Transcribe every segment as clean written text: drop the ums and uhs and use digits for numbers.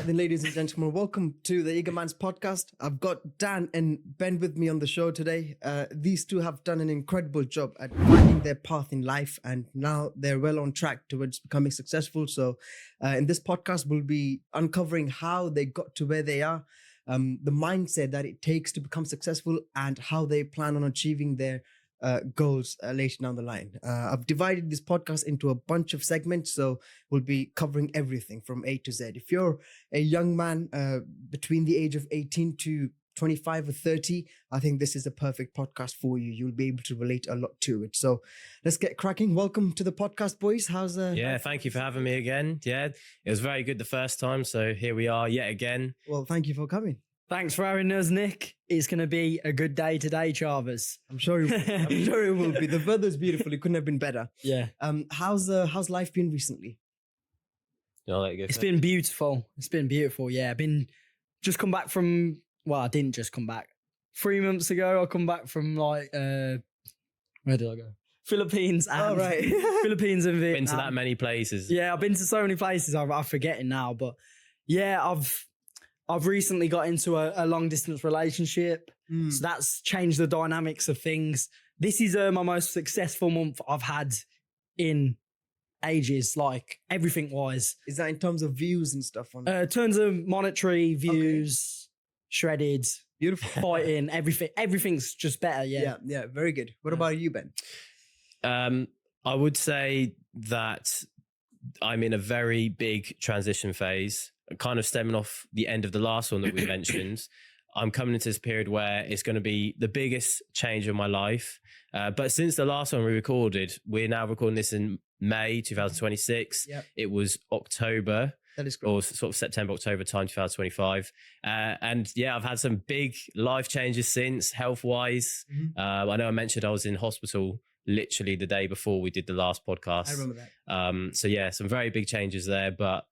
right then, ladies and gentlemen, welcome to the Eagermans podcast. I've got Dan and Ben with me on the show today. These two have done an incredible job at finding their path in life, and now they're well on track towards becoming successful. So in this podcast, we'll be uncovering how they got to where they are, the mindset that it takes to become successful, and how they plan on achieving their goals later down the line. I've divided this podcast into a bunch of segments, so we'll be covering everything from A to Z. If you're a young man between the age of 18 to 25 or 30, I think this is a perfect podcast for you. You'll be able to relate a lot to it. So let's get cracking. Welcome to the podcast, boys. How's Yeah, thank you for having me again. Yeah, it was very good the first time, so here we are yet again. Well, thank you for coming. Thanks for having us, Nick. It's going to be a good day today, Chavez. I'm sure it will be. The weather's beautiful. It couldn't have been better. Yeah. How's life been recently? I'll let you go It's first. been beautiful. It's been beautiful. Yeah. I've been just come back from, well, I didn't just come back. 3 months ago, I come back from where did I go? Philippines and Oh, right. Philippines and Vietnam. Been to that many places. Yeah, I've been to so many places. I'm forgetting now, but yeah, I've recently got into a long distance relationship. So that's changed the dynamics of things. This is my most successful month I've had in ages, like everything wise. Is that in terms of views and stuff? On Terms of monetary views, shredded, beautiful fighting, everything's just better. Yeah. Yeah, very good. What about you, Ben? I would say that I'm in a very big transition phase, kind of stemming off the end of the last one that we mentioned. I'm coming into this period where it's going to be the biggest change of my life. But since the last one we recorded, we're now recording this in May 2026. Yep. It was October. That is great. Or sort of September, October time, 2025. And yeah, I've had some big life changes since, health-wise. I know I mentioned I was in hospital literally the day before we did the last podcast. I remember that. So yeah, some very big changes there, but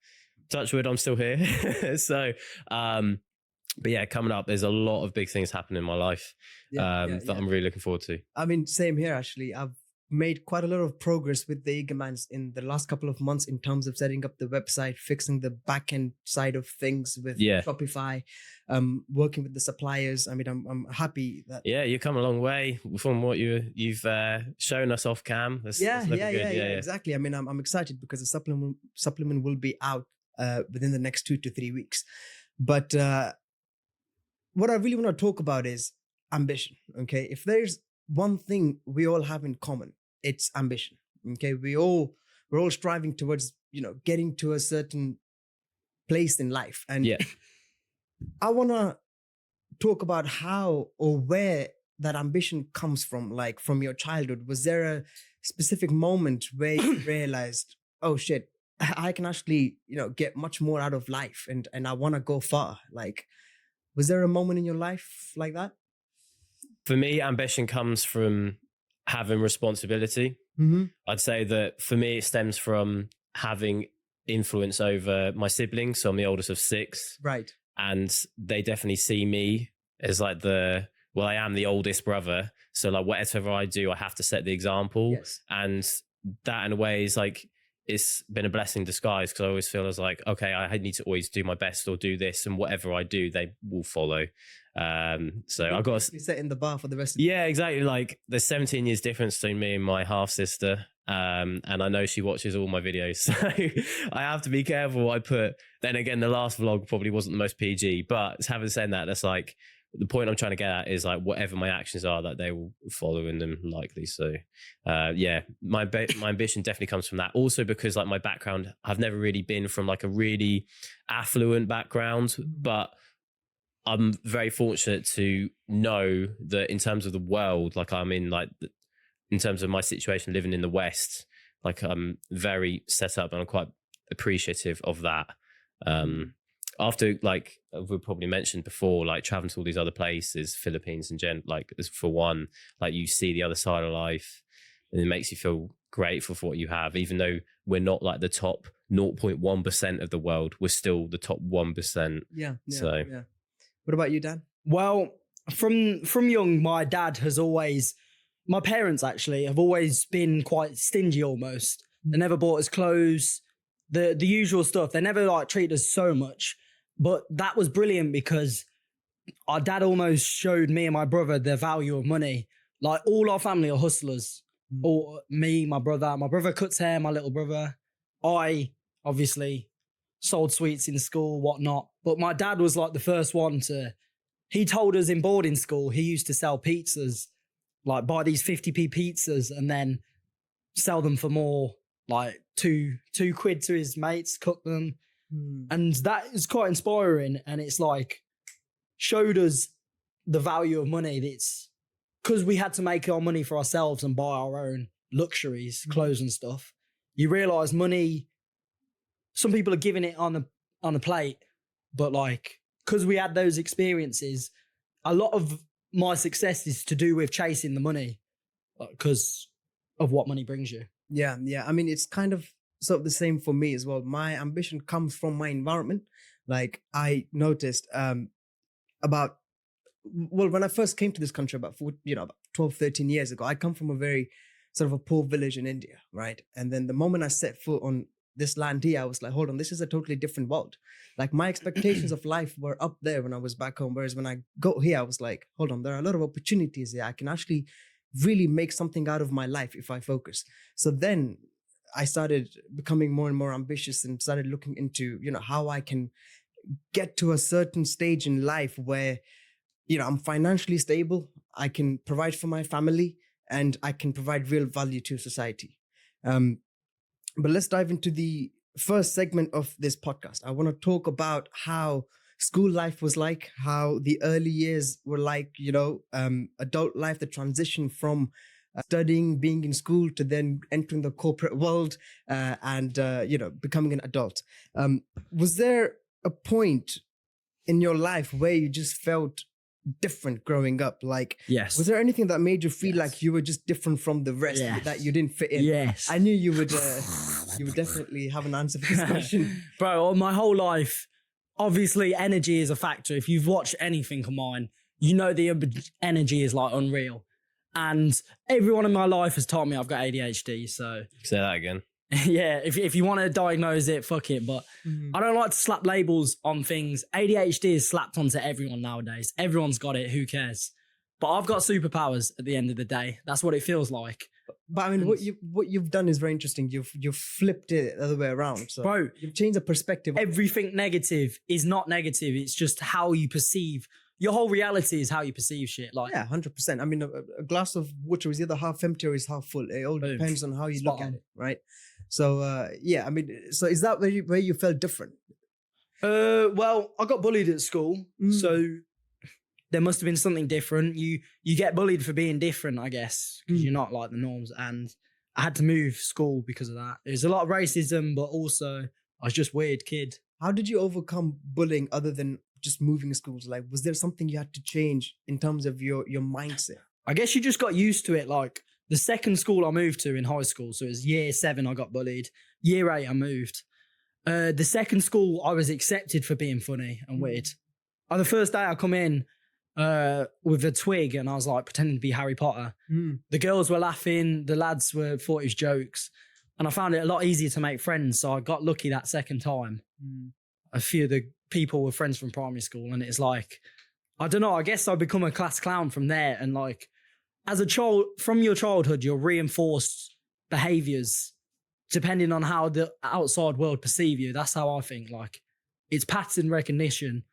touch wood, I'm still here. So, but yeah, coming up, there's a lot of big things happening in my life that I'm really looking forward to. I mean, same here, actually. I've made quite a lot of progress with the Eagermans in the last couple of months in terms of setting up the website, fixing the back-end side of things with Shopify, working with the suppliers. I mean, I'm happy that... Yeah, you've come a long way from what you've shown us off cam. That's looking good. Exactly. I mean, I'm excited because the supplement will be out within the next 2 to 3 weeks. But what I really want to talk about is ambition. Okay, if there's one thing we all have in common, it's ambition. Okay, we're all striving towards, getting to a certain place in life, and I want to talk about how or where that ambition comes from. Like from your childhood, was there a specific moment where you realized, oh shit, I can actually get much more out of life, and I want to go far? Like, was there a moment in your life like that? For me, ambition comes from having responsibility. I'd say that for me, it stems from having influence over my siblings. So I'm the oldest of 6. Right. And they definitely see me as like I am the oldest brother. So like whatever I do, I have to set the example. Yes. And that in a way is like, it's been a blessing in disguise, because I always feel as like, okay, I need to always do my best or do this, and whatever I do, they will follow. So I've got to set in the bar for the rest of yeah, exactly. Like there's 17 years difference between me and my half sister. And I know she watches all my videos, so I have to be careful what I put. Then again, the last vlog probably wasn't the most PG, but having said that, that's like the point I'm trying to get at is like whatever my actions are, that they will follow in them likely. So my ambition definitely comes from that. Also because like my background, I've never really been from like a really affluent background, but I'm very fortunate to know that in terms of the world, like I'm in like, in terms of my situation living in the West, like I'm very set up, and I'm quite appreciative of that. After, like we probably mentioned before, like traveling to all these other places, Philippines and like for one, like you see the other side of life, and it makes you feel grateful for what you have. Even though we're not like the top 0.1% of the world, we're still the top 1%. Yeah. So what about you, Dan? Well, from young, my parents actually have always been quite stingy almost. They never bought us clothes, the usual stuff. They never like treated us so much. But that was brilliant because our dad almost showed me and my brother the value of money. Like all our family are hustlers. Or me, my brother cuts hair, my little brother. I obviously sold sweets in school, whatnot. But my dad was like the first one he told us in boarding school, he used to sell pizzas, like buy these 50p pizzas and then sell them for more, like two quid to his mates, cook them. And that is quite inspiring. And it's like showed us the value of money. It's because we had to make our money for ourselves and buy our own luxuries, clothes and stuff. You realize money, some people are giving it on a plate, but like, because we had those experiences, a lot of my success is to do with chasing the money because of what money brings you. Yeah. I mean, it's kind of sort of the same for me as well. My ambition comes from my environment. Like I noticed when I first came to this country about 12, 13 years ago, I come from a very sort of a poor village in India, right? And then the moment I set foot on this land here, I was like, hold on, this is a totally different world. Like my expectations of life were up there when I was back home. Whereas when I got here, I was like, hold on, there are a lot of opportunities here. I can actually really make something out of my life if I focus. So then I started becoming more and more ambitious and started looking into, how I can get to a certain stage in life where, I'm financially stable, I can provide for my family, and I can provide real value to society. But let's dive into the first segment of this podcast. I want to talk about how school life was like, how the early years were like, adult life, the transition from studying, being in school to then entering the corporate world and becoming an adult. Was there a point in your life where you just felt different growing up? Like, yes. Was there anything that made you feel like you were just different from the rest, that you didn't fit in? Yes. I knew you would definitely have an answer for this question. Bro, my whole life, obviously energy is a factor. If you've watched anything of mine, you know the energy is like unreal. And everyone in my life has told me I've got ADHD, so... Say that again. Yeah, if you want to diagnose it, fuck it. But I don't like to slap labels on things. ADHD is slapped onto everyone nowadays. Everyone's got it. Who cares? But I've got superpowers at the end of the day. That's what it feels like. But I mean, what you've done is very interesting. You've flipped it the other way around. So bro, you've changed the perspective. Everything negative is not negative. It's just how you perceive. Your whole reality is how you perceive shit. Like, yeah, 100%. I mean, a glass of water is either half empty or is half full. It all depends on how you look at it, right? So, yeah, I mean, so is that where you felt different? Well, I got bullied at school, so there must have been something different. You get bullied for being different, I guess, because you're not like the norms. And I had to move school because of that. There's a lot of racism, but also I was just a weird kid. How did you overcome bullying other than just moving schools? Like, was there something you had to change in terms of your mindset? I guess you just got used to it. Like the second school I moved to in high school, so it was year 7, I got bullied. Year 8, I moved. The second school, I was accepted for being funny and weird. The first day I come in with a twig and I was like pretending to be Harry Potter. The girls were laughing, the lads thought it was jokes. And I found it a lot easier to make friends. So I got lucky that second time. A few of the people were friends from primary school, and it's like, I don't know, I guess I become a class clown from there. And like, as a child, from your childhood, you're reinforced behaviors depending on how the outside world perceive you. That's how I think. Like, it's pattern recognition.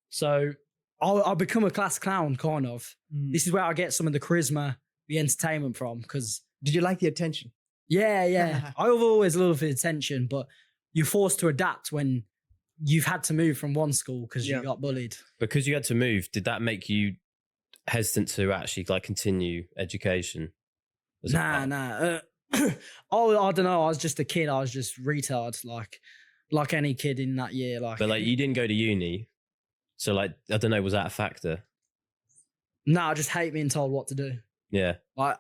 So I'll become a class clown, kind of. This is where I get some of the charisma, the entertainment from. Because did you like the attention? Yeah. I've always loved the attention, but you're forced to adapt when you've had to move from one school because you got bullied. Because you had to move, did that make you hesitant to actually like continue education? Nah. Oh, I don't know. I was just a kid. I was just retard, like any kid in that year. Like, but like you didn't go to uni, so like I don't know. Was that a factor? No, I just hate being told what to do. Yeah, I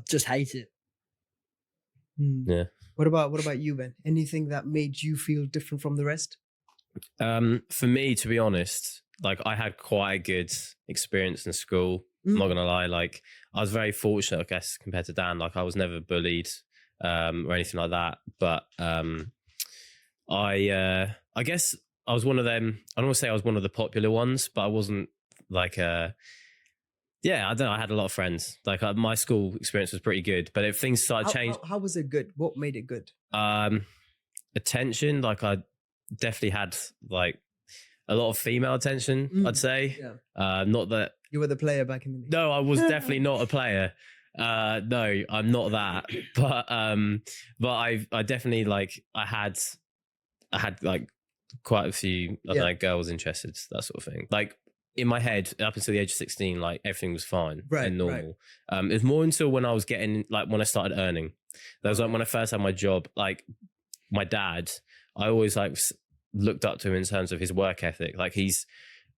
just hate it. Yeah. What about you, Ben? Anything that made you feel different from the rest? For me, to be honest, like I had quite a good experience in school. I'm not gonna lie, like I was very fortunate, I guess, compared to Dan. Like I was never bullied or anything like that. But I guess was one of them. I don't want to say I was one of the popular ones, but I wasn't like yeah, I don't know. I had a lot of friends. Like my school experience was pretty good, but if things started changing, how was it good? What made it good? Attention. Like I definitely had like a lot of female attention. I'd say. Yeah. Not that You were the player back in the day. No, I was definitely not a player. No, I'm not that. But I definitely like I had like quite a few I don't know, girls interested, that sort of thing. Like in my head, up until the age of 16, like everything was fine and normal. It was more until when I was getting like when I started earning. That was like when I first had my job. Like my dad, I always like looked up to him in terms of his work ethic. Like he's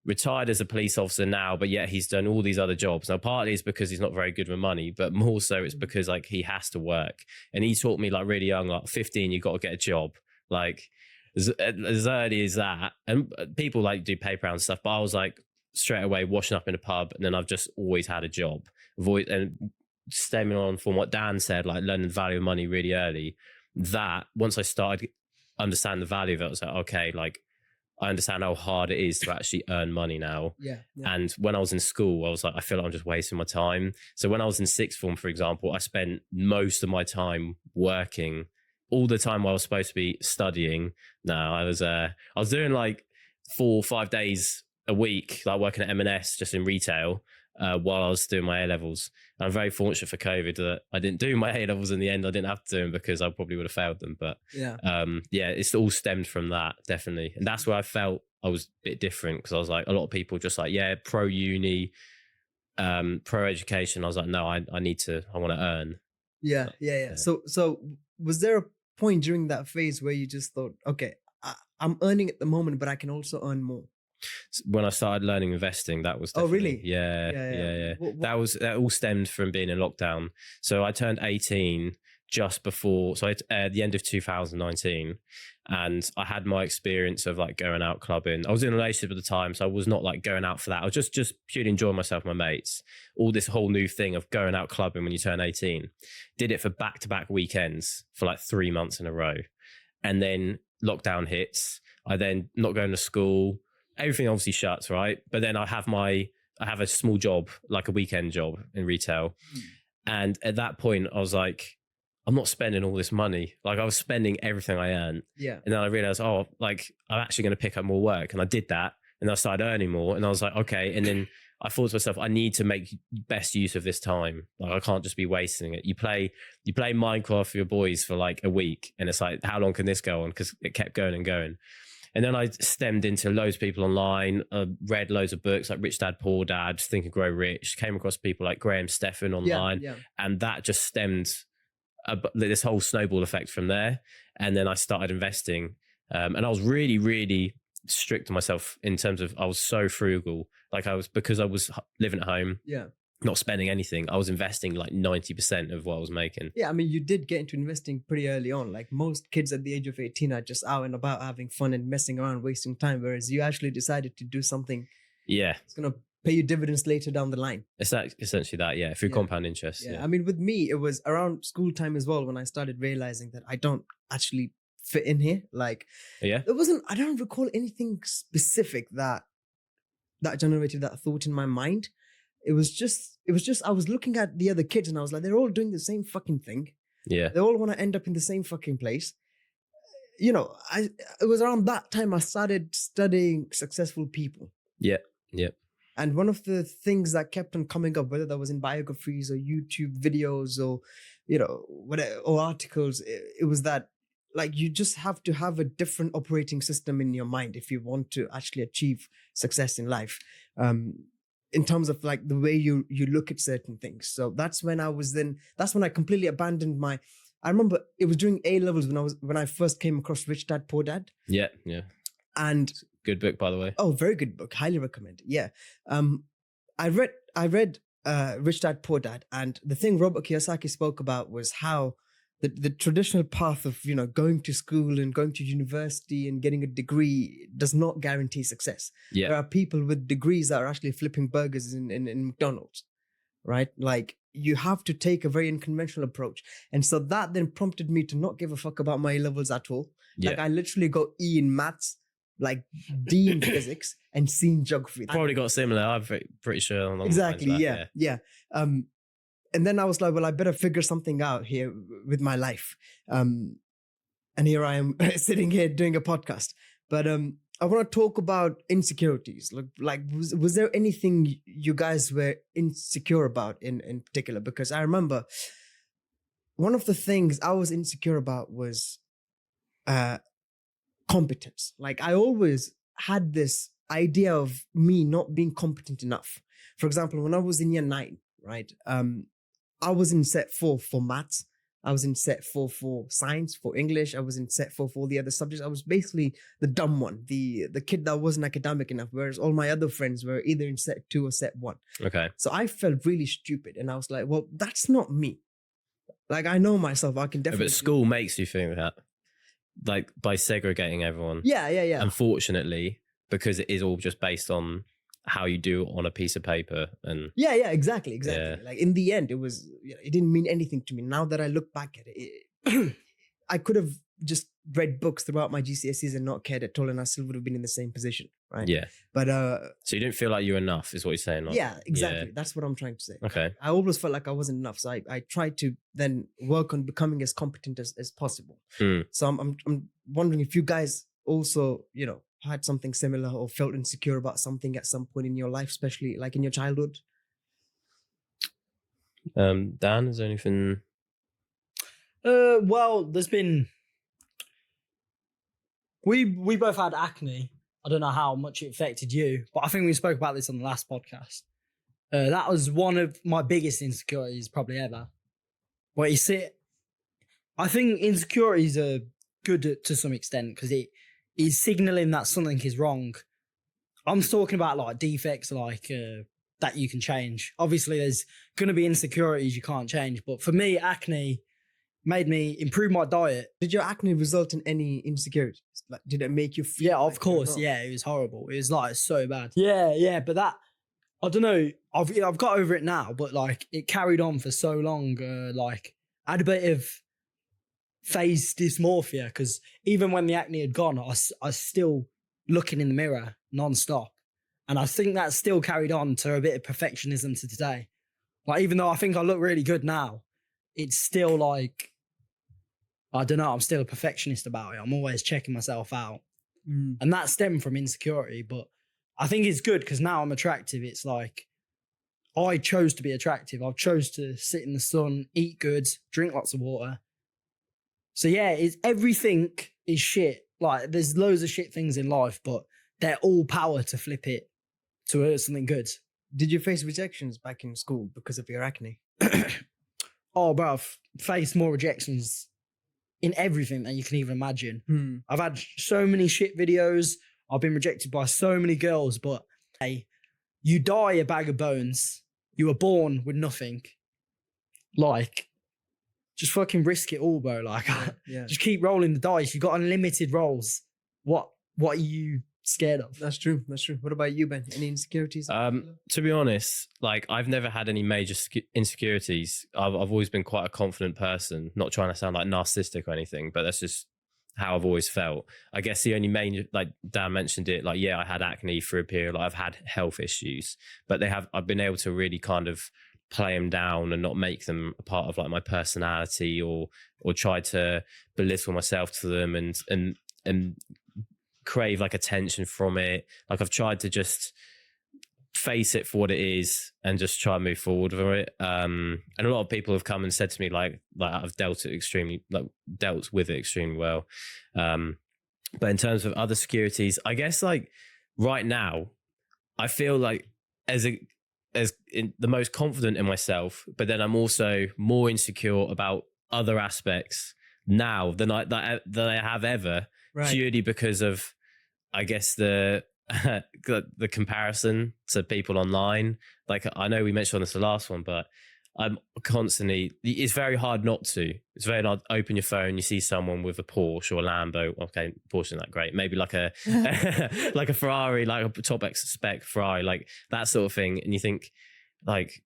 retired as a police officer now, but yet he's done all these other jobs. Now, partly it's because he's not very good with money, but more so it's because like he has to work. And he taught me like really young, like 15, you got to get a job. Like as early as that. And people like do paper round stuff, but I was like straight away washing up in a pub, and then I've just always had a job. And stemming on from what Dan said, like learning the value of money really early. That once I started understanding the value of it, I was like, okay, like I understand how hard it is to actually earn money now. Yeah. And when I was in school, I was like, I feel like I'm just wasting my time. So when I was in sixth form, for example, I spent most of my time working. All the time I was supposed to be studying. No, I was doing like 4 or 5 days a week, like working at M&S just in retail while I was doing my A-levels. And I'm very fortunate for COVID that I didn't do my A-levels in the end. I didn't have to do them because I probably would have failed them. But yeah, it's all stemmed from that, definitely. And that's where I felt I was a bit different, because I was like, a lot of people just like, yeah, pro-uni, pro-education. I was like, no, I want to earn. Yeah. So was there a point during that phase where you just thought, okay, I'm earning at the moment, but I can also earn more? When I started learning investing, that was really? Yeah. That all stemmed from being in lockdown. So I turned 18 just before, so at the end of 2019, and I had my experience of like going out clubbing. I was in a relationship at the time, so I was not like going out for that. I was just purely enjoying myself, my mates. All this whole new thing of going out clubbing when you turn 18. Did it for back-to-back weekends for like 3 months in a row, and then lockdown hits. I then not going to school. Everything obviously shuts, right? But then I have a small job, like a weekend job in retail. And at that point I was like, I'm not spending all this money. Like I was spending everything I earned. Yeah. And then I realized, oh, like I'm actually going to pick up more work. And I did that. And I started earning more. And I was like, okay. And then I thought to myself, I need to make best use of this time. Like I can't just be wasting it. You play Minecraft for your boys for like a week. And it's like, how long can this go on? Because it kept going and going. And then I stemmed into loads of people online, read loads of books like Rich Dad, Poor Dad, Think and Grow Rich, came across people like Graham Stephan online. Yeah. And that just stemmed this whole snowball effect from there. And then I started investing. And I was really, really strict to myself in terms of I was so frugal. Like because I was living at home. Yeah. Not spending anything. I was investing like 90% of what I was making. Yeah, I mean, you did get into investing pretty early on. Like most kids at the age of 18 are just out and about having fun and messing around, wasting time. Whereas you actually decided to do something. Yeah. It's going to pay you dividends later down the line. It's essentially that, yeah, through compound interest. Yeah. I mean, with me, it was around school time as well when I started realizing that I don't actually fit in here. Like, I don't recall anything specific that generated that thought in my mind. It was just I was looking at the other kids and I was like, they're all doing the same fucking thing. Yeah. They all want to end up in the same fucking place. You know, it was around that time I started studying successful people. Yeah. Yeah. And one of the things that kept on coming up, whether that was in biographies or YouTube videos or, you know, whatever, or articles, it was that like you just have to have a different operating system in your mind if you want to actually achieve success in life. In terms of like the way you look at certain things. So that's when I completely abandoned I remember it was during A-levels when I first came across Rich Dad, Poor Dad. Yeah, yeah. And good book, by the way. Oh, very good book. Highly recommend it. Yeah. I read Rich Dad, Poor Dad, and the thing Robert Kiyosaki spoke about was how the traditional path of, you know, going to school and going to university and getting a degree does not guarantee success. Yeah. There are people with degrees that are actually flipping burgers in McDonald's, right? Like you have to take a very unconventional approach. And so that then prompted me to not give a fuck about my A-levels at all. Yeah. Like I literally got E in maths, like D in physics and C in geography. Probably got similar. I'm pretty sure. Along the lines of Exactly. that, Yeah. And then I was like, well, I better figure something out here with my life. And here I am sitting here doing a podcast. But I want to talk about insecurities. Was there anything you guys were insecure about in particular? Because I remember one of the things I was insecure about was competence. Like I always had this idea of me not being competent enough. For example, when I was in year 9, right? I was in set 4 for maths. I was in set 4 for science, for English. I was in set 4 for all the other subjects. I was basically the dumb one, the kid that wasn't academic enough, whereas all my other friends were either in set 2 or set 1. Okay. So I felt really stupid. And I was like, well, that's not me. Like, I know myself. I can definitely... But school makes you think that, like, by segregating everyone. Yeah. Unfortunately, because it is all just based on how you do on a piece of paper. And yeah, exactly. Yeah. Like in the end, it didn't mean anything to me. Now that I look back at it, I could have just read books throughout my GCSEs and not cared at all, and I still would have been in the same position, right? Yeah. But so you didn't feel like you were enough, is what you're saying? Like, yeah, exactly. That's what I'm trying to say. Okay. I always felt like I wasn't enough, so I tried to then work on becoming as competent as possible. So I'm wondering if you guys also, had something similar or felt insecure about something at some point in your life, especially like in your childhood. Dan, is there anything? Well, there's been... We both had acne. I don't know how much it affected you, but I think we spoke about this on the last podcast. That was one of my biggest insecurities probably ever. But you see, I think insecurities are good to some extent because it is signaling that something is wrong. I'm talking about like defects like that you can change. Obviously, there's going to be insecurities you can't change. But for me, acne made me improve my diet. Did your acne result in any insecurities? Like, did it make you feel? Yeah, of like course. Yeah, it was horrible. It was like so bad. Yeah. But that, I don't know. I've got over it now, but like it carried on for so long. Like I had a bit of face dysmorphia because even when the acne had gone, I was still looking in the mirror non-stop. And I think that still carried on to a bit of perfectionism to today. Like, even though I think I look really good now, it's still like, I don't know, I'm still a perfectionist about it. I'm always checking myself out. And that stemmed from insecurity. But I think it's good because now I'm attractive. It's like, I chose to be attractive. I chose to sit in the sun, eat good, drink lots of water. So yeah, everything is shit. Like there's loads of shit things in life, but they're all power to flip it to something good. Did you face rejections back in school because of your acne? Oh, bro, I've faced more rejections in everything that you can even imagine. I've had so many shit videos. I've been rejected by so many girls, but hey, you die a bag of bones. You were born with nothing. Like, just fucking risk it all, bro. Like, just keep rolling the dice. You've got unlimited rolls. What are you scared of? That's true. What about you, Ben? Any insecurities? To be honest, like I've never had any major insecurities. I've always been quite a confident person, not trying to sound like narcissistic or anything, but that's just how I've always felt. I guess the only main, like Dan mentioned it, like, yeah, I had acne for a period. Like, I've had health issues, but I've been able to really kind of play them down and not make them a part of like my personality or try to belittle myself to them and crave like attention from it. Like I've tried to just face it for what it is and just try and move forward with it. And a lot of people have come and said to me like I've dealt with it extremely well. But in terms of other securities, I guess like right now, I feel like as the most confident in myself, but then I'm also more insecure about other aspects now than I have ever, purely because of, I guess, the comparison to people online. Like I know we mentioned on this the last one, but I'm constantly, it's very hard not to. It's very hard to open your phone, you see someone with a Porsche or a Lambo. Okay, Porsche isn't that great. Maybe like a like a Ferrari, like a top spec Ferrari, like that sort of thing. And you think, like,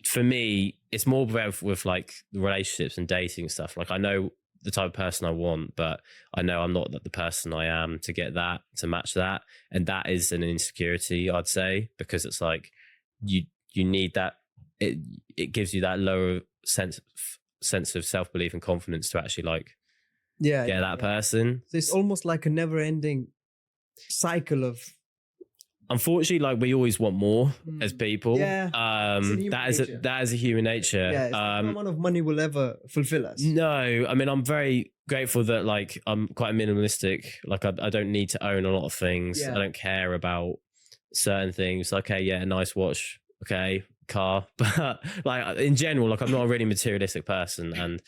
for me, it's more with like the relationships and dating stuff. Like I know the type of person I want, but I know I'm not the person I am to get that, to match that. And that is an insecurity, I'd say, because it's like you need that. It gives you that lower sense of self-belief and confidence to actually like get that person. So it's almost like a never-ending cycle of, unfortunately, like we always want more as people. That is a human nature. Yeah, it's no amount of money will ever fulfill us. No, I mean, I'm very grateful that like I'm quite minimalistic. Like I don't need to own a lot of things. I don't care about certain things. Okay, yeah, a nice watch. Okay, car. But like in general, like I'm not a really materialistic person, and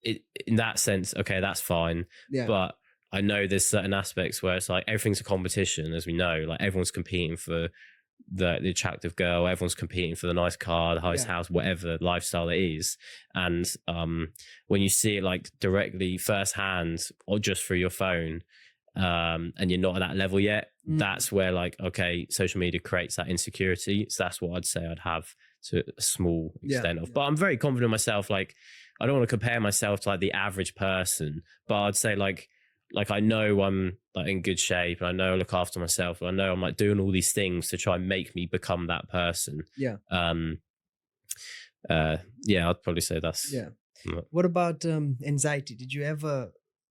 in that sense, okay, that's fine. Yeah. But I know there's certain aspects where it's like everything's a competition, as we know. Like everyone's competing for the attractive girl, everyone's competing for the nice car, the highest house, whatever lifestyle it is. And when you see it like directly firsthand or just through your phone, and you're not at that level yet, that's where like, okay, social media creates that insecurity. So that's what I'd say I'd have to a small extent of. But I'm very confident in myself. Like I don't want to compare myself to like the average person, but I'd say like I know I'm like in good shape, and I know I look after myself, and I know I'm like doing all these things to try and make me become that person. I'd probably say that's What about anxiety?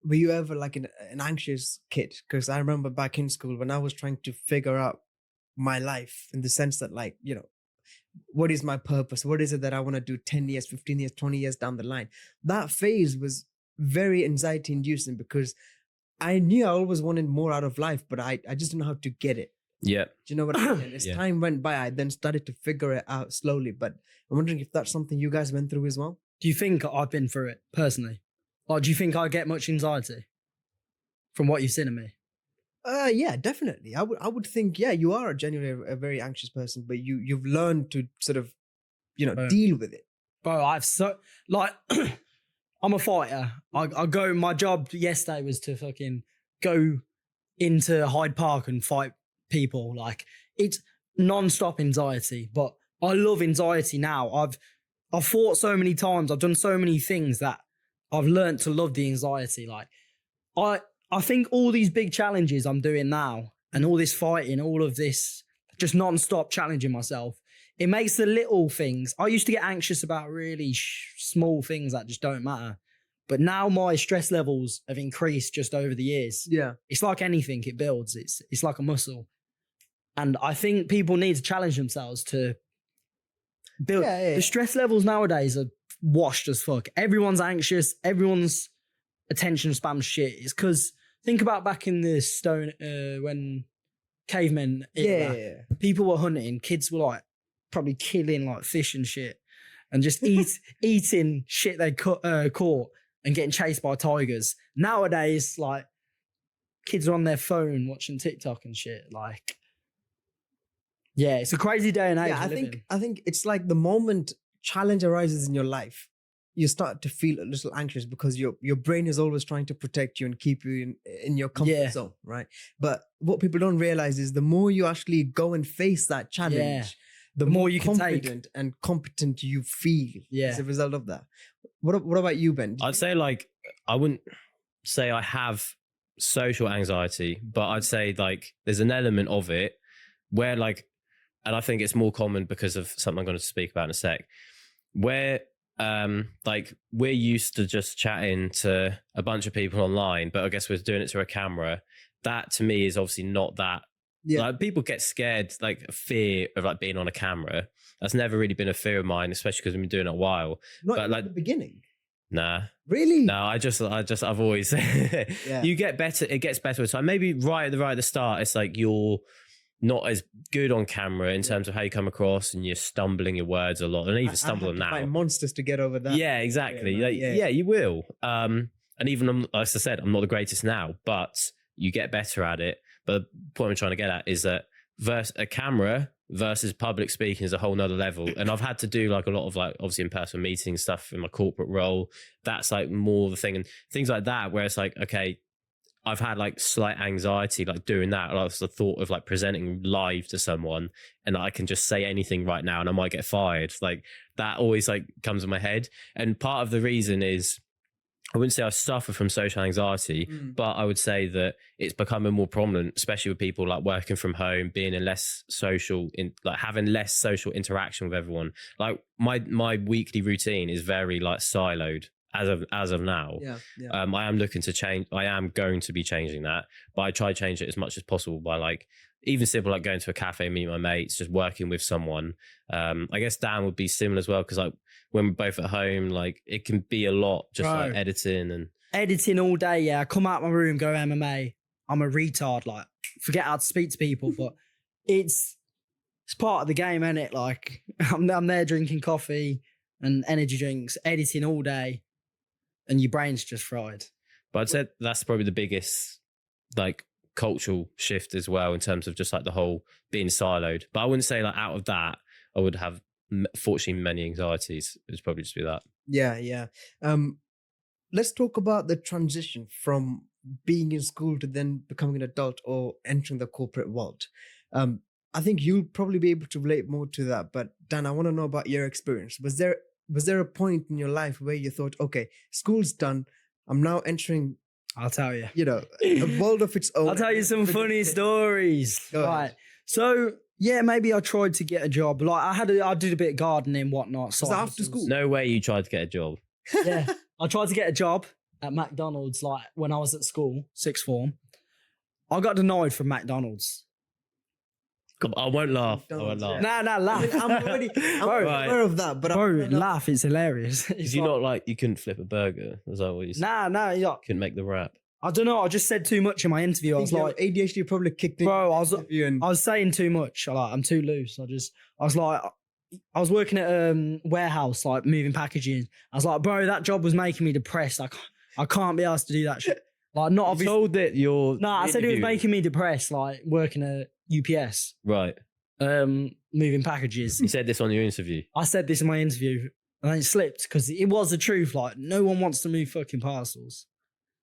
Were you ever like an anxious kid? Because I remember back in school when I was trying to figure out my life, in the sense that like, you know, what is my purpose? What is it that I want to do 10 years, 15 years, 20 years down the line? That phase was very anxiety inducing, because I knew I always wanted more out of life, but I just didn't know how to get it. Yeah. Do you know what I mean? As time went by, I then started to figure it out slowly. But I'm wondering if that's something you guys went through as well. Do you think I've been through it personally? Or do you think I get much anxiety from what you've seen of me? Yeah, definitely. I would think, you are genuinely a very anxious person, but you've learned to sort of, deal with it. Bro, I'm a fighter. My job yesterday was to fucking go into Hyde Park and fight people. Like it's non-stop anxiety, but I love anxiety now. I've fought so many times. I've done so many things that I've learned to love the anxiety. Like I think all these big challenges I'm doing now, and all this fighting, all of this, just non-stop challenging myself, it makes the little things. I used to get anxious about really small things that just don't matter. But now my stress levels have increased just over the years. Yeah. It's like anything, it builds. It's like a muscle. And I think people need to challenge themselves to build. The stress levels nowadays are washed as fuck. Everyone's anxious. Everyone's attention span shit. It's because think about back in the stone, when cavemen, people were hunting, kids were like, probably killing like fish and shit, and just eating shit they caught and getting chased by tigers. Nowadays, like kids are on their phone watching TikTok and shit. Like, it's a crazy day and age. I think it's like the moment challenge arises in your life, you start to feel a little anxious, because your brain is always trying to protect you and keep you in your comfort zone, right? But what people don't realize is the more you actually go and face that challenge, the more you confident and competent you feel as a result of that. What about you, Ben? I'd say like, I wouldn't say I have social anxiety, but I'd say like there's an element of it where like, and I think it's more common because of something I'm going to speak about in a sec, where like we're used to just chatting to a bunch of people online, but I guess we're doing it through a camera. That to me is obviously not that. Like people get scared, like fear of like being on a camera. That's never really been a fear of mine, especially because we've been doing it a while. Not but at like the beginning. Nah. Really? No, I've always you get better. It gets better with time. Maybe right at the start, it's like you're not as good on camera in terms of how you come across, and you're stumbling your words a lot, and even stumbling now. Find monsters to get over that. Yeah, exactly. You will. And even as I said, I'm not the greatest now, but you get better at it. But the point I'm trying to get at is that a camera versus public speaking is a whole nother level. And I've had to do like a lot of like obviously in-person meeting stuff in my corporate role. That's like more the thing, and things like that where it's like, okay, I've had like slight anxiety like doing that. Like the thought of like presenting live to someone and I can just say anything right now and I might get fired. Like that always like comes in my head. And part of the reason is I wouldn't say I suffer from social anxiety, but I would say that it's becoming more prominent, especially with people like working from home, being in less social, like having less social interaction with everyone. Like my weekly routine is very like siloed as of now. Yeah. I am looking to change. I am going to be changing that, but I try to change it as much as possible by like even simple like going to a cafe, meeting my mates, just working with someone. I guess Dan would be similar as well because like when we're both at home, like it can be a lot just like editing all day. Yeah, I come out my room, go MMA. I'm a retard. Like forget how to speak to people, but it's part of the game, isn't it? Like I'm there drinking coffee and energy drinks, editing all day, and your brain's just fried. But I'd say that's probably the biggest like cultural shift as well in terms of just like the whole being siloed. But I wouldn't say like out of that I would have fortunately many anxieties. It'd probably just be that. Yeah. Let's talk about the transition from being in school to then becoming an adult or entering the corporate world. I think you'll probably be able to relate more to that. But Dan, I want to know about your experience. Was there a point in your life where you thought, okay, school's done, I'm now entering, I'll tell you, a world of its own? I'll tell you some funny stories. Right. So yeah, maybe I tried to get a job. Like I did a bit of gardening and whatnot. So was that after school? No way you tried to get a job. Yeah. I tried to get a job at McDonald's like when I was at school, sixth form. I got denied from McDonald's. I won't laugh. I won't laugh. Nah, laugh. I'm aware of that, but laugh. It's hilarious. Did you not like you couldn't flip a burger? Was that what you said? Nah. Yeah. Couldn't make the wrap. I don't know. I just said too much in my interview. I was like, ADHD probably kicked in. Bro, I was saying too much. I'm too loose. I was working at a warehouse, like moving packaging. I was like, bro, that job was making me depressed. Like, I can't be asked to do that shit. Like, not obviously. Told that you're. No, I said it was making me depressed. Like working at UPS. Right. Moving packages. You said this on your interview. I said this in my interview, and then it slipped because it was the truth. Like, no one wants to move fucking parcels.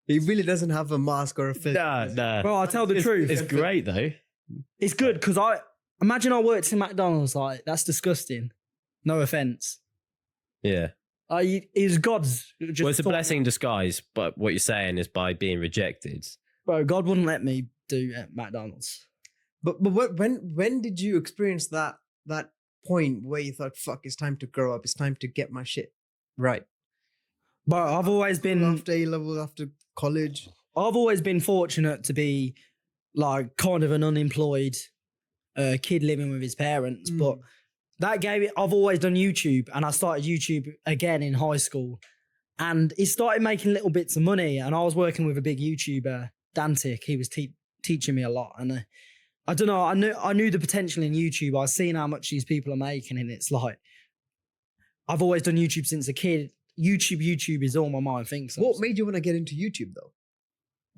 He really doesn't have a mask or a filter. Nah. Bro, I tell the truth. It's great though. It's good because I worked in McDonald's. Like, that's disgusting. No offense. Yeah. Is God's just. Well, it's a blessing in disguise, but what you're saying is by being rejected. Bro, God wouldn't let me do at McDonald's. But when did you experience that point where you thought, fuck, it's time to grow up, it's time to get my shit right? But I've always been after A-level, after college. I've always been fortunate to be like kind of an unemployed kid living with his parents. But that gave it. I've always done YouTube, and I started YouTube again in high school, and it started making little bits of money. And I was working with a big YouTuber, Dantic. He was teaching me a lot, and I don't know. I knew the potential in YouTube. I've seen how much these people are making, and it's like I've always done YouTube since a kid. YouTube is all my mind thinks. What made you want to get into YouTube though?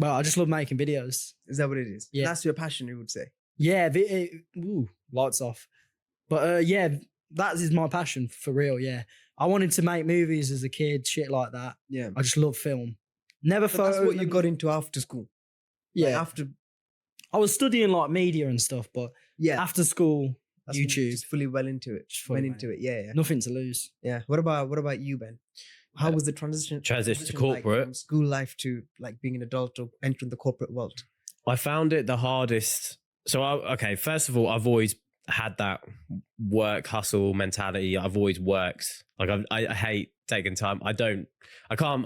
Well, I just love making videos. Is that what it is? Yeah. That's your passion, you would say? Yeah. Lights off. But yeah, that is my passion for real. Yeah. I wanted to make movies as a kid, shit like that. Yeah. I just love film. Never thought that's what you got into after school. Yeah. Like after I was studying like media and stuff, but yeah, after school, that's YouTube. Just fully well into it. Went into it. Yeah. Nothing to lose. Yeah. What about you, Ben? How was the transition to corporate? Like, from school life to like being an adult or entering the corporate world? I found it the hardest. So, first of all, I've always had that work hustle mentality. I've always worked. Like I hate taking time. I can't.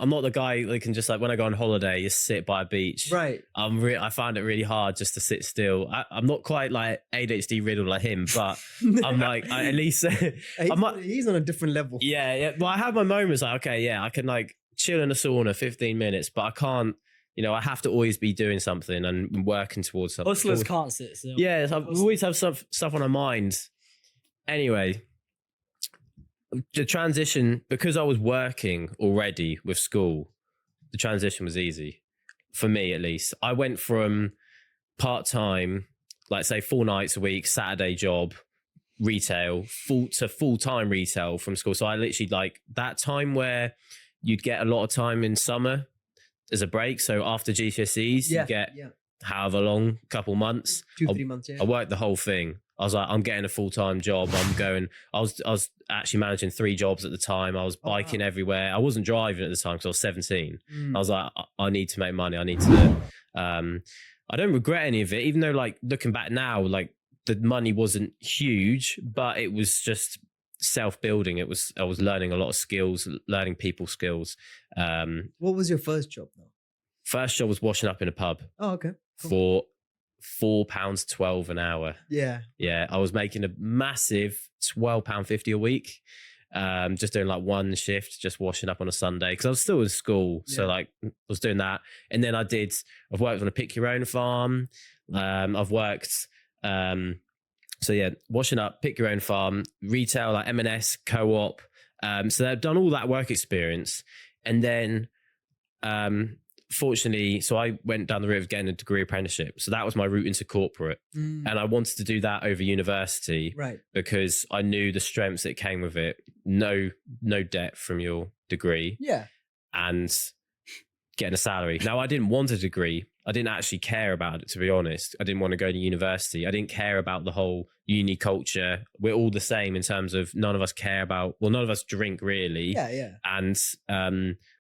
I'm not the guy that can just like when I go on holiday, just sit by a beach. Right. I find it really hard just to sit still. I'm not quite like ADHD riddled like him, but I'm like at least he's on a different level. Yeah. Well, I have my moments like I can like chill in a sauna 15 minutes, but I can't. I have to always be doing something and working towards something. Hustlers can't sit still. Yeah, I always have stuff on our mind. Anyway, the transition, because I was working already with school, the transition was easy, for me at least. I went from part-time, like say 4 nights a week, Saturday job, retail, full-time retail from school. So I literally like that time where you'd get a lot of time in summer as a break. So after GCSEs, you get however long, couple months. 2-3 months. Yeah. I worked the whole thing. I was like, I'm getting a full-time job. I was actually managing 3 jobs at the time. I was biking everywhere. I wasn't driving at the time because I was 17. I was like, I need to make money. I need to, I don't regret any of it, even though like looking back now, like the money wasn't huge, but it was just self-building. I was learning a lot of skills, learning people skills. What was your first job though? First job was washing up in a pub. Oh, okay. Cool. For £4.12 an hour. Yeah. I was making a massive £12.50 a week. Just doing like one shift, just washing up on a Sunday because I was still in school. So like I was doing that. And then I've worked on a pick your own farm. I've worked, washing up, pick your own farm, retail, like M&S, co-op. So I've done all that work experience. And then, fortunately, so I went down the route of getting a degree apprenticeship. So that was my route into corporate. And I wanted to do that over university, right? Because I knew the strengths that came with it. No debt from your degree. Yeah. And getting a salary. Now, I didn't want a degree. I didn't actually care about it, to be honest. I didn't want to go to university. I didn't care about the whole uni culture. We're all the same in terms of none of us care about, well, none of us drink really. Yeah. And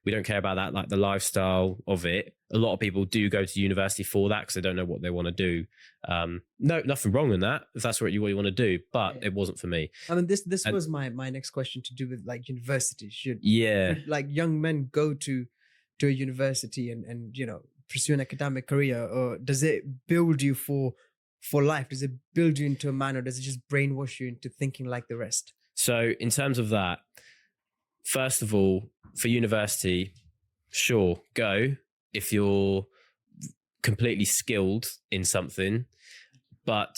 we don't care about that, like the lifestyle of it. A lot of people do go to university for that because they don't know what they want to do. No, nothing wrong in that if that's what you want to do, but it wasn't for me. I mean, this was my next question to do with like university. Should like young men go to a university and pursue an academic career, or does it build you for life? Does it build you into a man, or does it just brainwash you into thinking like the rest? So in terms of that, first of all, for university, sure, go if you're completely skilled in something. But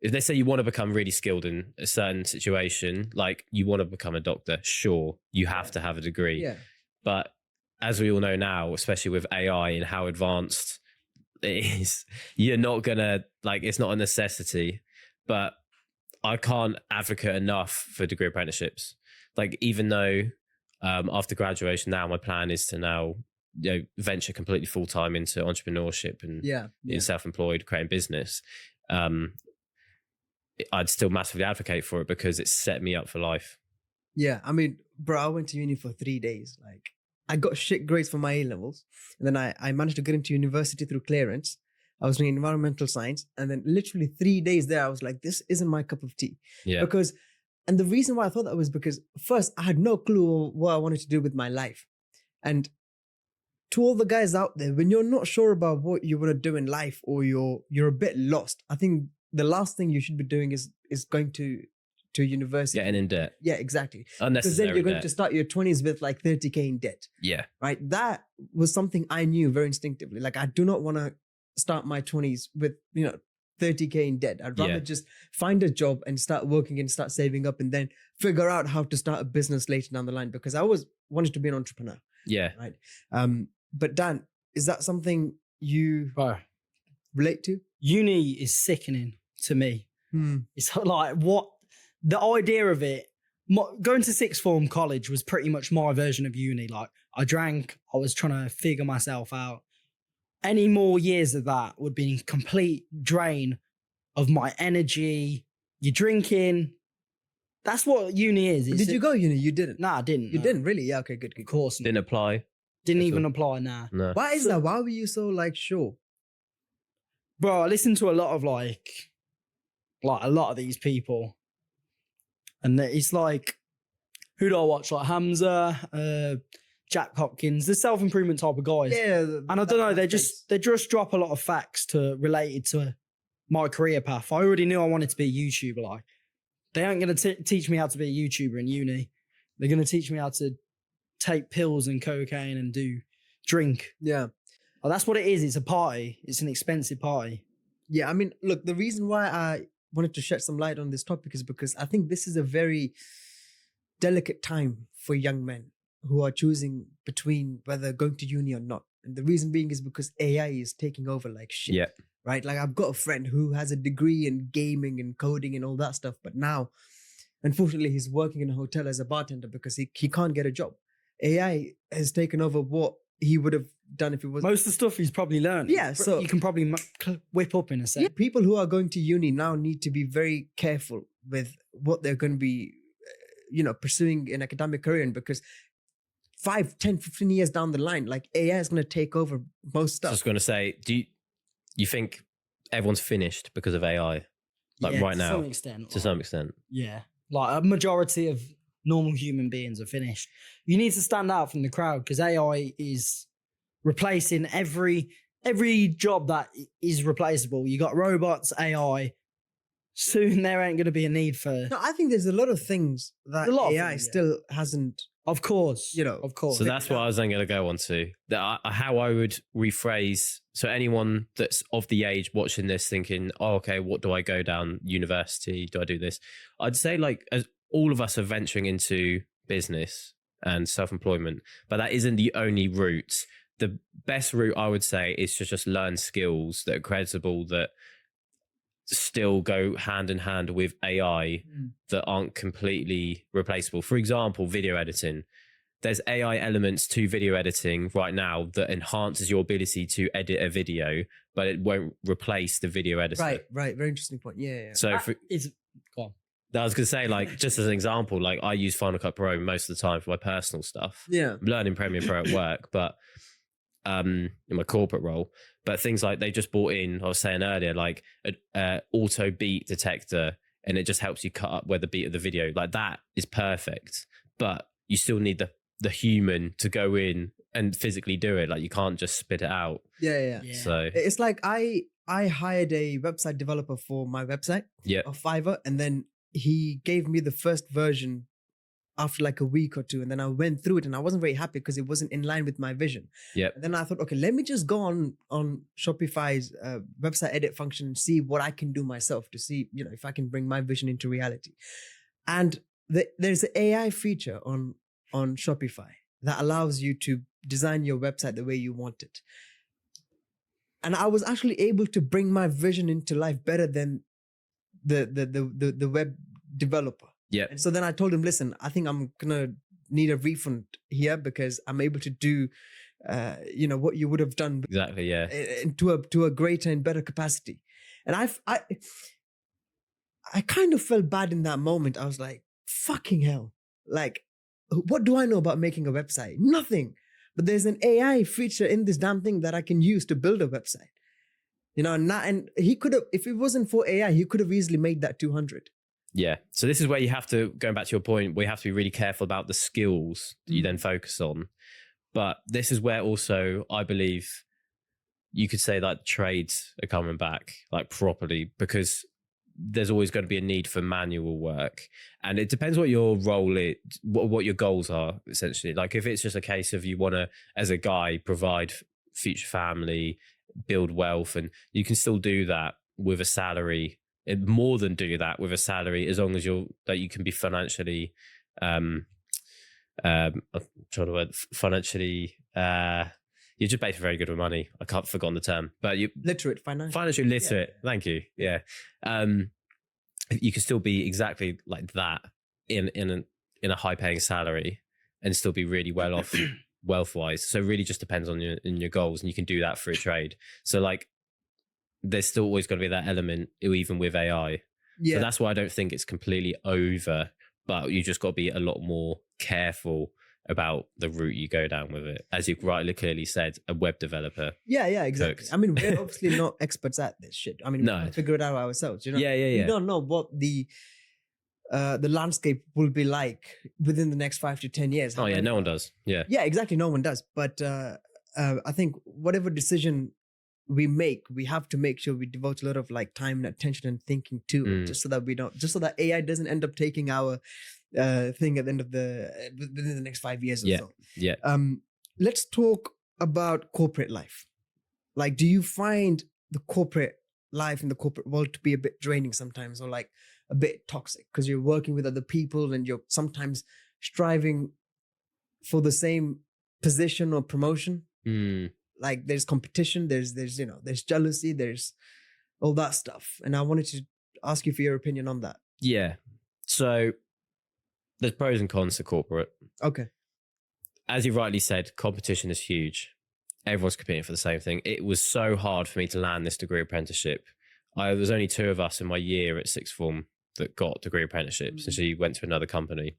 if they say you want to become really skilled in a certain situation, like you want to become a doctor, sure, you have to have a degree. Yeah. But as we all know now, especially with AI and how advanced it is, you're not gonna, like, it's not a necessity. But I can't advocate enough for degree apprenticeships. Like, even though after graduation now, my plan is to now venture completely full-time into entrepreneurship and being self-employed, creating business. I'd still massively advocate for it because it's set me up for life. Yeah, I mean, bro, I went to uni for 3 days. Like, I got shit grades for my A-levels. And then I managed to get into university through clearance. I was doing environmental science. And then literally 3 days there, I was like, this isn't my cup of tea. Yeah. And the reason why I thought that was because first, I had no clue what I wanted to do with my life. And to all the guys out there, when you're not sure about what you want to do in life, or you're a bit lost, I think the last thing you should be doing is going to university. Getting in debt. Yeah, exactly. Unnecessary because then you're going debt. to start your 20s with like 30K in debt. Yeah. Right. That was something I knew very instinctively. Like, I do not want to start my 20s with, 30K in debt. I'd rather just find a job and start working and start saving up, and then figure out how to start a business later down the line, because I wanted to be an entrepreneur. Yeah. Right. But Dan, is that something you relate to? Uni is sickening to me. It's like, what the idea of it, going to sixth form college was pretty much my version of uni. Like, I drank, I was trying to figure myself out. Any more years of that would be a complete drain of my energy. You're drinking. That's what uni is. Did you go uni? You didn't? Nah, I didn't. You didn't really? Yeah, okay, good. Of course. Didn't apply. Didn't even apply, nah. No. Why is that? Why were you so sure? Bro, I listen to a lot of like a lot of these people. And it's like, who do I watch? Like Hamza, Jack Hopkins, the self-improvement type of guys. Yeah. And I don't know, they just drop a lot of facts related to my career path. I already knew I wanted to be a YouTuber. Like, they aren't going to teach me how to be a YouTuber in uni. They're going to teach me how to take pills and cocaine and drink. Yeah. Oh, that's what it is. It's a party. It's an expensive party. Yeah, I mean, look, the reason why I wanted to shed some light on this topic is because I think this is a very delicate time for young men who are choosing between whether going to uni or not. And the reason being is because AI is taking over like shit. Yeah. Right? Like, I've got a friend who has a degree in gaming and coding and all that stuff, but now, unfortunately, he's working in a hotel as a bartender because he can't get a job. AI has taken over what he would have done if it was. Most of the stuff he's probably learned. Yeah, so- you can probably whip up in a second. People who are going to uni now need to be very careful with what they're going to be, pursuing an academic career in, because 5, 10, 15 years down the line, like AI is going to take over most I stuff. was going to say, do you think everyone's finished because of AI? Like Yeah, right to now, some extent. to some extent. Yeah, like a majority of normal human beings are finished. You need to stand out from the crowd because AI is replacing every job that is replaceable. You got robots, AI. Soon there ain't going to be a need for. No, I think there's a lot of things that A lot of AI things, yeah. still hasn't. Of course, of course. So that's what I was then going to go on to. How I would rephrase. So anyone that's of the age watching this thinking, oh, okay, what do I go down? University? Do I do this? I'd say like as all of us are venturing into business and self-employment, but that isn't the only route. The best route I would say is to just learn skills that are credible, that still go hand in hand with AI, that aren't completely replaceable. For example, video editing. There's AI elements to video editing right now that enhances your ability to edit a video, but it won't replace the video editor. Right. Very interesting point. Yeah. So Go on. I was going to say, like, just as an example, like I use Final Cut Pro most of the time for my personal stuff. Yeah. I'm learning Premiere Pro at work, but in my corporate role. But things like they just brought in, I was saying earlier, like an auto beat detector, and it just helps you cut up where the beat of the video, like that is perfect. But you still need the human to go in and physically do it. Like you can't just spit it out. Yeah. So It's like I hired a website developer for my website of Fiverr, and then he gave me the first version after like a week or two, and then I went through it and I wasn't very happy because it wasn't in line with my vision. Yep. And then I thought, okay, let me just go on Shopify's website edit function and see what I can do myself to see, if I can bring my vision into reality. And there's an AI feature on Shopify that allows you to design your website the way you want it. And I was actually able to bring my vision into life better than the web developer. yeah, And so then I told him, listen, I think I'm gonna need a refund here because I'm able to do, what you would have done exactly. Yeah. to a greater and better capacity. And I kind of felt bad in that moment. I was like, fucking hell, like, what do I know about making a website? Nothing. But there's an AI feature in this damn thing that I can use to build a website. And he could have, if it wasn't for AI, he could have easily made that 200. Yeah. So this is where you have to, going back to your point, we have to be really careful about the skills that you then focus on. But this is where also I believe you could say that trades are coming back like properly, because there's always going to be a need for manual work. And it depends what your role is, what your goals are, essentially. Like if it's just a case of you want to, as a guy, provide future family, build wealth, and you can still do that with a salary, more than do that with a salary, as long as you can be financially, I'm trying to word, financially, you're just basically very good with money. I can't forgotten the term, but you financially literate. Yeah. Thank you. Yeah. You can still be exactly like that in a high paying salary and still be really well off wealth wise. So it really just depends on your goals, and you can do that through a trade. So like, there's still always going to be that element, even with AI. Yeah. So that's why I don't think it's completely over, but you just got to be a lot more careful about the route you go down with it. As you rightly clearly said, a web developer. Yeah, exactly. I mean, we're obviously not experts at this shit. I mean, we can figure it out ourselves. Yeah. We don't know what the landscape will be like within the next 5 to 10 years. Oh yeah, no one does. Yeah. Yeah, exactly. No one does. But I think whatever decision we make, we have to make sure we devote a lot of like time and attention and thinking to it, just so that AI doesn't end up taking our thing at the end of within the next 5 years or so. Yeah. Let's talk about corporate life. Like, do you find the corporate life in the corporate world to be a bit draining sometimes, or like a bit toxic because you're working with other people and you're sometimes striving for the same position or promotion? Like there's competition, there's jealousy, there's all that stuff. And I wanted to ask you for your opinion on that. Yeah. So there's pros and cons to corporate. Okay. as you rightly said, competition is huge. Everyone's competing for the same thing. It was so hard for me to land this degree apprenticeship. There was only 2 of us in my year at sixth form that got degree apprenticeships, and she went to another company.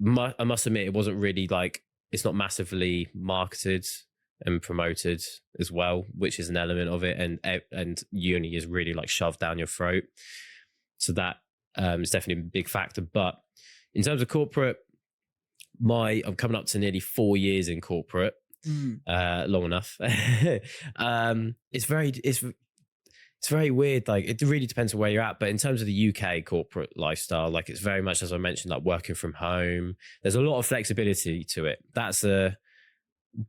I must admit, it wasn't really like, it's not massively marketed and promoted as well, which is an element of it. And uni is really like shoved down your throat. So that is definitely a big factor. But in terms of corporate, I'm coming up to nearly 4 years in corporate, long enough. It's very weird. Like, it really depends on where you're at. But in terms of the UK corporate lifestyle, like, it's very much, as I mentioned, like working from home. There's a lot of flexibility to it. That's a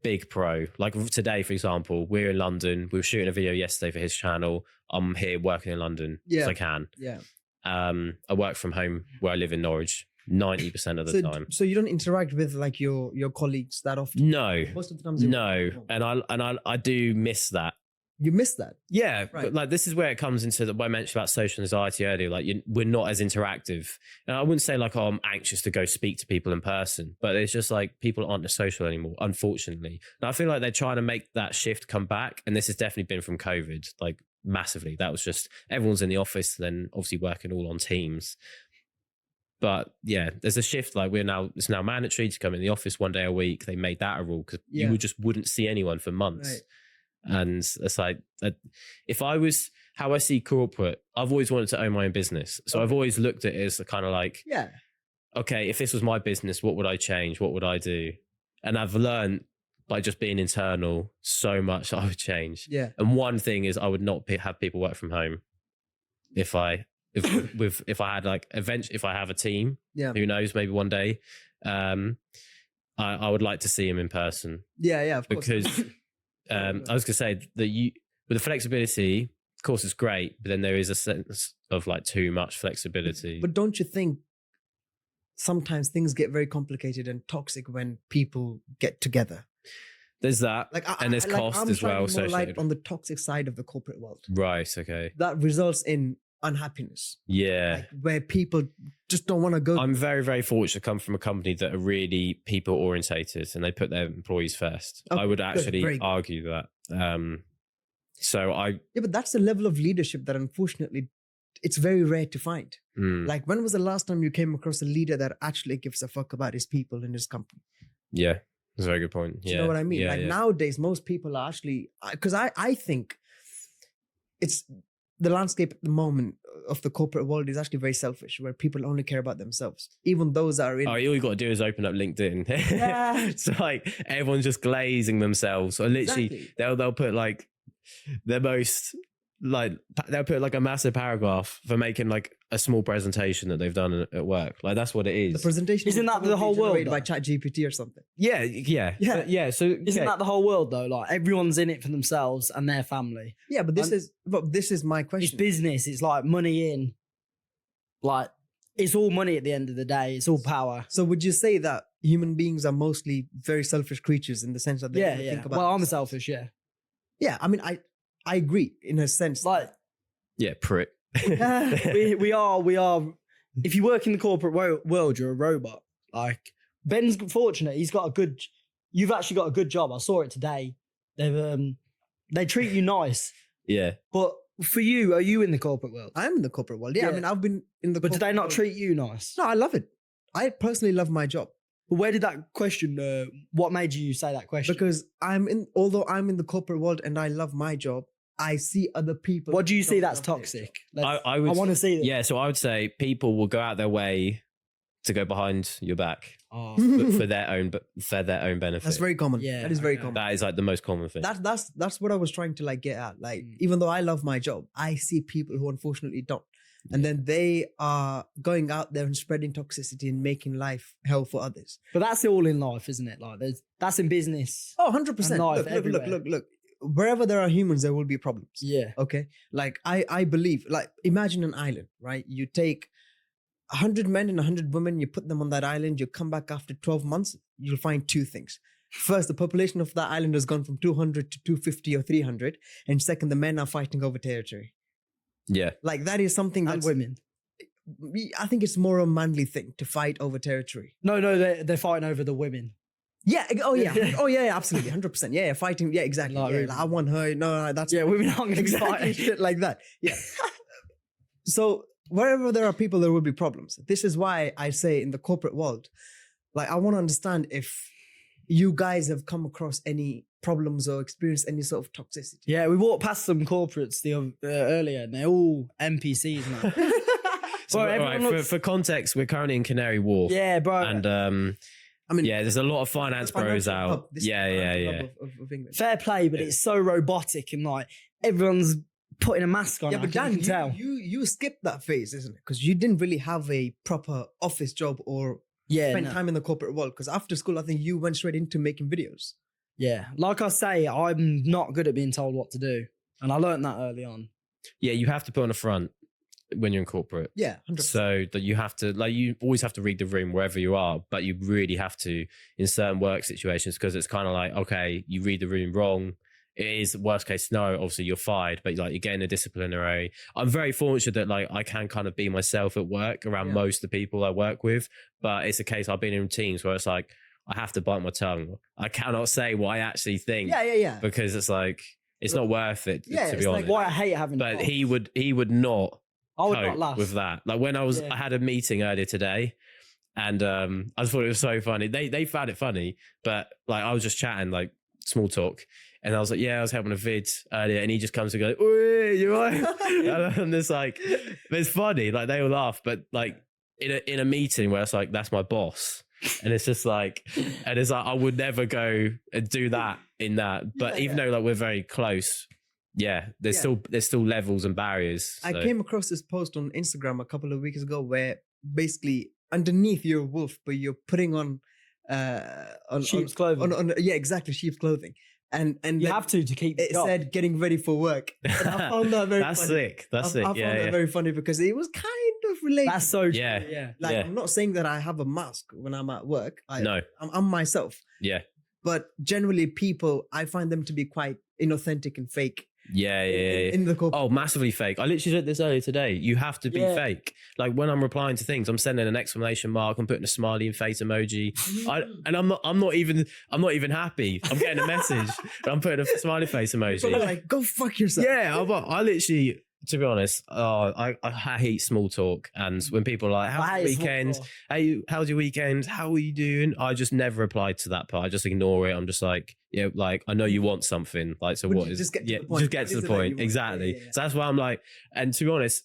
big pro. Like today, for example, we're in London. We were shooting a video yesterday for his channel. I'm here working in London as I can. Yeah. I work from home where I live in Norwich 90% of the time. So you don't interact with like your colleagues that often? No. Most of the time. No. And I do miss that. You miss that? Yeah, right. But like, this is where it comes into what I mentioned about social anxiety earlier. Like, we're not as interactive. And I wouldn't say like, oh, I'm anxious to go speak to people in person, but it's just like people aren't as social anymore, unfortunately. And I feel like they're trying to make that shift come back. And this has definitely been from COVID, like massively. That was just, everyone's in the office, then obviously working all on Teams. But yeah, there's a shift. Like, it's now mandatory to come in the office 1 day a week. They made that a rule because you just wouldn't see anyone for months. Right. And it's like, if I was, how I see corporate, I've always wanted to own my own business. So I've always looked at it as kind of like, okay, if this was my business, what would I change? What would I do? And I've learned by just being internal so much I would change. Yeah. And one thing is, I would not have people work from home. If I had like if I have a team, who knows, maybe one day, I would like to see him in person. Yeah, of course. Because I was gonna say that with the flexibility, of course, it's great, but then there is a sense of like too much flexibility. But don't you think sometimes things get very complicated and toxic when people get together? There's that, and there's cost as well. I'm shining more light on the toxic side of the corporate world. Right. Okay. That results in unhappiness. Yeah. Like, where people just don't want to go. I'm very, very fortunate to come from a company that are really people orientated and they put their employees first. Okay, I would actually good. argue that. Yeah, but that's the level of leadership that unfortunately it's very rare to find. Like, when was the last time you came across a leader that actually gives a fuck about his people in his company? Yeah, that's a very good point. Do you know what I mean? Yeah, like nowadays, most people are actually, because I think it's the landscape at the moment of the corporate world is actually very selfish, where people only care about themselves. Even those that are in. Oh, all you got to do is open up LinkedIn. Yeah. It's like everyone's just glazing themselves. Or literally, they'll put like the most, like, they'll put like a massive paragraph for making like a small presentation that they've done at work. Like, that's what it is. The presentation isn't that the whole world by ChatGPT or something? Yeah. So isn't that the whole world though? Like, everyone's in it for themselves and their family. Yeah, but this is my question. It's business. It's like money in. Like, it's all money at the end of the day. It's all power. So would you say that human beings are mostly very selfish creatures in the sense that they only think about Well, I'm themselves? selfish. Yeah. Yeah, I mean, I agree in a sense. Like, yeah, prick. we are. If you work in the corporate world, you're a robot. Like, Ben's fortunate. You've actually got a good job. I saw it today. They treat you nice. Yeah. But for you, are you in the corporate world? I'm in the corporate world. Yeah, I mean, I've been in the. But do they not world. treat you nice? No, I love it. I personally love my job. But where did that question? What made you say that question? Because although I'm in the corporate world and I love my job, I see other people. What do you see don't that's love their toxic? I want to see that. Yeah, so I would say people will go out their way to go behind your back Oh. for their own benefit. That's very common. Yeah, that is very okay. common. That is like the most common thing. That's what I was trying to like get at. Like, even though I love my job, I see people who unfortunately don't. And then they are going out there and spreading toxicity and making life hell for others. But that's all in life, isn't it? Like, that's in business. Oh, 100%. And life Look. Wherever there are humans, there will be problems. Yeah. Okay. Like, I believe, like, imagine an island, right? You take 100 men and 100 women, you put them on that island, you come back after 12 months, you'll find two things. First, the population of that island has gone from 200 to 250 or 300. And second, the men are fighting over territory. Yeah. Like, that is something And that's... women. I think it's more a manly thing to fight over territory. No, they're fighting over the women. Yeah. Oh yeah. Oh yeah. Absolutely. 100%. Yeah. Fighting. Yeah. Exactly. Like, Yeah, really. like, I want her. No. That's Yeah, women aren't going to be exactly fighting. shit like that. Yeah. So wherever there are people, there will be problems. This is why I say in the corporate world, like I want to understand if you guys have come across any problems or experienced any sort of toxicity. Yeah, we walked past some corporates earlier, and they're all NPCs now. So, Bro, all right, everyone looks- for context, we're currently in Canary Wharf. Yeah, bro. And I mean, yeah, there's a lot of finance bros financial out. hub. This is the Yeah. financial hub of England. Fair play, but it's so robotic and like everyone's putting a mask on. Yeah, I but can Dan, tell. you skipped that phase, isn't it? Because you didn't really have a proper office job or Yeah, spend no. time in the corporate world. Because after school, I think you went straight into making videos. Yeah, like I say, I'm not good at being told what to do, and I learned that early on. Yeah, you have to put on a front when you're in corporate. Yeah, 100%. So that you have to, like, you always have to read the room wherever you are, but you really have to in certain work situations, because it's kind of like, okay, you read the room wrong. It is worst case scenario. Obviously, you're fired, but like you're getting a disciplinary. I'm very fortunate that like I can kind of be myself at work around most of the people I work with, but it's a case I've been in teams where it's like I have to bite my tongue. I cannot say what I actually think Yeah. because it's like it's not worth it. Yeah, to it's be like honest. Why I hate having. But jobs. he would not I would not cope last with that. Like when I had a meeting earlier today, and I just thought it was so funny. They found it funny, but like I was just chatting like small talk, and I was like, yeah, I was having a vid earlier, and he just comes and goes, "Oi, you right?" And it's like it's funny, like they all laugh, but like in a meeting where it's like that's my boss. And it's just like, and it's like I would never go and do that in that. But even though like we're very close, there's still levels and barriers. I so. came across this post on Instagram a couple of weeks ago where basically underneath you're a wolf, but you're putting on sheep's clothing. Yeah, exactly, sheep's clothing. And you then have to keep it up. said getting ready for work. And I found that very That's funny. sick. That's sick. I found that very funny because it was kind of related. That's so true. Yeah. Yeah. like yeah. I'm not saying that I have a mask when I'm at work. No. I'm myself. Yeah. But generally, people, I find them to be quite inauthentic and fake. Yeah. In the corporate. Oh, massively fake. I literally said this earlier today. You have to be Yeah. fake. Like when I'm replying to things, I'm sending an exclamation mark. I'm putting a smiley and face emoji. I'm not even happy. I'm getting a message. And I'm putting a smiley face People are emoji. like, go fuck yourself. Yeah, I literally, to be honest, I hate small talk. And when people are like, I "How's hate your small weekend? talk. How's your weekend? How are you doing?" I just never reply to that part. I just ignore it. I'm just like, yeah, like I know you want something. Like, so Would what you is? just get to Yeah, the point? just get What to is the it that you point. want? Exactly. Yeah. So that's why I'm like, and to be honest,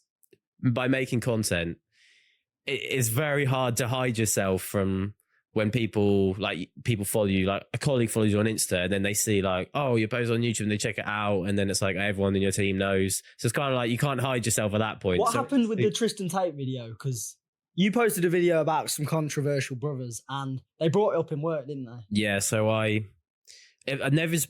by making content, it's very hard to hide yourself from when people follow you. Like a colleague follows you on Insta, and then they see like, oh, you're posted on YouTube, and they check it out, and then it's like everyone in your team knows. So it's kind of like you can't hide yourself at that point. What So happened with the Tristan Tate video? Because you posted a video about some controversial brothers, and they brought it up in work, didn't they? Yeah, so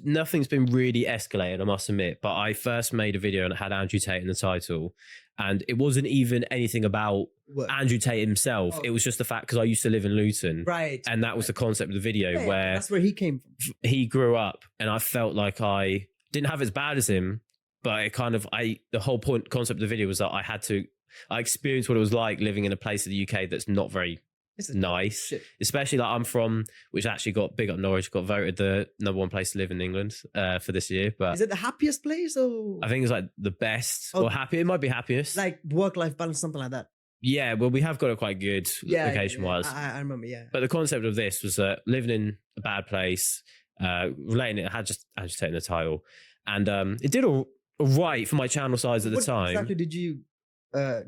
nothing's been really escalated, I must admit. But I first made a video and it had Andrew Tate in the title, and it wasn't even anything about Work. Andrew Tate himself. Oh. It was just the fact because I used to live in Luton, Right. and that was the concept of the video Yeah, where that's where he came from. he grew up, and I felt like I didn't have as bad as him, but it kind of the whole concept of the video was that I experienced what it was like living in a place in the UK that's not very This is nice, shit. especially like I'm from, which actually got big up Norwich, got voted the #1 place to live in England for this year. But Is it the happiest place or I think it's like the best Oh. or happy. It might be happiest. like work-life balance, something like that? Yeah, well, we have got it quite good location-wise. I remember. Yeah. But the concept of this was living in a bad place, relating it had just taken the title, and it did all right for my channel size at the What time. exactly did you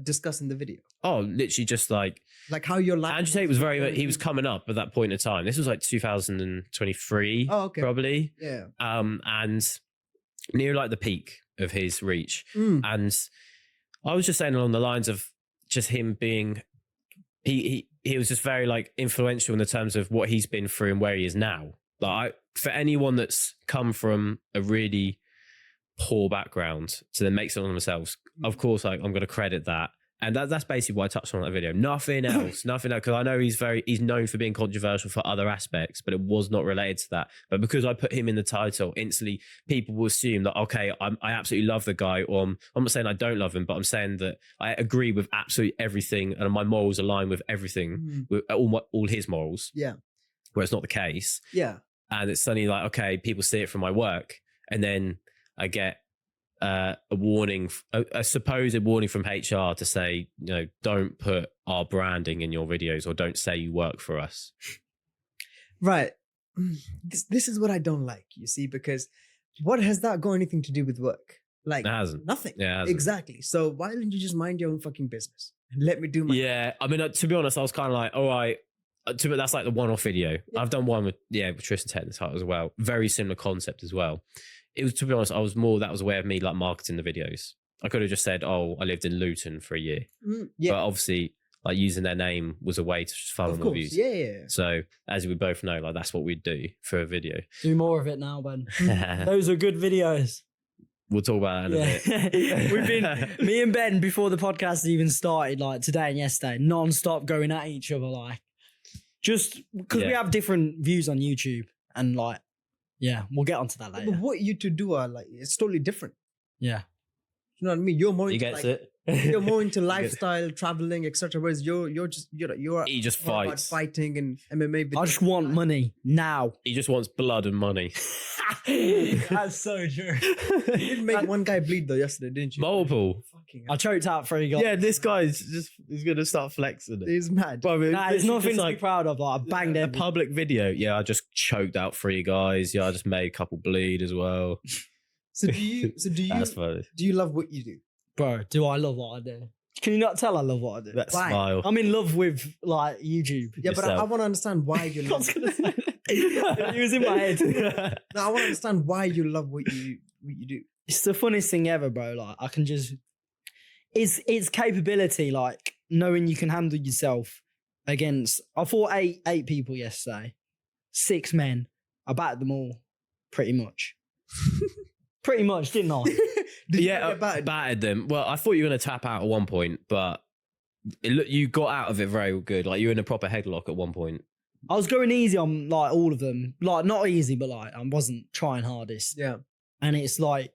discuss in the video? Oh, literally just like Like how your life. Andrew Tate was he was coming up at that point in time. This was like 2023, Oh, okay. probably. Yeah. And near like the peak of his reach. Mm. And I was just saying along the lines of just him being, he was just very like influential in the terms of what he's been through and where he is now. Like for anyone that's come from a really poor background to then make something of themselves, of course, like I'm going to credit that. And that's basically what I touched on in that video. Nothing else, because I know he's known for being controversial for other aspects, but it was not related to that. But because I put him in the title, instantly people will assume that, okay, I absolutely love the guy, or I'm not saying I don't love him, but I'm saying that I agree with absolutely everything and my morals align with everything, with all his morals. Yeah. where it's not the case. Yeah. And it's suddenly like, okay, people see it from my work. And then I get a warning, a supposed warning from HR to say, don't put our branding in your videos or don't say you work for us. Right. This is what I don't like, you see, because what has that got anything to do with work? Like, It hasn't. nothing. Yeah, it hasn't. Exactly. So why don't you just mind your own fucking business and let me do my Yeah. I mean, to be honest, I was kind of like, all right, that's like the one-off video. Yeah. I've done one with Tristan Tate and Tate as well. Very similar concept as well. It was, to be honest, that was a way of me like marketing the videos. I could have just said, oh, I lived in Luton for a year. Yeah. But obviously, like using their name was a way to just funnel Of more course. views. Yeah. So as we both know, like that's what we'd do for a video. Do more of it now, Ben. Those are good videos. We'll talk about that in a bit. We've been, me and Ben, before the podcast even started, like today and yesterday, non-stop going at each other, like just because we have different views on YouTube and like, yeah, we'll get onto that later. But what you two do are like, it's totally different. Yeah. You know what I mean? You're more He into gets like, it. you're more into lifestyle, traveling, etc. Whereas you're He just more about fights. fighting and MMA. I just want money now. He just wants blood and money. That's so true. You did make one guy bleed though yesterday, didn't you? Multiple. Fucking I choked out 3 guys. Yeah, this guy's he's gonna start flexing it. he's mad. But I mean, Nah, it's this is nothing just to be proud of. Like, I banged a their public video. Yeah, I just choked out 3 guys. Yeah, I just made a couple bleed as well. So do you That's funny. do you love what you do? Bro, do I love what I do? Can you not tell I love what I do? That Why? smile. I'm in love with like YouTube. Yeah, but I Yourself. want to understand why you I love was it. gonna say it was in my head. No, I want to understand why you love what you do. It's the funniest thing ever, bro. Like I can just it's capability, like knowing you can handle yourself against I fought eight people yesterday. 6 men. I battered them all pretty much. Pretty much, didn't I? Did you Yeah, get battered? battered them. Well, I thought you were going to tap out at one point, but you got out of it very good. Like you were in a proper headlock at one point. I was going easy on like all of them. Like not easy, but like I wasn't trying hardest. Yeah. And it's like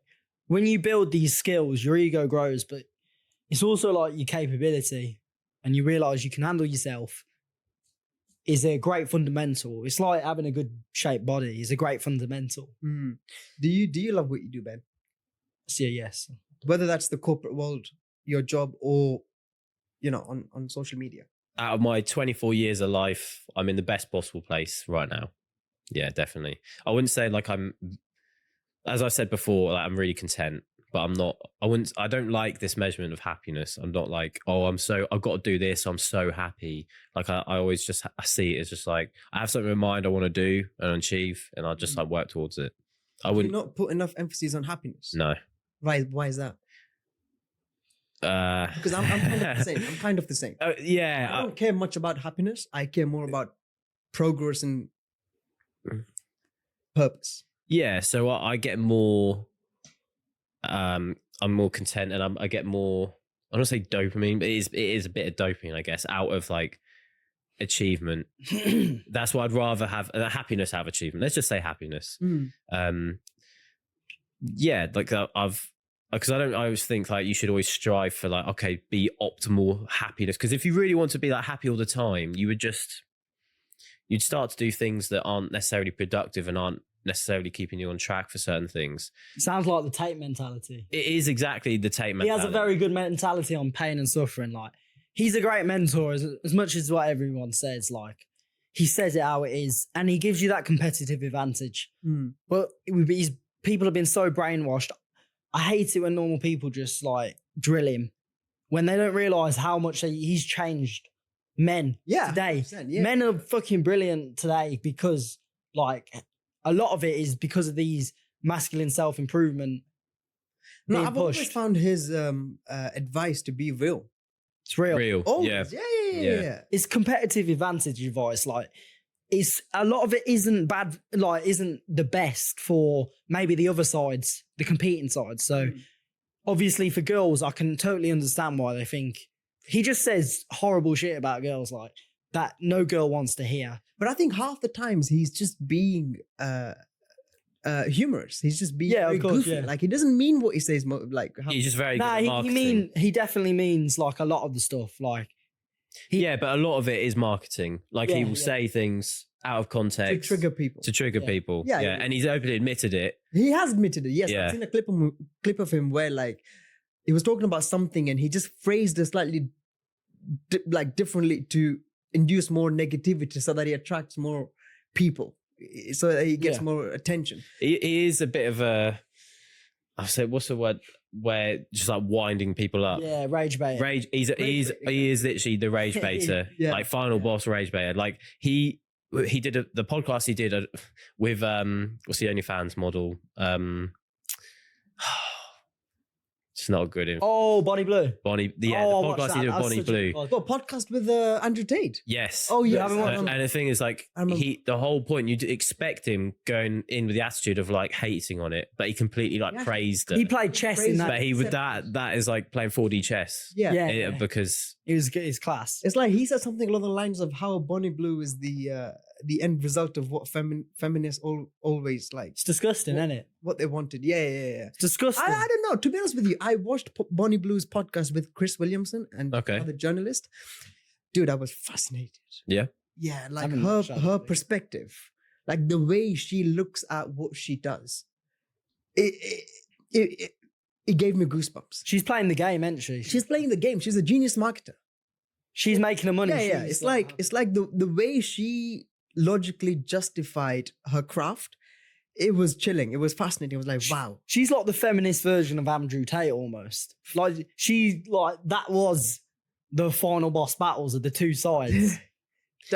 when you build these skills, your ego grows, but it's also like your capability and you realize you can handle yourself is a great fundamental. It's like having a good shaped body is a great fundamental. Mm. Do you love what you do, Ben? So yeah, yes. Whether that's the corporate world, your job, or on social media. Out of my 24 years of life, I'm in the best possible place right now. Yeah, definitely. I wouldn't say like as I said before, like I'm really content, but I'm not, I don't like this measurement of happiness. I'm not like, oh, I've got to do this. I'm so happy. Like I always just, I see it as just like, I have something in mind I want to do and achieve and I just like work towards it. I Do you wouldn't, not put enough emphasis on happiness? no. Why is that? Because I'm kind of the same. I'm kind of the same. Yeah. I don't care much about happiness. I care more about progress and purpose. Yeah, so I get more. I'm more content, and I get more. I don't say dopamine, but it is a bit of dopamine, I guess, out of like achievement. That's why I'd rather have happiness, have achievement. Let's just say happiness. Yeah, like because I always think like you should always strive for like, okay, be optimal happiness. Because if you really want to be like happy all the time, you'd start to do things that aren't necessarily productive and aren't necessarily keeping you on track for certain things. Sounds like the Tate mentality. It is exactly the Tate mentality. He has a very good mentality on pain and suffering. Like he's a great mentor as much as what everyone says. Like he says it how it is and he gives you that competitive advantage. But people have been so brainwashed. I hate it when normal people just like drill him when they don't realize how much he's changed men today. Yeah. Men are fucking brilliant today because like a lot of it is because of these masculine self-improvement. No, being I've always pushed. found his advice to be real. It's real. real. Always. Yeah. Yeah. It's competitive advantage advice. Like it's a lot of it isn't bad, like isn't the best for maybe the other sides, the competing sides. So obviously for girls, I can totally understand why they think he just says horrible shit about girls like that no girl wants to hear. But I think half the times he's just being humorous. He's just being very of course, goofy. yeah. Like he doesn't mean what he says. Like how, He's just very Nah, good at marketing. he definitely means like a lot of the stuff. Like Yeah, but a lot of it is marketing. Like he will say things out of To context trigger people. people. Yeah, Yeah, yeah. and he's openly admitted it. He has admitted it. Yes, Yeah. I've seen a clip of him where like he was talking about something and he just phrased it slightly differently to induce more negativity so that he attracts more people, so that he gets more attention. He is a bit of a, I say, what's the word? Where just like winding people up. Yeah, rage bait. Rage. He is literally the rage baiter. Yeah. Like final boss rage baiter. Like he did the podcast he did with what's the OnlyFans model? It's not good. Bonnie Blue. Bonnie, the Oh, podcast he did with Bonnie Blue. Well, podcast with Andrew Tate. Yes. Oh, yeah. And the thing is, like, the whole point, you'd expect him going in with the attitude of like hating on it, but he completely praised it. He played chess in that. But he would that is like playing 4D chess. Yeah. Because it was his class. It's like he said something along the lines of how Bonnie Blue is the end result of what feminists always like. It's disgusting, isn't it? What they wanted. Yeah. It's disgusting. I don't know. To be honest with you, I watched Bonnie Blue's podcast with Chris Williamson and another journalist. Dude, I was fascinated. Yeah. Yeah, like her perspective, like the way she looks at what she does. It gave me goosebumps. She's playing the game, isn't she? She's playing the game. She's a genius marketer. She's making the money. Yeah. It's like the way she logically justified her craft. It was chilling. It was fascinating. It was like, wow. She's like the feminist version of Andrew Tate almost. Like that was the final boss battles of the two sides.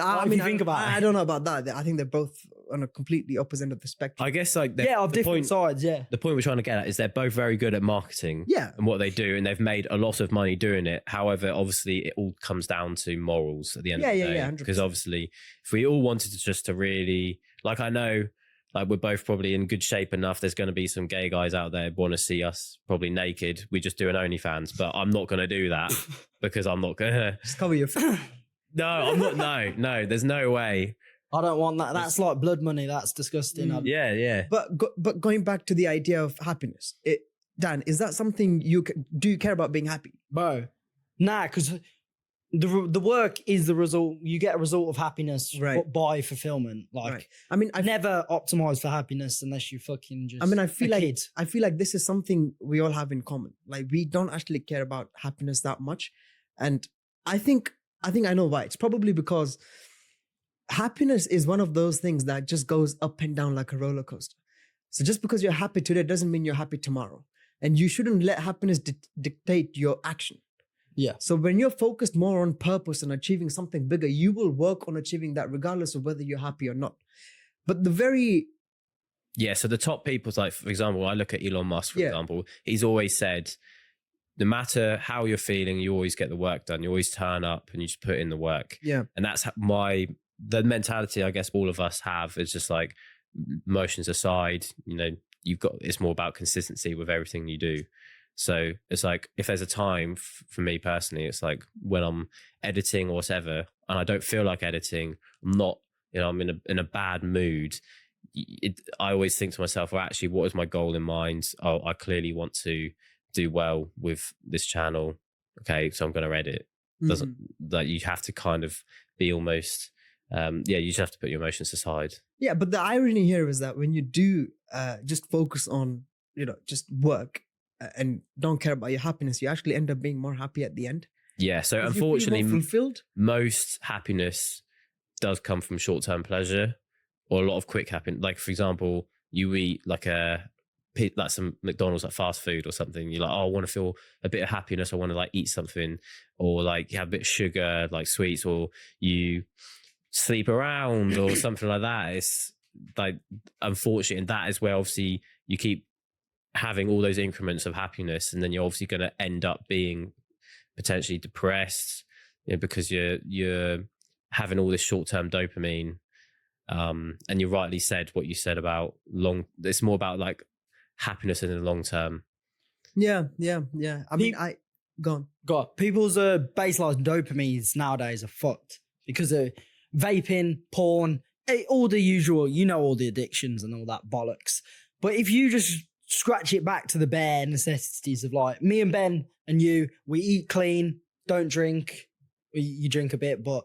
I mean, think about it. I don't know about that. I think they're both on a completely opposite end of the spectrum. I guess like of different sides. Yeah. The point we're trying to get at is they're both very good at marketing. Yeah. And what they do, and they've made a lot of money doing it. However, obviously, it all comes down to morals at the end of the day. Yeah, 100%. Because obviously, if we all wanted to really, like, I know, like, we're both probably in good shape enough. There's going to be some gay guys out there who want to see us probably naked. We just do an OnlyFans, but I'm not going to do that because I'm not going to. Just cover your face. No, I'm not. No, there's no way. I don't want that. That's like blood money. That's disgusting. Yeah. But going back to the idea of happiness, Dan, is that something do you care about being happy? Bro, nah, because the work is the result. You get a result of happiness by fulfillment. Like, I mean, I've never optimized for happiness unless you fucking just. I mean, I feel like this is something we all have in common. Like, we don't actually care about happiness that much, and I think I know why. It's probably because happiness is one of those things that just goes up and down like a roller coaster. So just because you're happy today doesn't mean you're happy tomorrow. And you shouldn't let happiness dictate your action. Yeah. So when you're focused more on purpose and achieving something bigger, you will work on achieving that regardless of whether you're happy or not. But so the top people, like, for example, I look at Elon Musk, for example, he's always said, no matter how you're feeling, you always get the work done. You always turn up and you just put in the work. Yeah. And that's the mentality I guess all of us have is just like, emotions aside, it's more about consistency with everything you do. So it's like, if there's a time for me personally, it's like when I'm editing or whatever, and I don't feel like editing, I'm not, I'm in a bad mood. I always think to myself, well, actually, what is my goal in mind? Oh, I clearly want to do well with this channel. Okay, so I'm going to edit. Doesn't that you have to kind of be almost, you just have to put your emotions aside. Yeah, but the irony here is that when you do just focus on, just work and don't care about your happiness, you actually end up being more happy at the end. Yeah, so unfortunately, most happiness does come from short-term pleasure or a lot of quick happiness. Like, for example, you eat like some McDonald's, like fast food or something. You're like, oh, I want to feel a bit of happiness. I want to like eat something, or like you have a bit of sugar, like sweets, or you sleep around or something like that. It's like, unfortunate. And that is where obviously you keep having all those increments of happiness. And then you're obviously going to end up being potentially depressed, because you're having all this short-term dopamine. And you rightly said what you said about it's more about like happiness in the long term. Yeah. I mean, go on. People's baseline dopamines nowadays are fucked because of vaping, porn, all the usual, all the addictions and all that bollocks. But if you just scratch it back to the bare necessities of like me and Ben and you, we eat clean, don't drink, you drink a bit, but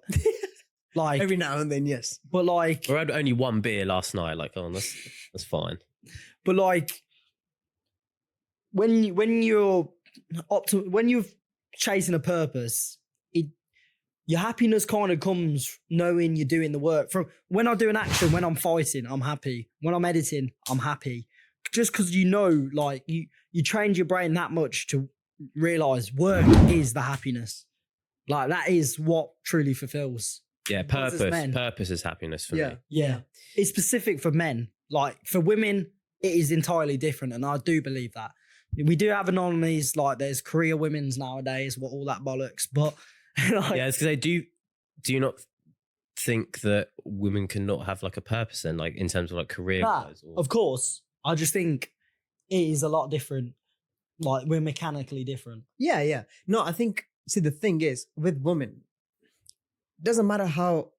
like Every now and then, yes. but like We had only one beer last night. Like, oh, that's fine. but like when you're when you're chasing a purpose, your happiness kind of comes knowing you're doing the work. From when I do an action, when I'm fighting, I'm happy. When I'm editing, I'm happy. Just because like you trained your brain that much to realize work is the happiness. Like that is what truly fulfills. Yeah, Us as men. purpose is happiness for me. Yeah. It's specific for men. Like for women, it is entirely different. And I do believe that. We do have anomalies, like there's career women's nowadays, what all that bollocks. But like, Yeah, it's because do you not think that women cannot have like a purpose then, like in terms of like career wise? of course. I just think it is a lot different. Like we're mechanically different. Yeah. No, I think, see, the thing is, with women, doesn't matter how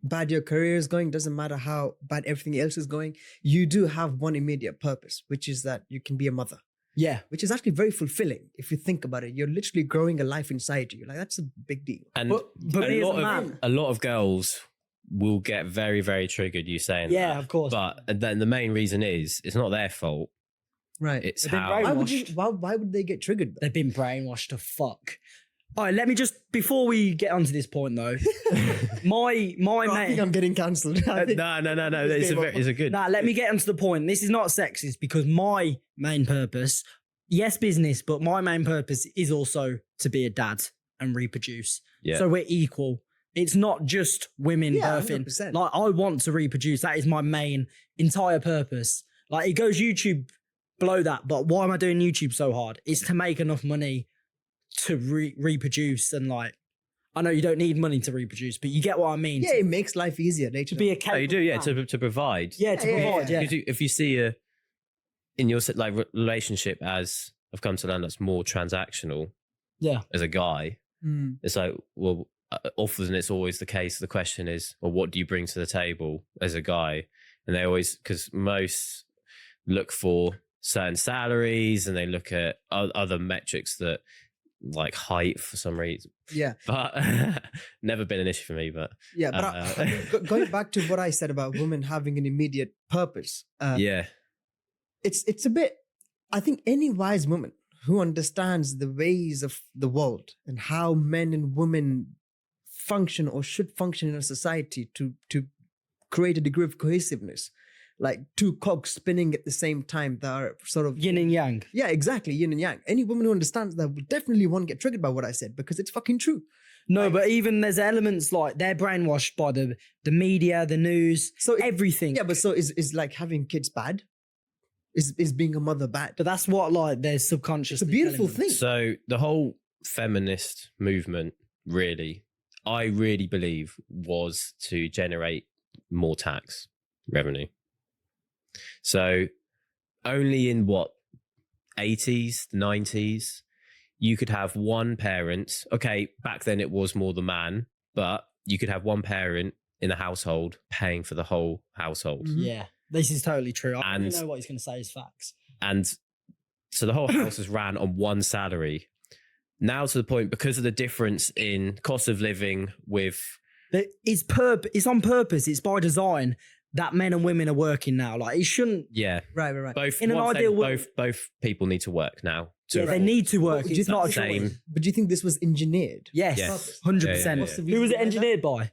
bad your career is going, doesn't matter how bad everything else is going, you do have one immediate purpose, which is that you can be a mother. Yeah. Which is actually very fulfilling if you think about it. You're literally growing a life inside you. Like, that's a big deal. And But me as a man, a lot of girls will get very, very triggered you saying that. yeah, of course. But then the main reason is it's not their fault. Right. It's They've been how. Why would they get triggered? They've been brainwashed to fuck. All right, let me just, before we get onto this point though, my I think I'm getting cancelled. No. It's a good. Nah, let me get onto the point. This is not sexist because my main purpose, yes, business, but my main purpose is also to be a dad and reproduce. Yeah. So we're equal. It's not just women birthing. 100%. Like I want to reproduce. That is my main entire purpose. Like it goes YouTube below that, but why am I doing YouTube so hard? It's to make enough money to reproduce. And like, I know you don't need money to reproduce, but you get what I mean. Yeah, it makes life easier. To be a Oh, you do, yeah, man. to provide. Yeah, to provide, yeah. Because if you see in your like relationship, as I've come to learn, that's more transactional. Yeah. As a guy, it's like, well, often it's always the case. The question is, well, what do you bring to the table as a guy? And they always, because most look for certain salaries and they look at other metrics that, like height for some reason. Yeah. But never been an issue for me. But yeah, but going back to what I said about women having an immediate purpose. yeah, it's a bit, I think any wise woman who understands the ways of the world and how men and women function or should function in a society to create a degree of cohesiveness, like two cogs spinning at the same time that are sort of Yin and yang. Yeah, exactly, yin and yang. Any woman who understands that will definitely won't get triggered by what I said because it's fucking true. No, but even there's elements like they're brainwashed by the media, the news, So everything. Yeah, but so is like having kids bad? Is being a mother bad? But that's what like there's subconscious. It's a beautiful thing. So the whole feminist movement, really, I really believe, was to generate more tax revenue. So only in what, 80s, 90s, you could have one parent. Okay, back then it was more the man, but you could have one parent in a household paying for the whole household. Yeah, this is totally true. I don't And- know what he's going to say is facts. And so the whole house is ran on one salary. Now to the point, because of the difference in cost of living with... It's on purpose. It's by design that men and women are working now. Like it shouldn't. Yeah. Right. Both, In an once ideal they- world- both people need to work now. Yeah, they need to work. Do you It's not a think- choice. Same. But do you think this was engineered? Yes, Yes. 100%. Yeah, yeah, Who was it engineered by?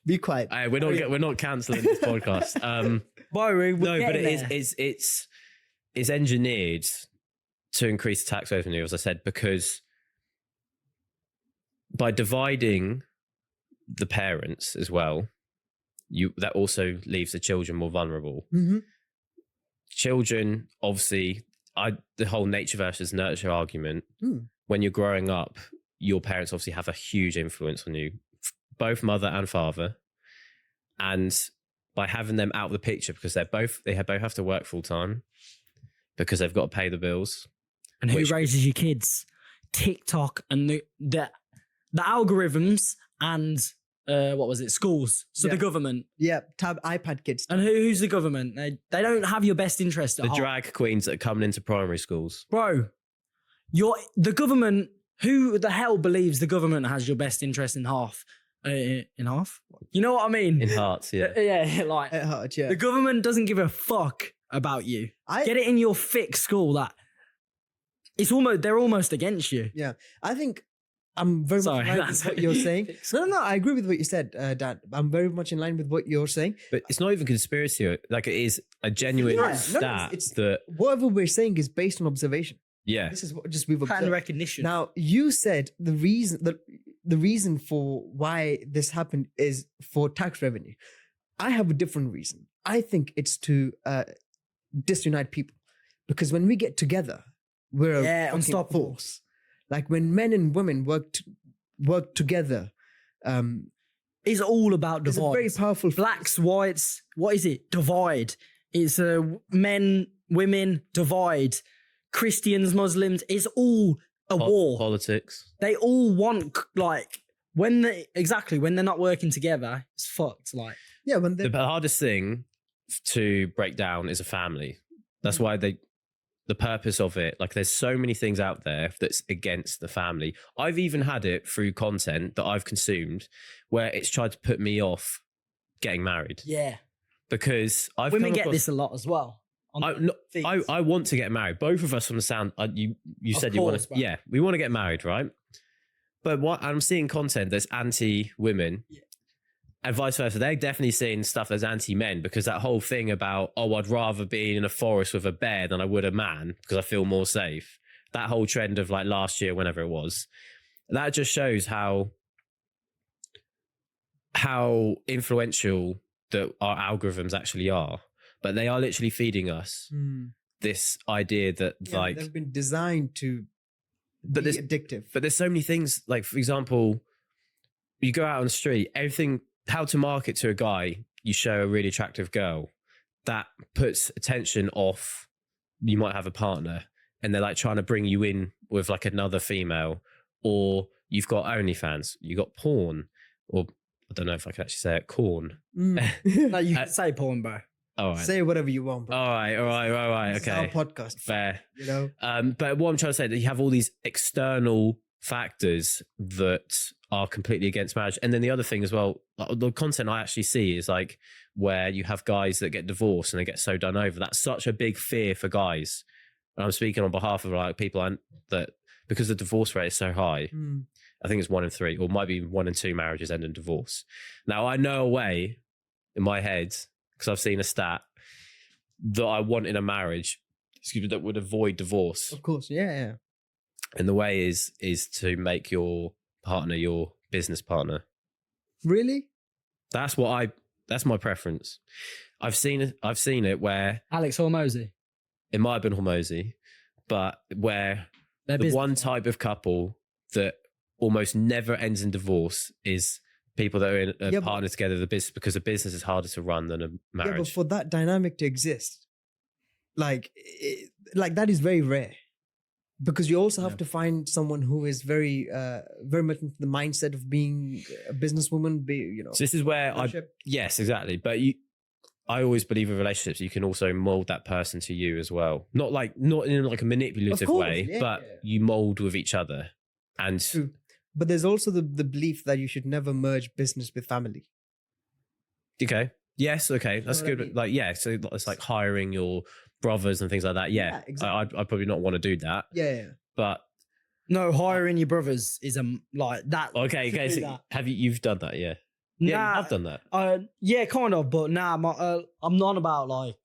Be quiet. We're not cancelling this podcast. Byron, No, but it's engineered to increase the tax revenue, as I said, because by dividing the parents as well, that also leaves the children more vulnerable. Mm-hmm. Children, obviously, the whole nature versus nurture argument. Mm. When you're growing up, your parents obviously have a huge influence on you, both mother and father, and by having them out of the picture because they both have to work full time because they've got to pay the bills. And who raises your kids? TikTok and the algorithms and what was it? Schools. So Yeah. the government. Yeah, iPad kids. And who's the government? They don't have your best interest at The heart. drag queens that are coming into primary schools. Bro, the government who the hell believes the government has your best interest in half? In half? You know what I mean? In hearts, yeah. Yeah, like At heart, yeah. the government doesn't give a fuck about you. I- Get it in your thick skull that they're almost against you. Yeah, I think I'm very Sorry, much in line with that's- what you're saying. No, I agree with what you said, Dan. I'm very much in line with what you're saying. But it's not even conspiracy. Like, it is a genuine Yeah, no, stat it's- that, Whatever we're saying is based on observation. yeah. This is what just we've Pattern observed. recognition. Now, you said the reason for why this happened is for tax revenue. I have a different reason. I think it's to disunite people, because when we get together, we're a fucking unstoppable. force. Like when men and women work together, It's all about it's a divide. very powerful. Blacks, whites, what is it? Divide. It's men, women, divide. Christians, Muslims. It's all a war. Politics. They all want, like, when they're not working together, it's fucked. Like, Yeah, when they The hardest thing to break down is a family. That's why the purpose of it, like, there's so many things out there that's against the family. I've even had it through content that I've consumed where it's tried to put me off getting married, yeah. because I've Women come get across- this a lot as well. I want to get married. Both of us from the sound, you Of said you want course, to, man. yeah, we want to get married, right? But what I'm seeing content that's anti-women, Yeah. and vice versa. They're definitely seeing stuff that's anti-men, because that whole thing about, oh, I'd rather be in a forest with a bear than I would a man because I feel more safe. That whole trend of like last year, whenever it was, that just shows how influential that our algorithms actually are. But they are literally feeding us this idea that, like, they've been designed to but be there's addictive. but there's so many things. Like, for example, you go out on the street, everything, how to market to a guy, you show a really attractive girl, that puts attention off, you might have a partner, and they're like trying to bring you in with like another female, or you've got OnlyFans, you got porn, or I don't know if I can actually say it, corn. No, you can say porn, bro. All right. Say whatever you want, bro. All right. This is our Okay. podcast, Fair. you know. But what I'm trying to say, that you have all these external factors that are completely against marriage. And then the other thing as well, like, the content I actually see is like where you have guys that get divorced and they get so done over. That's such a big fear for guys. And I'm speaking on behalf of like people that, because the divorce rate is so high, I think it's 1 in 3, or might be 1 in 2 marriages end in divorce. Now, I know a way in my head, because I've seen a stat, that I want in a marriage, that would avoid divorce. Of course, yeah. And the way is to make your partner your business partner. Really? That's my preference. I've seen it where Alex Hormozy. it might have been Hormozy, but where They're the business one type of couple that almost never ends in divorce is people that are in a Yeah, but- partner together, the business, because a business is harder to run than a Yeah, but marriage. for that dynamic to exist, like that is very rare, because you also have Yeah. to find someone who is very much into the mindset of being a businesswoman. So this is where yes, exactly. But I always believe in relationships, you can also mold that person to you as well. Not in like a manipulative course, way, yeah. but you mold with each other. And True. But there's also the belief that you should never merge business with family. okay. Yes, okay. That's know what I good. mean? Like, yeah, so it's like hiring your brothers and things like that. Yeah. Yeah, exactly. I'd probably not want to do that. Yeah. But No, hiring your brothers is like that. okay, to do so that. you've done that, yeah. Yeah, Nah, you have done that. yeah, kind of, but nah, I'm not about like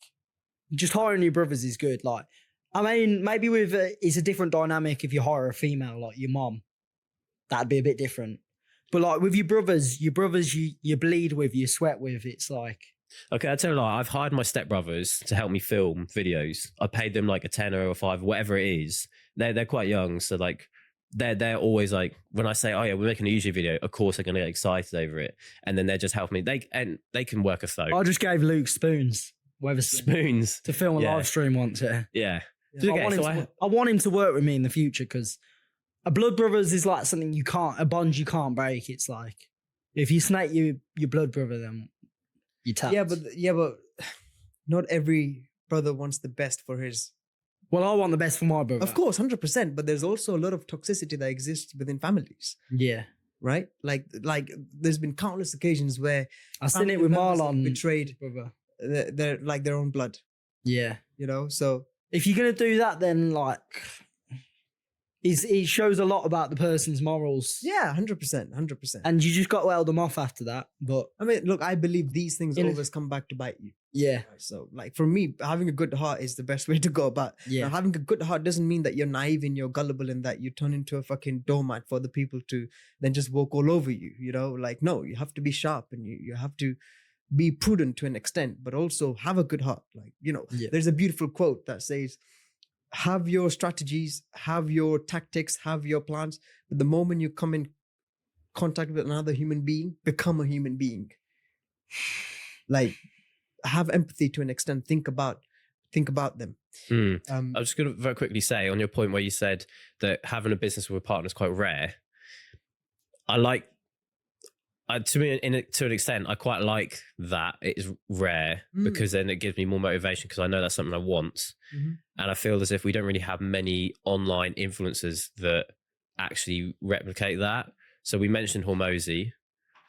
just hiring your brothers is good. Like, I mean, maybe it's a different dynamic if you hire a female like your mom. That'd be a bit different. But like with your brothers you bleed with, you sweat with. It's like, Okay, I'll tell you a lie. I've hired my stepbrothers to help me film videos. I paid them like a 10 or a 5, whatever it is. They're quite young, so like they're always like, when I say, oh yeah, we're making a YouTube video, of course they're gonna get excited over it. And then they're just helping me. They can work a phone. I just gave Luke spoons, Spoons. to film a Yeah. live stream once. Yeah. Yeah. Yeah. Okay, I want him to work with me in the future, because a blood brothers is like something a bond you can't break. It's like if you snake your blood brother, then you tap. Yeah, but not every brother wants the best for his Well, I want the best for my brother. Of course, 100%. But there's also a lot of toxicity that exists within families, Yeah. right? Like there's been countless occasions where I've seen it family with members have Marlon. betrayed Brother. their own blood, Yeah. you know? So If you're going to do that, then like, it shows a lot about the person's morals. yeah, 100%, 100%. And you just got to hold them off after that. But I mean, look, I believe these things In- always come back to bite you. yeah. So, like for me, having a good heart is the best way to go about. Yeah. Now, having a good heart doesn't mean that you're naive and you're gullible and that you turn into a fucking doormat for the people to then just walk all over you. You know, like no, you have to be sharp and you have to be prudent to an extent, but also have a good heart. Like Yeah. there's a beautiful quote that says, "Have your strategies, have your tactics, have your plans, but the moment you come in contact with another human being, become a human being." Like, have empathy to an extent. Think about them. I'm just going to very quickly say on your point where you said that having a business with a partner is quite rare. To an extent, I quite like that it is rare because then it gives me more motivation because I know that's something I want. And I feel as if we don't really have many online influencers that actually replicate that. So we mentioned Hormozy,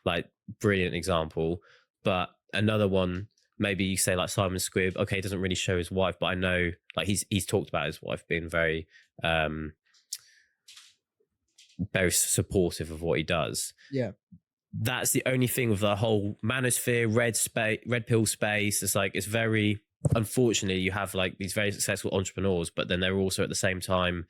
like brilliant example, but another one, maybe you say like Simon Squibb, okay, he doesn't really show his wife, but I know like he's talked about his wife being very very supportive of what he does. Yeah. That's the only thing with the whole manosphere, red pill space. It's like, it's very, unfortunately, you have like these very successful entrepreneurs, but then they're also at the same time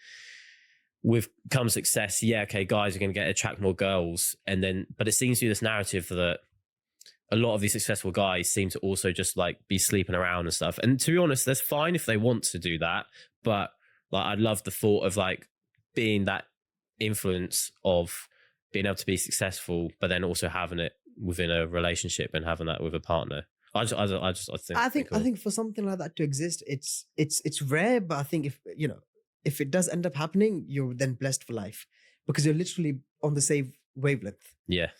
with come success. Yeah, okay, guys are going to attract more girls. And then, but it seems to be this narrative that a lot of these successful guys seem to also just like be sleeping around and stuff. And to be honest, that's fine if they want to do that. But like, I'd love the thought of like being that influence of being able to be successful, but then also having it within a relationship and having that with a partner. I think for something like that to exist, it's rare, but I think if it does end up happening, you're then blessed for life because you're literally on the same wavelength. Yeah.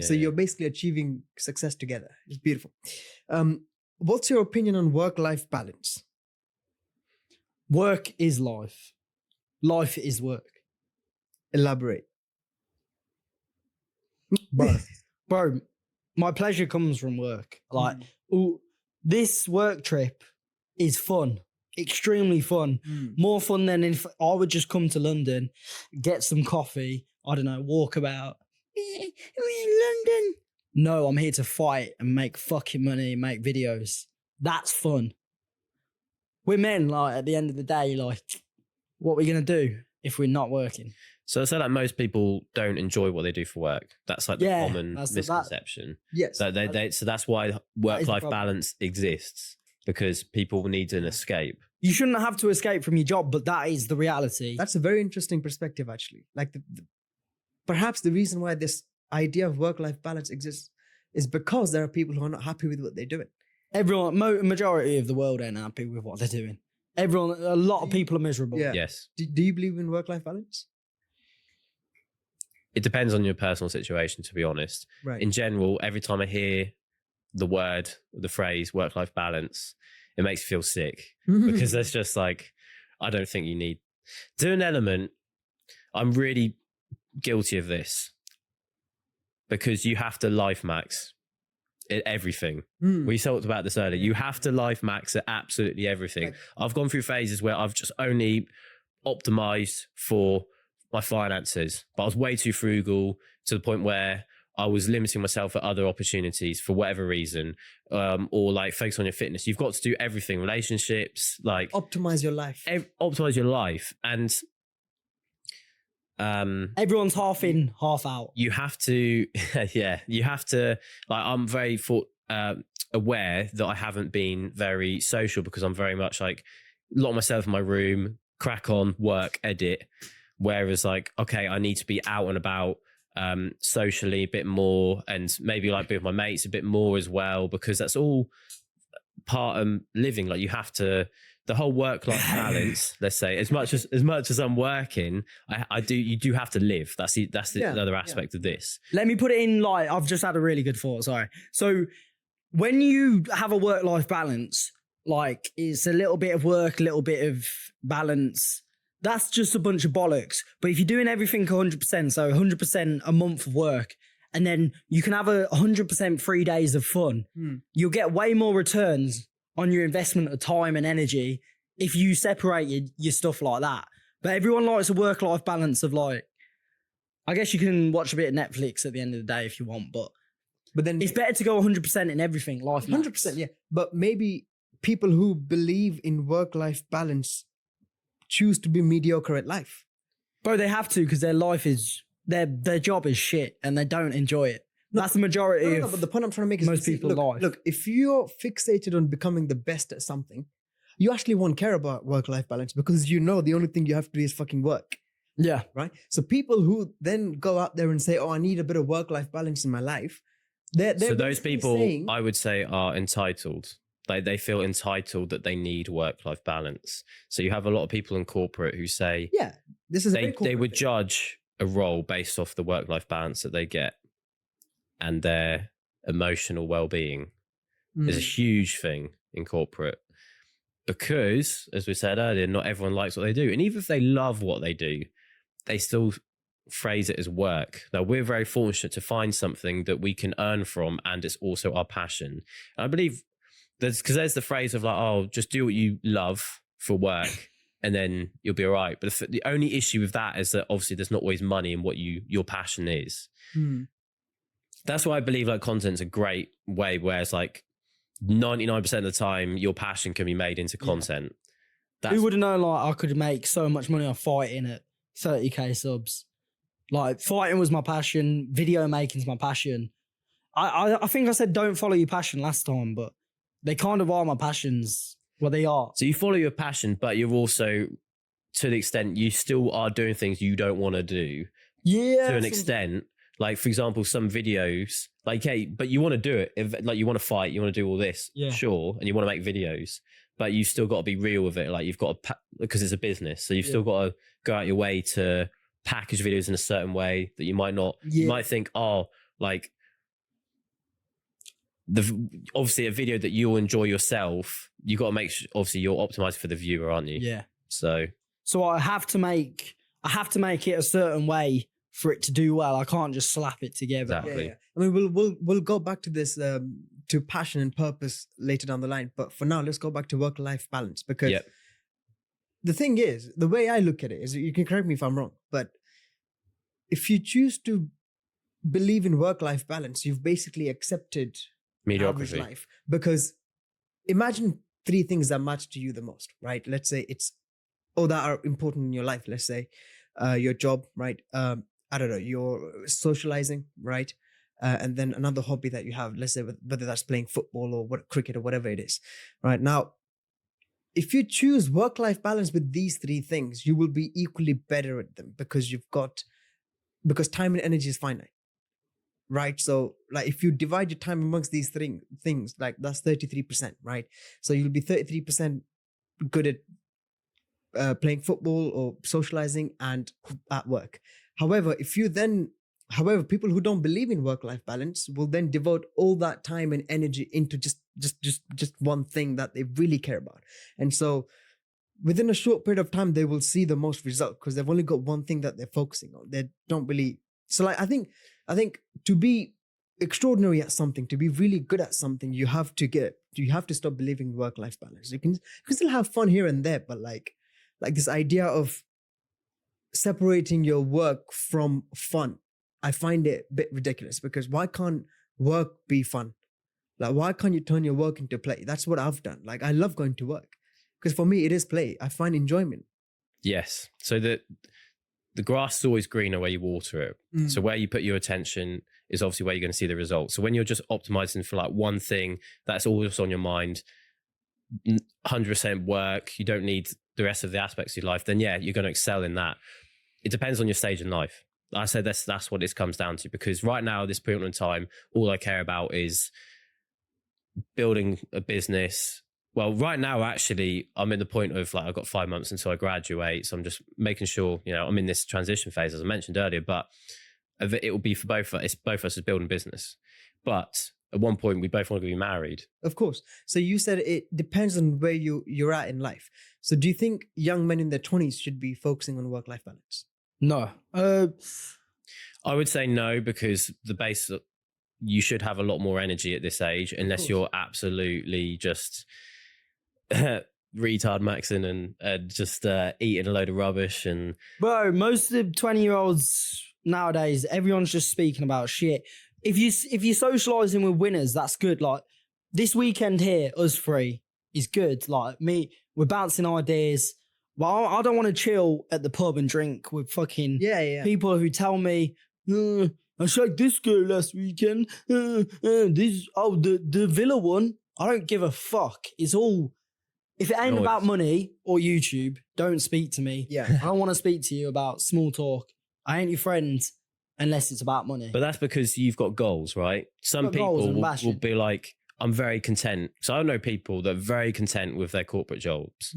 So you're basically achieving success together. It's beautiful. What's your opinion on work-life balance? Work is life. Life is work. Elaborate. Bro, my pleasure comes from work. Like, this work trip is fun, extremely fun. More fun than if I would just come to London, get some coffee, I don't know, walk about. We're in London. No, I'm here to fight and make fucking money, make videos. That's fun. We're men, like, at the end of the day, like, what are we going to do if we're not working? So I say that most people don't enjoy what they do for work. That's like the common misconception. Yes. So so that's why work-life balance exists, because people need an escape. You shouldn't have to escape from your job, but that is the reality. That's a very interesting perspective, actually. Like, perhaps the reason why this idea of work-life balance exists is because there are people who are not happy with what they're doing. Everyone, majority of the world ain't happy with what they're doing. A lot of people are miserable. Yeah. Yes. Do you believe in work-life balance? It depends on your personal situation, to be honest. Right. In general, every time I hear the phrase work-life balance, it makes me feel sick because there's just like, I don't think you need to an element. I'm really guilty of this because you have to life max at everything. We talked about this earlier. You have to life max at absolutely everything. Right. I've gone through phases where I've just only optimized for my finances, but I was way too frugal to the point where I was limiting myself at other opportunities for whatever reason, or like focus on your fitness. You've got to do everything, relationships, like optimize your life. Optimize your life. And everyone's half in, half out. You have to, you have to, like, I'm very aware that I haven't been very social because I'm very much like lock myself in my room, crack on, work, edit. Whereas like, okay, I need to be out and about socially a bit more, and maybe like be with my mates a bit more as well, because that's all part of living. Like, you have to, the whole work-life balance, let's say, as much as I'm working, you do have to live. That's the other aspect of this. Let me put it in, like, I've just had a really good thought, sorry. So when you have a work-life balance, like it's a little bit of work, a little bit of balance. That's just a bunch of bollocks. But if you're doing everything 100%, so 100% a month of work, and then you can have 100% 3 days of fun, you'll get way more returns on your investment of time and energy if you separate your stuff like that. But everyone likes a work-life balance of like, I guess you can watch a bit of Netflix at the end of the day if you want, but then it's better to go 100% in everything. Life 100%, yeah. But maybe people who believe in work-life balance choose to be mediocre at life. Bro, they have to because their life is, their job is shit and they don't enjoy it. That's the majority of but the point I'm trying to make is most people's life. Look, if you're fixated on becoming the best at something, you actually won't care about work-life balance because you know the only thing you have to do is fucking work. Yeah. Right? So people who then go out there and say, oh, I need a bit of work-life balance in my life. So those people, saying, I would say, are entitled. Like they feel entitled that they need work-life balance. So you have a lot of people in corporate who say, yeah, this is they would judge a role based off the work-life balance that they get and their emotional well-being is a huge thing in corporate because, as we said earlier, not everyone likes what they do. And even if they love what they do, they still phrase it as work. Now, we're very fortunate to find something that we can earn from and it's also our passion. And I believe there's the phrase of like, oh, just do what you love for work and then you'll be all right. But the only issue with that is that obviously there's not always money in what your passion is. That's why I believe like content's a great way where it's like 99% of the time your passion can be made into content. Who would have known like I could make so much money on fighting at 30k subs? Like fighting was my passion, video making's my passion. I think I said don't follow your passion last time, but they kind of are my passions. Well, they are. So you follow your passion, but you're also, to the extent, you still are doing things you don't want to do. Yeah. To an extent. Like, for example, some videos, like, hey, but you want to do it. If, like, you want to fight, you want to do all this, sure, and you want to make videos, but you've still got to be real with it. Like, you've got to, because it's a business, so you've still got to go out your way to package videos in a certain way that you might not, you might think, oh, like, obviously a video that you'll enjoy yourself, you got to make sure, obviously you're optimized for the viewer, aren't you? Yeah. So I have to make it a certain way for it to do well. I can't just slap it together. Exactly. Yeah. I mean, we'll go back to this to passion and purpose later down the line. But for now, let's go back to work-life balance because the thing is, the way I look at it is, you can correct me if I'm wrong, but if you choose to believe in work-life balance, you've basically accepted mediocrity. Average life. Because imagine 3 things that matter to you the most, right? Let's say that are important in your life. Let's say your job, right? I don't know, your socializing, right? And then another hobby that you have, let's say whether that's playing football or cricket or whatever it is, right? Now, if you choose work-life balance with these 3 things, you will be equally better at them because because time and energy is finite. Right. So like if you divide your time amongst these 3 things, like that's 33%, right? So you'll be 33% good at playing football or socializing and at work. However, people who don't believe in work-life balance will then devote all that time and energy into just one thing that they really care about. And so within a short period of time, they will see the most result because they've only got one thing that they're focusing on. They don't really. So like, I think to be extraordinary at something, to be really good at something, you have to stop believing in work-life balance. You can still have fun here and there, but like this idea of separating your work from fun, I find it a bit ridiculous because why can't work be fun? Like, why can't you turn your work into play? That's what I've done. Like, I love going to work because for me, it is play. I find enjoyment. Yes. So the grass is always greener where you water it. So where you put your attention is obviously where you're going to see the results. So when you're just optimizing for like one thing, that's always on your mind, 100% work, you don't need the rest of the aspects of your life, then yeah, you're going to excel in that. It depends on your stage in life. I said that's what this comes down to, because right now, at this point in time, all I care about is building a business. Well, right now, actually, I'm in the point of like, I've got 5 months until I graduate. So I'm just making sure, I'm in this transition phase, as I mentioned earlier, but it will be for both of us as building business. But at one point we both want to be married. Of course. So you said it depends on where you're at in life. So do you think young men in their 20s should be focusing on work-life balance? No. I would say no, because you should have a lot more energy at this age, unless you're absolutely just retard maxing and just eating a load of rubbish. And Bro, most of the 20-year-olds nowadays, everyone's just speaking about shit. If you're socializing with winners, that's good. Like this weekend here, us three is good. Like we're bouncing ideas. Well, I don't want to chill at the pub and drink with fucking people who tell me, I shagged this girl last weekend. The Villa one. I don't give a fuck. It's all, if it ain't about money or YouTube, don't speak to me. Yeah. I don't want to speak to you about small talk. I ain't your friend unless it's about money. But that's because you've got goals, right? Some people will be like, I'm very content. So I know people that are very content with their corporate jobs.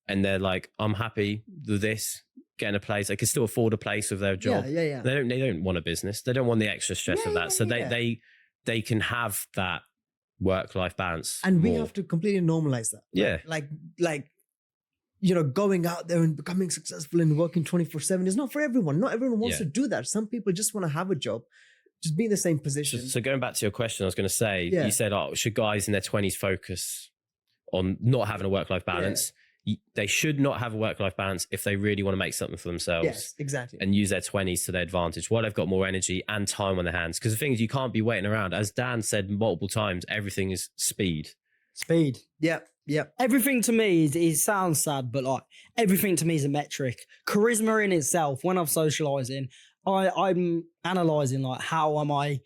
And they're like, I'm happy with this, getting a place. They can still afford a place with their job. Yeah. They don't want a business. They don't want the extra stress of that. So they can have that work-life balance. And we have to completely normalize that. Yeah. Like, going out there and becoming successful and working 24/7 is not for everyone. Not everyone wants to do that. Some people just want to have a job, just be in the same position. So going back to your question, I was going to say, you said, should guys in their 20s focus on not having a work-life balance? They should not have a work-life balance if they really want to make something for themselves. Yes, exactly. And use their 20s to their advantage while they've got more energy and time on their hands. Because the thing is, you can't be waiting around. As Dan said multiple times, everything is speed. Speed. Yeah. Everything to me it sounds sad, but like everything to me is a metric. Charisma in itself, when I'm socializing, I'm analyzing like, how am I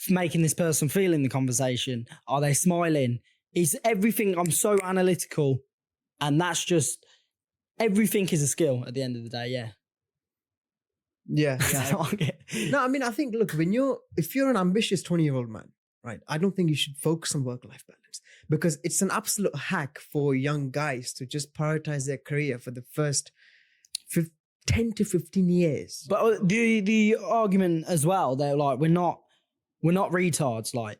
making this person feel in the conversation? Are they smiling? Is everything, I'm so analytical. And that's just, everything is a skill at the end of the day, Yeah. No, I mean, I think, look, if you're an ambitious 20-year-old man, right, I don't think you should focus on work-life balance, because it's an absolute hack for young guys to just prioritize their career for the first 10 to 15 years. But the argument as well, they're like, we're not retards. Like,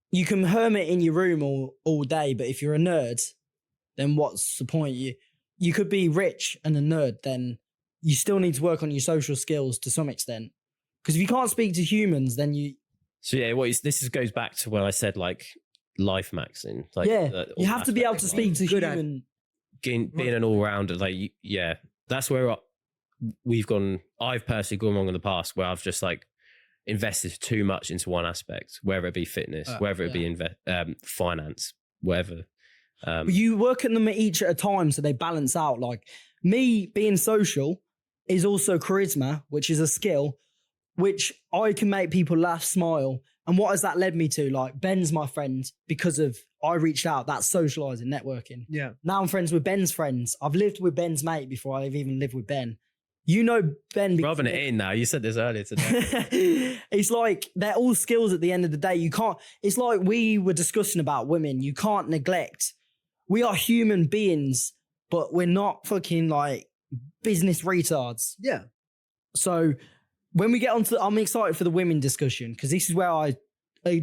you can hermit in your room all day, but if you're a nerd, then what's the point? You could be rich and a nerd, then you still need to work on your social skills to some extent. Because if you can't speak to humans, then you... So this goes back to when I said like life maxing. Like, you have to be able to speak to human. Being an all-rounder, that's where I've personally gone wrong in the past, where I've just like invested too much into one aspect, whether it be fitness, whether it be finance, whatever. You work at them each at a time, so they balance out. Like me being social is also charisma, which is a skill, which I can make people laugh, smile. And what has that led me to? Like, Ben's my friend because of I reached out. That's socializing, networking. Yeah. Now I'm friends with Ben's friends. I've lived with Ben's mate before I've even lived with Ben. You know Ben. Rubbing it in now. You said this earlier today. It's like they're all skills at the end of the day. You can't. It's like we were discussing about women. You can't neglect. We are human beings, but we're not fucking like business retards. Yeah. So when we get onto, I'm excited for the women discussion, because this is where I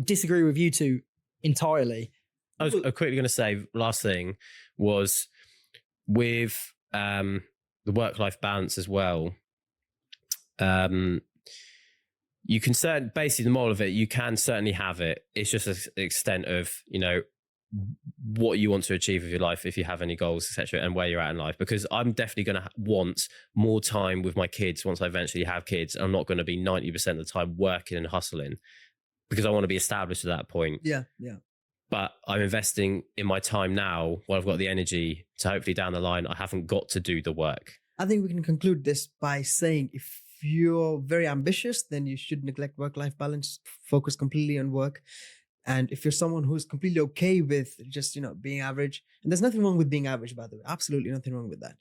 disagree with you two entirely. I was quickly going to say, last thing was with the work-life balance as well. You can basically, the moral of it, you can certainly have it. It's just an extent of, what you want to achieve with your life, if you have any goals, etc., and where you're at in life. Because I'm definitely going to want more time with my kids once I eventually have kids. I'm not going to be 90% of the time working and hustling, because I want to be established at that point. Yeah. But I'm investing in my time now while I've got the energy to hopefully down the line, I haven't got to do the work. I think we can conclude this by saying, if you're very ambitious, then you should neglect work-life balance, focus completely on work. And if you're someone who's completely okay with just, being average, and there's nothing wrong with being average, by the way, absolutely nothing wrong with that.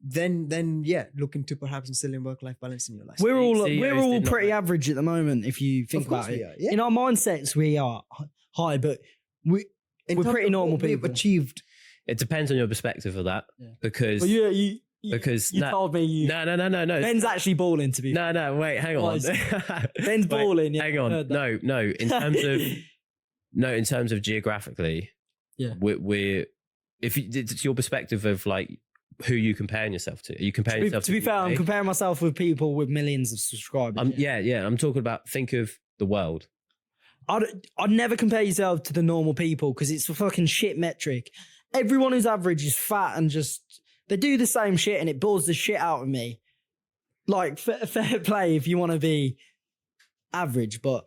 Then look into perhaps instilling work-life balance in your life. We're all pretty average at the moment, if you think about it. In our mindsets, we are high, but we're pretty normal people. We've achieved. It depends on your perspective of that, because because You told me you. no. Ben's actually balling, to be fair. No, wait, hang on. Ben's Wait, balling. Yeah, hang I on. heard that. No. In terms of geographically, Yeah. we're if you, it's your perspective of like who you comparing yourself to. Are you comparing yourself To be fair, I'm comparing myself with people with millions of subscribers. Yeah. I'm talking about think of the world. I'd never compare yourself to the normal people because it's a fucking shit metric. Everyone who's average is fat and just they do the same shit and it bores the shit out of me. Like fair play if you want to be average, but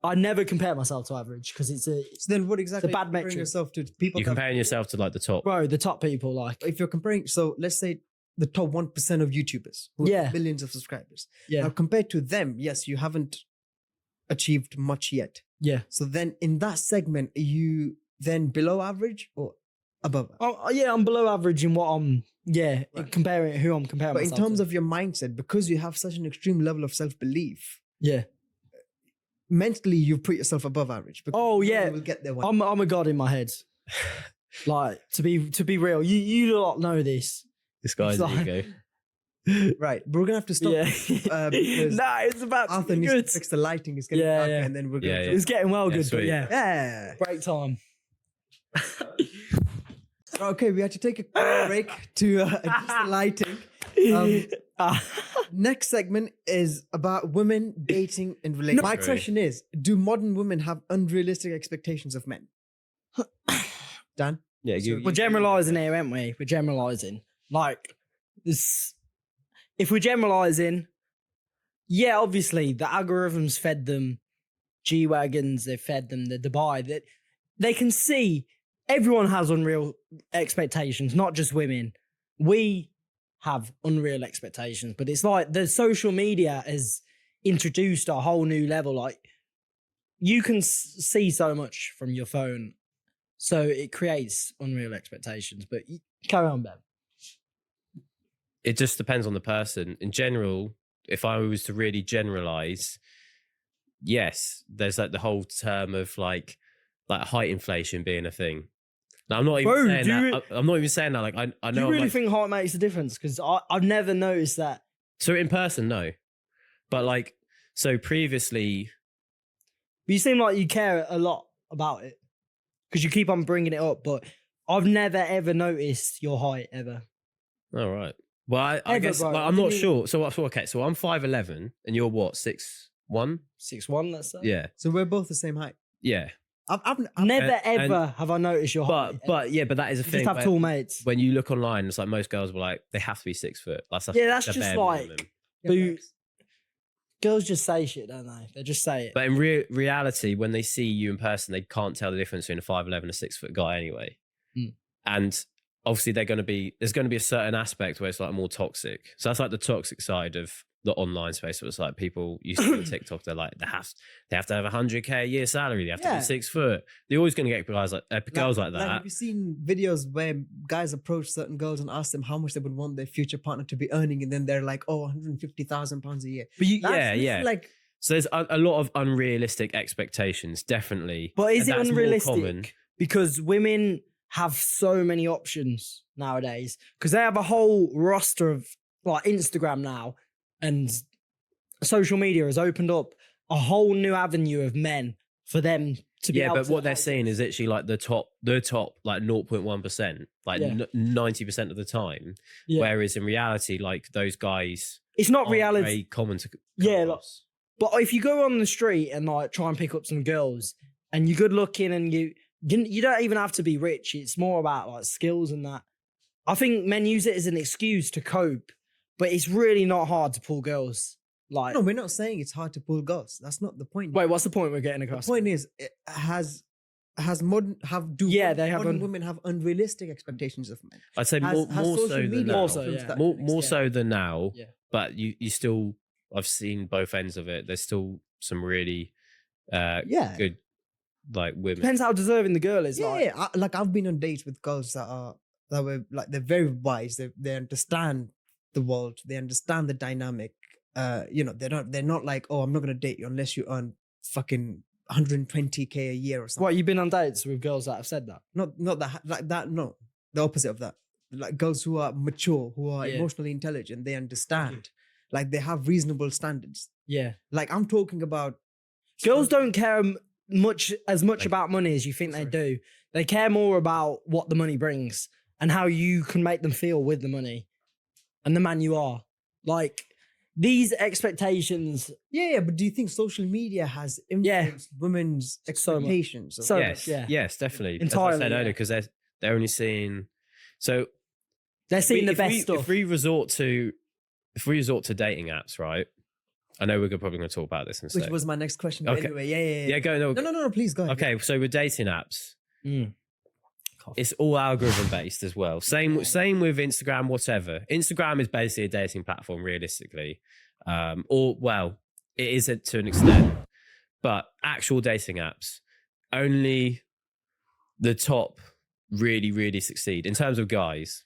I never compare myself to average because it's a So then what exactly bad are you comparing metric. yourself to people? You're comparing yourself to like the top. bro, the top people like If you're comparing, so let's say the top 1% of YouTubers who Yeah. have millions of subscribers. yeah, Now compared to them, yes, you haven't achieved much yet. yeah. So then in that segment, are you then below average or above? Yeah, I'm below average in what I'm Right. comparing who I'm comparing But in myself terms to. of your mindset, because you have such an extreme level of self-belief, yeah. mentally you've put yourself above average. Because Oh, you know yeah. you will get there one. I'm a god in my head. Like to be real, you lot know this. This guy's It's like- ego. Right, but we're gonna have to stop. Yeah. Because Nah, it's about to Arthur be needs good. to fix the lighting. It's getting Yeah, darker, yeah. and then we're gonna. Yeah, It's getting well Yeah, good, but sweet. yeah, Yeah. break time. Okay, we had to take a quick break to adjust the lighting. Next segment is about women dating and relationships. My True. question is: do modern women have unrealistic expectations of men? Dan? Yeah, We're generalising here, aren't we? We're generalising. Like this. If we're generalising, yeah, obviously the algorithms fed them G-Wagons, they fed them the Dubai. That they can see everyone has unreal expectations, not just women. We have unreal expectations, but it's like the social media has introduced a whole new level. Like you can see so much from your phone, so it creates unreal expectations. But carry on, Ben. It just depends on the person. In general, if I was to really generalize, yes, there's like the whole term of like height inflation being a thing. Now, I'm not even Bro, saying do you that. I'm not even saying that. Like I Do know. you I'm really like, think height makes a difference? Because I've never noticed that. so in person, no, but like so previously, But you seem like you care a lot about it because you keep on bringing it up. But I've never ever noticed your height ever. all right. Well, I Ever, guess bro. like, I'm not sure. So okay. So I'm 5'11", and you're what 6'1"? 6'1", let's say. Yeah, So we're both the same height. yeah. I've Never And- ever have I noticed your height. But that is a You thing. just have where- tall mates. when you look online, it's like most girls were like they have to be 6 foot. That's Yeah, that's the just bare like- minimum. Boots. Girls just say shit, don't they? They just say it. But in reality, when they see you in person, they can't tell the difference between a 5'11" and a 6 foot guy anyway. Mm. And obviously, there's going to be a certain aspect where it's like more toxic. So that's like the toxic side of the online space. Where it's like people you see on TikTok, they're like they have to have 100K a year salary. They have to Yeah. be 6 foot. They're always going to get girls like Have that. you seen videos where guys approach certain girls and ask them how much they would want their future partner to be earning, and then they're like, "Oh, £150,000 a year." But That's yeah. literally like So there's a lot of unrealistic expectations, definitely. But is and it that's more unrealistic? common. Because women have so many options nowadays. Because they have a whole roster of like Instagram now, and social media has opened up a whole new avenue of men for them to be Yeah, able but to what they're seeing is actually like the top like 0.1%, like Yeah. 90% of the time. Yeah. Whereas in reality, like those guys It's not aren't reality. very common to come Yeah, like- across. But if you go on the street and like try and pick up some girls and you're good looking and you don't even have to be rich. It's more about like skills and that. I think men use it as an excuse to cope, but it's really not hard to pull girls. Like, no, we're not saying it's hard to pull girls. That's not the point. wait, what's the point we're getting The across? point is, Yeah, they have modern women have unrealistic expectations of men? I'd say Has more social so than media now. More so, influenced yeah. that More to an more extent? so than now. Yeah. But you still, I've seen both ends of it. There's still some really Yeah. good like women. Depends how deserving the girl is. Yeah, like, yeah. Like I've been on dates with girls that were like they're very wise. They understand the world. They understand the dynamic. They're not like, oh, I'm not gonna date you unless you earn fucking 120K a year or something. what, you've been on dates with girls that have said that? Not that like that. No, the opposite of that. like girls who are mature, who are Yeah. emotionally intelligent, they understand. Like they have reasonable standards. Yeah. Like I'm talking about Girls don't care much about money as you think they do. They care more about what the money brings and how you can make them feel with the money and the man you are. Like these expectations. Yeah, but do you think social media has influenced women's So much. expectations? So yes, yeah. yes, definitely. Entirely, As I said yeah. earlier, because they're only seeing. So They're seeing the best stuff. If we resort to dating apps, right? I know we're probably going to talk about this in a Which sec. was my next question. But Okay. anyway, yeah. Yeah, go. No, please go ahead. Okay, so with dating apps, Mm. it's all algorithm based as well. Same with Instagram, whatever. Instagram is basically a dating platform, realistically. It is to an extent, but actual dating apps, only the top really, really succeed in terms of guys.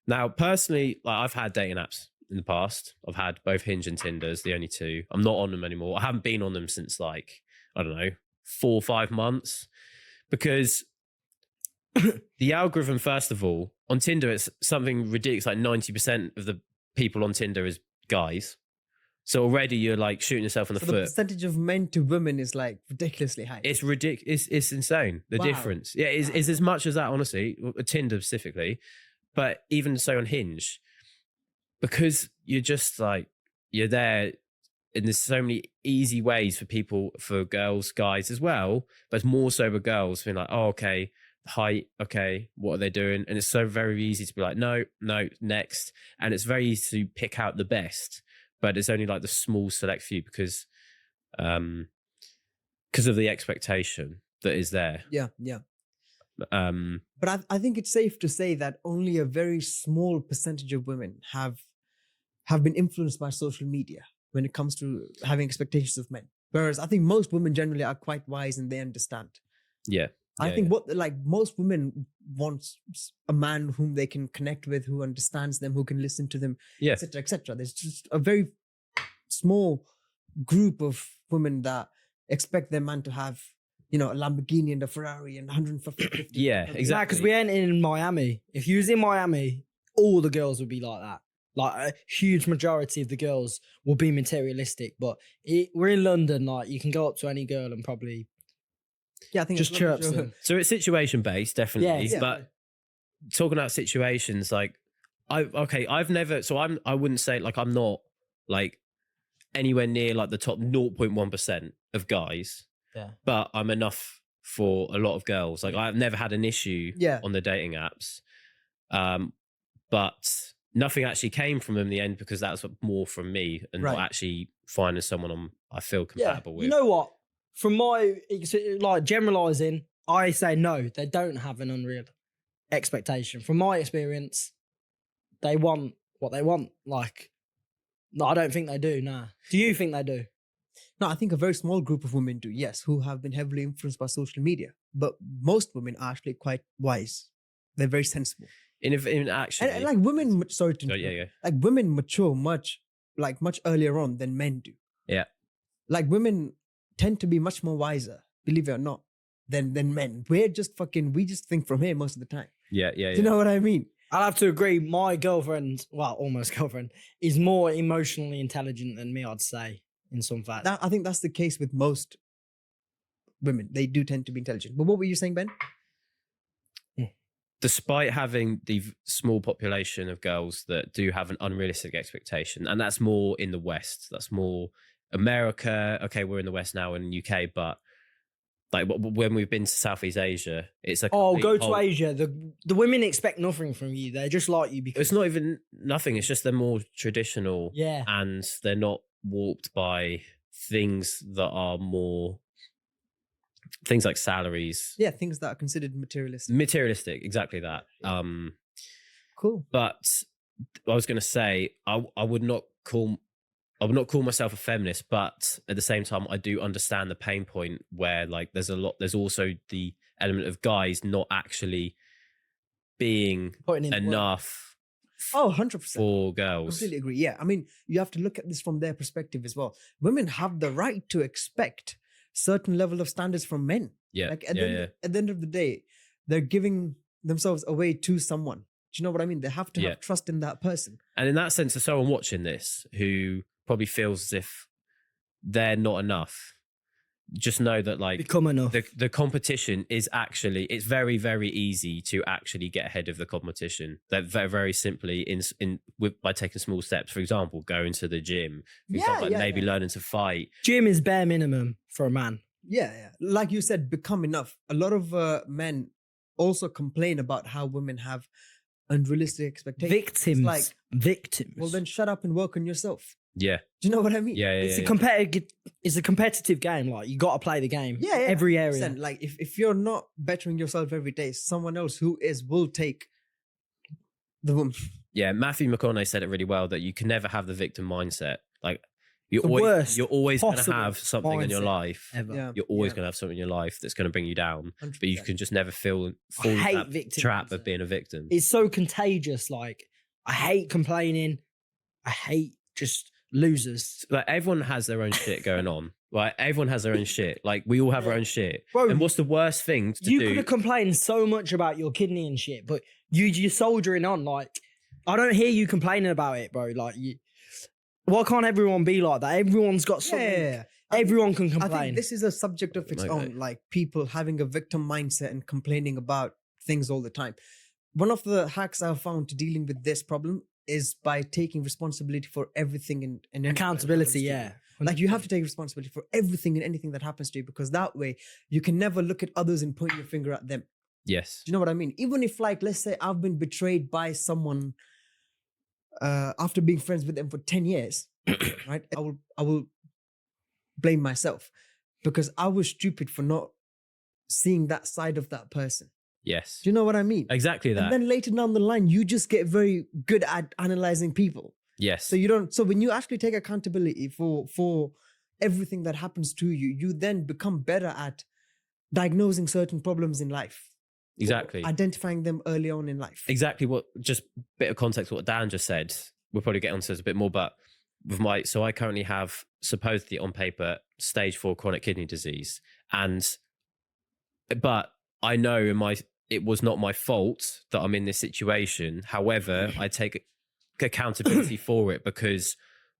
Now, personally, like I've had dating apps in the past. I've had both Hinge and Tinder's, the only two. I'm not on them anymore. I haven't been on them since like, I don't know, 4 or 5 months, because the algorithm, first of all, on Tinder, it's something ridiculous. Like 90% of the people on Tinder is guys. So already you're like shooting yourself in the So foot. the percentage of men to women is like ridiculously high. It's ridiculous. It's insane. The Wow. difference. Yeah, it's as much as that, honestly, Tinder specifically. But even so on Hinge, because you're just like, you're there, and there's so many easy ways for girls, guys as well, but more so with girls being like, oh, okay, height, okay, what are they doing? And it's so very easy to be like, no, next. And it's very easy to pick out the best, but it's only like the small select few because of the expectation that is there. Yeah. Um, But I think it's safe to say that only a very small percentage of women have been influenced by social media when it comes to having expectations of men. Whereas I think most women generally are quite wise and they understand. yeah. I think most women want a man whom they can connect with, who understands them, who can listen to them, Yeah. etc., etc. There's just a very small group of women that expect their man to have, a Lamborghini and a Ferrari and 150. Yeah, exactly. Because we ain't in Miami. If you was in Miami, all the girls would be like that. Like a huge majority of the girls will be materialistic. But we're in London. Like you can go up to any girl and probably Yeah, I think just as long as chirps you're- them. So it's situation based, definitely. Yeah. But talking about situations, like I've never. So I wouldn't say like I'm not like anywhere near like the top 0.1% of guys. Yeah. But I'm enough for a lot of girls. Like I've never had an issue on the dating apps. But nothing actually came from them in the end because that's more from me and not actually finding someone I feel compatible with. You know what? From my like generalizing, I say no. They don't have an unreal expectation. From my experience, they want what they want. Like, no, I don't think they do. Nah. Do you think they do? No, I think a very small group of women do, yes, who have been heavily influenced by social media. But most women are actually quite wise. They're very sensible. In actually, And like women, like women mature much earlier on than men do. Yeah. Like women tend to be much more wiser, believe it or not, than men. We just think from here most of the time. Yeah. Do you know what I mean? I'll have to agree. My girlfriend, well, almost girlfriend, is more emotionally intelligent than me, I'd say, in some fact. I think that's the case with most women. They do tend to be intelligent. But what were you saying, Ben? Despite having the small population of girls that do have an unrealistic expectation, and that's more in the West, that's more America. Okay, we're in the West now in the UK, but like when we've been to Southeast Asia, it's like go to Asia. The women expect nothing from you. They're just like you because it's not even nothing. It's just they're more traditional, and they're not warped by things that are more things like salaries. Yeah, things that are considered materialistic. Materialistic, exactly that. Cool. But I was going to say I would not call myself a feminist, but at the same time, I do understand the pain point where like there's also the element of guys not actually being enough. Oh, 100%. For girls. Completely agree. Yeah. I mean, you have to look at this from their perspective as well. Women have the right to expect certain level of standards from men. Yeah. Like at the end of the day, they're giving themselves away to someone. you know what I mean? They have to Yeah. have trust in that person. And in that sense, there's someone watching this who probably feels as if they're not enough. Just know that like Become enough. the competition is actually, it's very, very easy to actually get ahead of the competition. That very, very simply by taking small steps. For example, going to the gym. For example, maybe learning to fight. Gym is bare minimum for a man. Yeah. Like you said, become enough. A lot of men also complain about how women have unrealistic expectations. Victims. Victims. Well, then shut up and work on yourself. Yeah. Do you know what I mean? Yeah. It's a competitive game. Like, you got to play the game. Yeah. Every area. Like, if you're not bettering yourself every day, someone else who is will take the woman. Yeah. Matthew McConaughey said it really well, that you can never have the victim mindset. Like, you're The worst always going to possible have something in your mindset life. ever. Yeah. You're always going to have something in your life that's going to bring you down. 100%. But you can just never fall I hate into that victim trap mindset. of being a victim. It's so contagious. Like, I hate complaining. I hate just losers. Like, everyone has their own shit going on. Like, everyone has their own shit. Like, we all have our own shit. Bro, And what's the worst thing to you do? could have complained so much about your kidney and shit, but you're soldiering on. Like, I don't hear you complaining about it, bro. Like, why can't everyone be like that? Everyone's got something. Yeah. Everyone can I complain. think this is a subject of its Okay. own, like people having a victim mindset and complaining about things all the time. One of the hacks I've found to dealing with this problem is by taking responsibility for everything and anything that Accountability, happens to yeah. you. Like, you have to take responsibility for everything and anything that happens to you, because that way you can never look at others and point your finger at them. Yes. Do you know what I mean? Even if, like, let's say I've been betrayed by someone after being friends with them for 10 years, right? I will blame myself because I was stupid for not seeing that side of that person. Yes. Do you know what I mean? Exactly that. And then later down the line, you just get very good at analyzing people. Yes. So when you actually take accountability for everything that happens to you, you then become better at diagnosing certain problems in life. Exactly. Identifying them early on in life. Exactly what, just a bit of context, what Dan just said. We'll probably get onto this a bit more, but with so I currently have supposedly on paper stage 4 chronic kidney disease. But I know it was not my fault that I'm in this situation. However, I take accountability for it because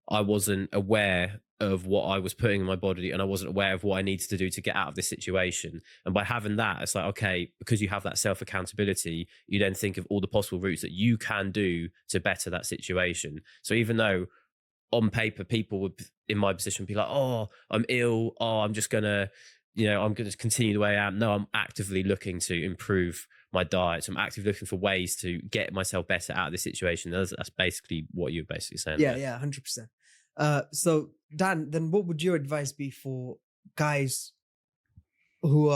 I wasn't aware of what I was putting in my body, and I wasn't aware of what I needed to do to get out of this situation. And by having that, it's like, okay, because you have that self accountability, you then think of all the possible routes that you can do to better that situation. So even though on paper people would, in my position, be like, oh, I'm ill, oh, I'm just gonna, I'm gonna continue the way I am. No, I'm actively looking to improve my diet. So I'm actively looking for ways to get myself better out of this situation. That's basically what you're basically saying. Yeah, 100%. So Dan, then what would your advice be for guys who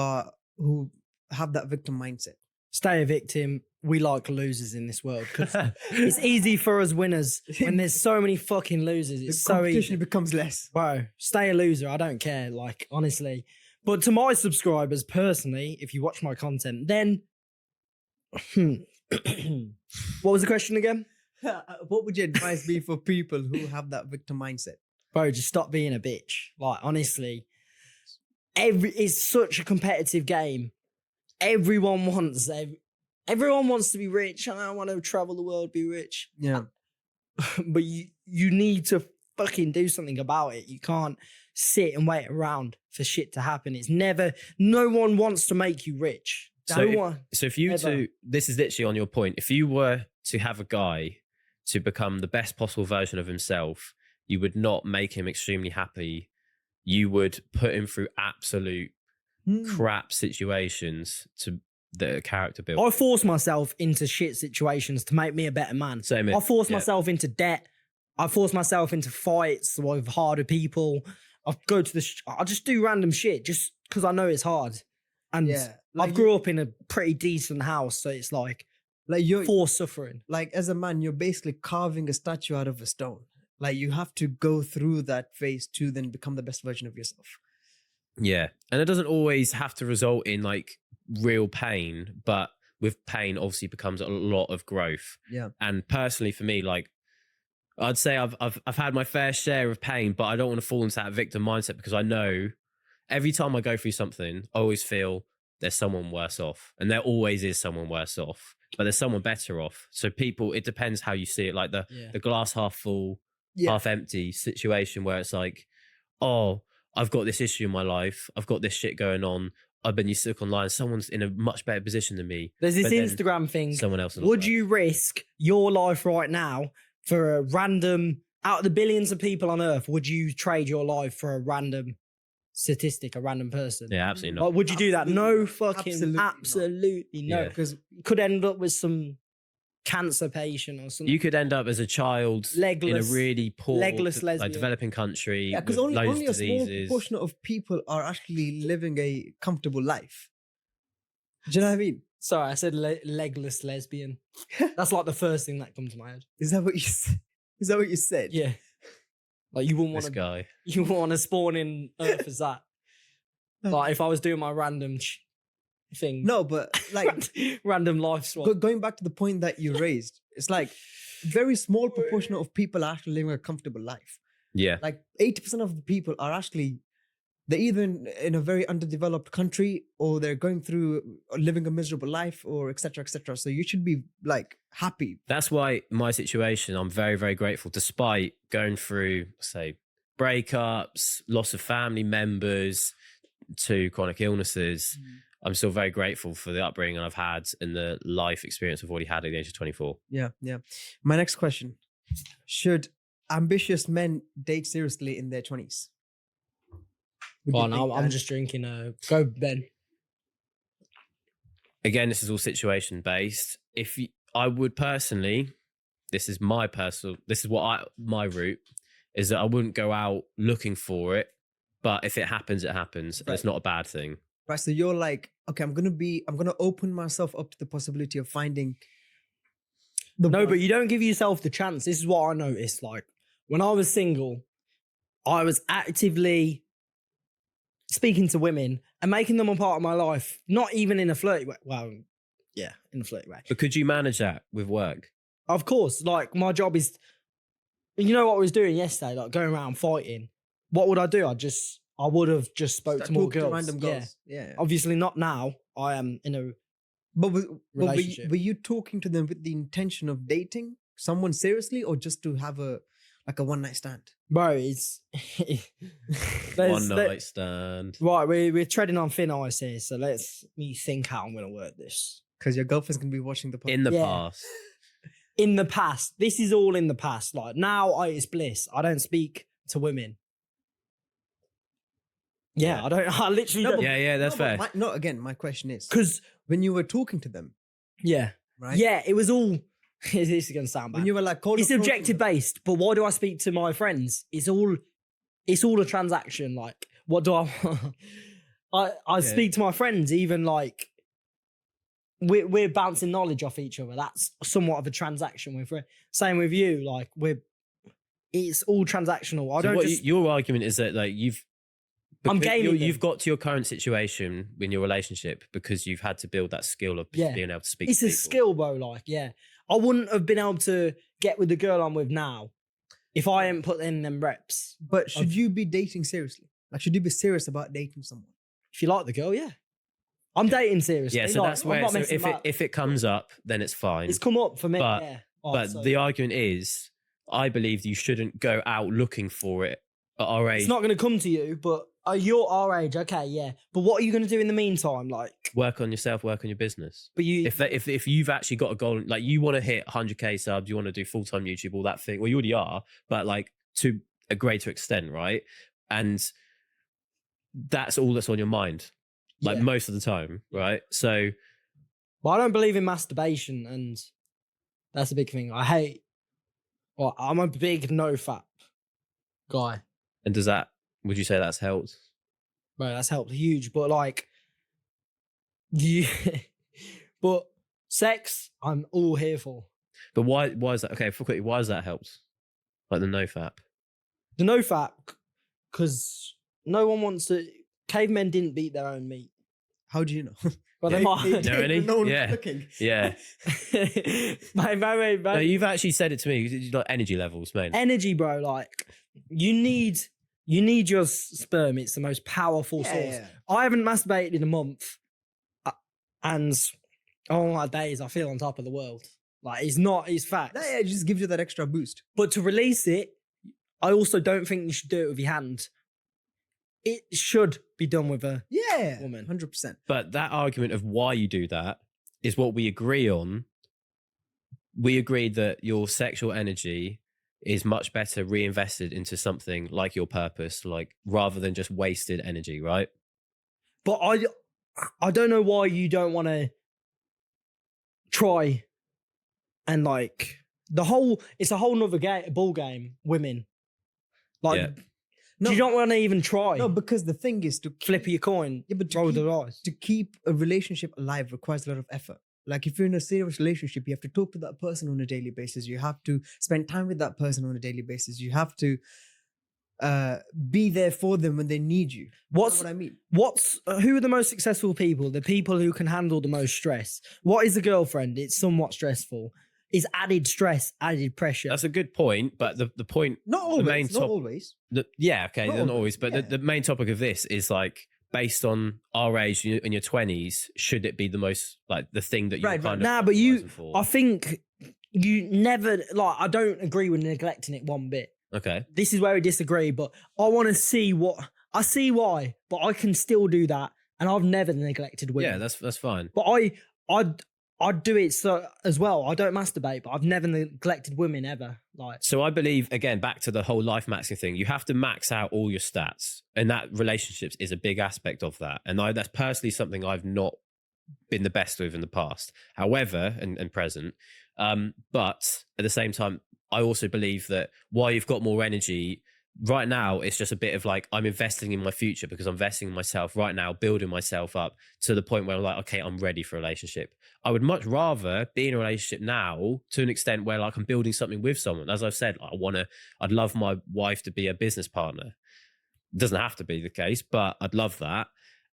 have that victim mindset? Stay a victim. We like losers in this world because it's easy for us winners when there's so many fucking losers. The It's so competition easy. becomes less. Bro, stay a loser. I don't care, like, honestly. But to my subscribers, personally, if you watch my content, then what was the question again? What would your advice be for people who have that victim mindset? Bro, just stop being a bitch. Like, honestly, it's such a competitive game. Everyone wants to be rich. I want to travel the world, be rich. Yeah. But you need to fucking do something about it. You can't sit and wait around for shit to happen. No one wants to make you rich. So if you ever. this is literally on your point, if you were to have a guy to become the best possible version of himself, you would not make him extremely happy. You would put him through absolute crap situations to the character build. I force myself into shit situations to make me a better man. Same here. I force Yeah. myself into debt. I force myself into fights with harder people. I just do random shit just because I know it's hard. And Yeah. I grew up in a pretty decent house, so it's like you're forced suffering. like, as a man, you're basically carving a statue out of a stone. Like, you have to go through that phase to then become the best version of yourself. Yeah. And it doesn't always have to result in like real pain, but with pain obviously becomes a lot of growth. Yeah. And personally for me, like, I'd say I've had my fair share of pain, but I don't want to fall into that victim mindset because I know every time I go through something, I always feel there's someone worse off, and there always is someone worse off. but there's someone better off. So people, it depends how you see it, like the glass half full, half empty situation where it's like, oh, I've got this issue in my life, I've got this shit going on, I've been used to look online, someone's in a much better position than me. There's this Instagram thing. Someone else. Would you risk your life right now for a random, out of the billions of people on earth, would you trade your life for a random statistic, a random person? Yeah, absolutely not. Like, would you do that? No fucking, Absolutely no. Because you could end up with some cancer patient or something. You could end up as a child Legless, in a really poor, legless lesbian. like developing country. Yeah, because only a small proportion of people are actually living a comfortable life. Do you know what I mean? Sorry, I said legless lesbian. That's like the first thing that comes to my head. Is that what you said? Is that what you said? Yeah. Like you wouldn't want This to. guy. You wouldn't want to spawn in Earth as that. Like if I was doing my random thing. No, but like random life swap. going back to the point that you raised, it's like very small proportion of people are actually living a comfortable life. Yeah. Like 80% of the people are actually, they're either in a very underdeveloped country or they're going through living a miserable life or etc. etc. So you should be like happy. That's why my situation, I'm very, very grateful, despite going through, say, breakups, loss of family members, to chronic illnesses. I'm still very grateful for the upbringing I've had and the life experience I've already had at the age of 24. Yeah, yeah. My next question: should ambitious men date seriously in their 20s? Well, no, I'm just drinking. Go, Ben. Again, this is all situation based. I would personally, this is my route is that I wouldn't go out looking for it, but if it happens, it happens. Right. And it's not a bad thing. Right. So you're like, okay, I'm gonna open myself up to the possibility of finding. No, but you don't give yourself the chance. This is what I noticed. Like when I was single, I was actively speaking to women and making them a part of my life, not even in a flirty way. Well, yeah, in a flirty way. But could you manage that with work? Of course. Like my job is, you know what I was doing yesterday? Like going around fighting. What would I do? I would have just spoke to more girls. Random girls. Yeah. Obviously not now. I am in a relationship. Were you talking to them with the intention of dating someone seriously or just to have a one night stand? Bro, it's One night stand. Right, we're treading on thin ice here, so let's me think how I'm gonna word this. Because your girlfriend's gonna be watching the podcast. In the past. In the past. This is all in the past. Like now it's bliss. I don't speak to women. Yeah, I literally don't. Yeah, that's fair. Again, my question is, because when you were talking to them, right? Yeah, it was all. This is gonna sound bad. When you were like, it's objective based, but why do I speak to my friends? It's all a transaction. Like, what do I speak to my friends, even like we're bouncing knowledge off each other. That's somewhat of a transaction with same with you. Like it's all transactional. Your argument is that like I'm gaming. You've got to your current situation in your relationship because you've had to build that skill of being able to speak. It's to a people. skill, bro. Like, yeah, I wouldn't have been able to get with the girl I'm with now if I hadn't put in them reps. But should you be dating seriously? Like, should you be serious about dating someone? If you like the girl, yeah. I'm dating seriously. Yeah, so like, that's where if it comes up, then it's fine. It's come up for me. But, yeah. The argument is, I believe you shouldn't go out looking for it at our age. It's not going to come to you, but you're our age, okay, yeah. But what are you going to do in the meantime? Like work on yourself, work on your business. But if you've actually got a goal, like you want to hit 100k subs, you want to do full-time YouTube, all that thing. Well, you already are, but like to a greater extent, right? And that's all that's on your mind, like most of the time, right? So, well, I don't believe in masturbation, and that's a big thing. I hate. Well, I'm a big NoFap guy. And would you say that's helped? Bro, that's helped huge. But like, but sex, I'm all here for. But why is that? Okay, quickly, why has that helped? Like the NoFap? The NoFap, because no one wants to. Cavemen didn't beat their own meat. How do you know? Well, they might. Know any? No one's Yeah. looking. Yeah. Mate. No, you've actually said it to me. Like energy levels, man. Energy, bro. Like you need your sperm. It's the most powerful source. Yeah. I haven't masturbated in a month, and On my days, I feel on top of the world. Like it's facts. Yeah, it just gives you that extra boost. But to release it, I also don't think you should do it with your hand. It should be done with a Yeah, woman. 100%. But that argument of why you do that is what we agree on. We agreed that your sexual energy is much better reinvested into something like your purpose, like rather than just wasted energy, right? But I don't know why you don't want to try and like it's a whole nother ball game, women. Like, Yeah. No, you don't want to even try. no, because the thing is to Flip your coin, Yeah, but roll the dice. to keep a relationship alive requires a lot of effort. Like if you're in a serious relationship, you have to talk to that person on a daily basis. You have to spend time with that person on a daily basis. You have to be there for them when they need you. That's what I mean. Who are the most successful people? The people who can handle the most stress. What is a girlfriend? It's somewhat stressful. It's added stress, added pressure. That's a good point, but the point, Not always. main Not top- always. yeah, okay, Not not always, always, but yeah. the main topic of this is like based on our age in your 20s, should it be the most like the thing that you Right, kind of Nah, but you, optimising for? I think you never, like, I don't agree with neglecting it one bit. Okay, This is where we disagree, but I want to see I see why, but I can still do that. And I've never neglected women. yeah, that's fine. But I'd do it so as well. I don't masturbate, but I've never neglected women ever. Like, So I believe, again, back to the whole life maxing thing, you have to max out all your stats. And that relationships is a big aspect of that. And that's personally something I've not been the best with in the past. However, and present. But at the same time, I also believe that while you've got more energy, right now, it's just a bit of like, I'm investing in my future because I'm investing in myself right now, building myself up to the point where I'm like, okay, I'm ready for a relationship. I would much rather be in a relationship now to an extent where like I'm building something with someone. As I've said, I'd love my wife to be a business partner. It doesn't have to be the case, but I'd love that.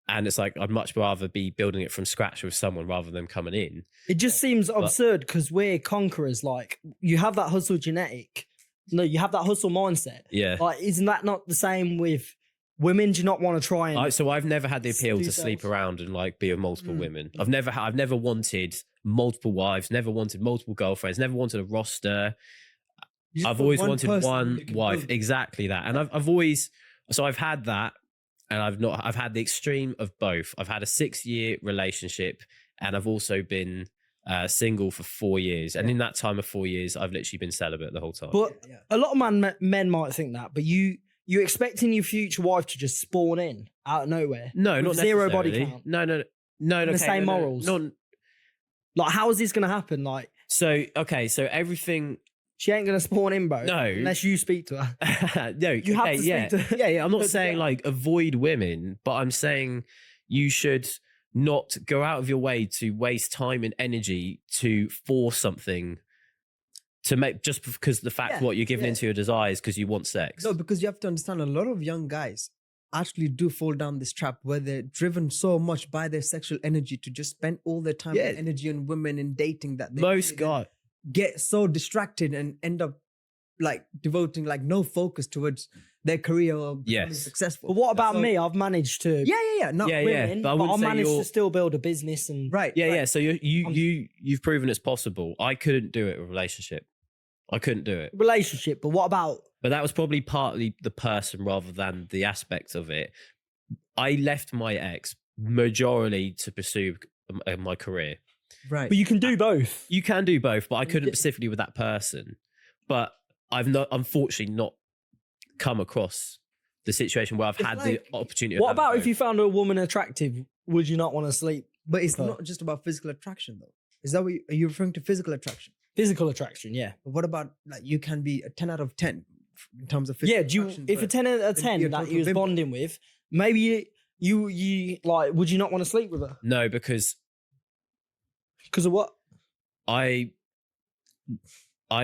And it's like, I'd much rather be building it from scratch with someone rather than coming in. it just seems absurd because we're conquerors. Like, you have that hustle genetic. No, you have that hustle mindset. Yeah. Like, isn't that not the same with women? Do you not want to try and So I've never had the appeal to yourself. sleep around and like be with multiple women. I've never wanted multiple wives, never wanted multiple girlfriends, never wanted a roster. You just I've want always one wanted person one you can wife, build. exactly that. And I've had that, and I've had the extreme of both. I've had a 6-year relationship, and I've also been single for 4 years. And in that time of 4 years, I've literally been celibate the whole time. But Yeah. a lot of men might think that, but you're expecting your future wife to just spawn in out of nowhere. No, with not zero body necessarily. count. No. The Okay, same no, morals. No. Like, how is this going to happen? Like, So everything. she ain't going to spawn in, bro. No. Unless you speak to her. No, You have to speak to her. yeah. I'm not Yeah. saying like avoid women, but I'm saying you should not go out of your way to waste time and energy to force something to make just because the fact Yeah, what you're giving yeah. into your desires because you want sex. No, because you have to understand a lot of young guys actually do fall down this trap where they're driven so much by their sexual energy to just spend all their time Yeah. and energy on women and dating that Most they guys. get so distracted and end up like devoting like no focus towards their career or becoming Yes. successful. But what about So- me? I've managed to Yeah. No, Yeah, women, but I but wouldn't I say managed you're- to still build a business and right. Yeah, right. yeah. So you've proven it's possible. I couldn't do it with a relationship. I couldn't do it. relationship. But what about But that was probably partly the person rather than the aspect of it. I left my ex majorly to pursue my career. Right. But you can do both. You can do both, but I couldn't Yeah. specifically with that person. But I've not, unfortunately, not come across the situation where I've It's had like- the opportunity. Of What having about if both. you found a woman attractive? Would you not want to sleep? But it's Okay. not just about physical attraction though. Is that what are you referring to physical attraction? Physical attraction, yeah. But what about like you can be a 10 out of 10 in terms of physical Yeah, do you, attraction, if a but 10 out of then 10 you're that total you was bimbo. bonding with, maybe you like, would you not want to sleep with her? No, because Because of what? I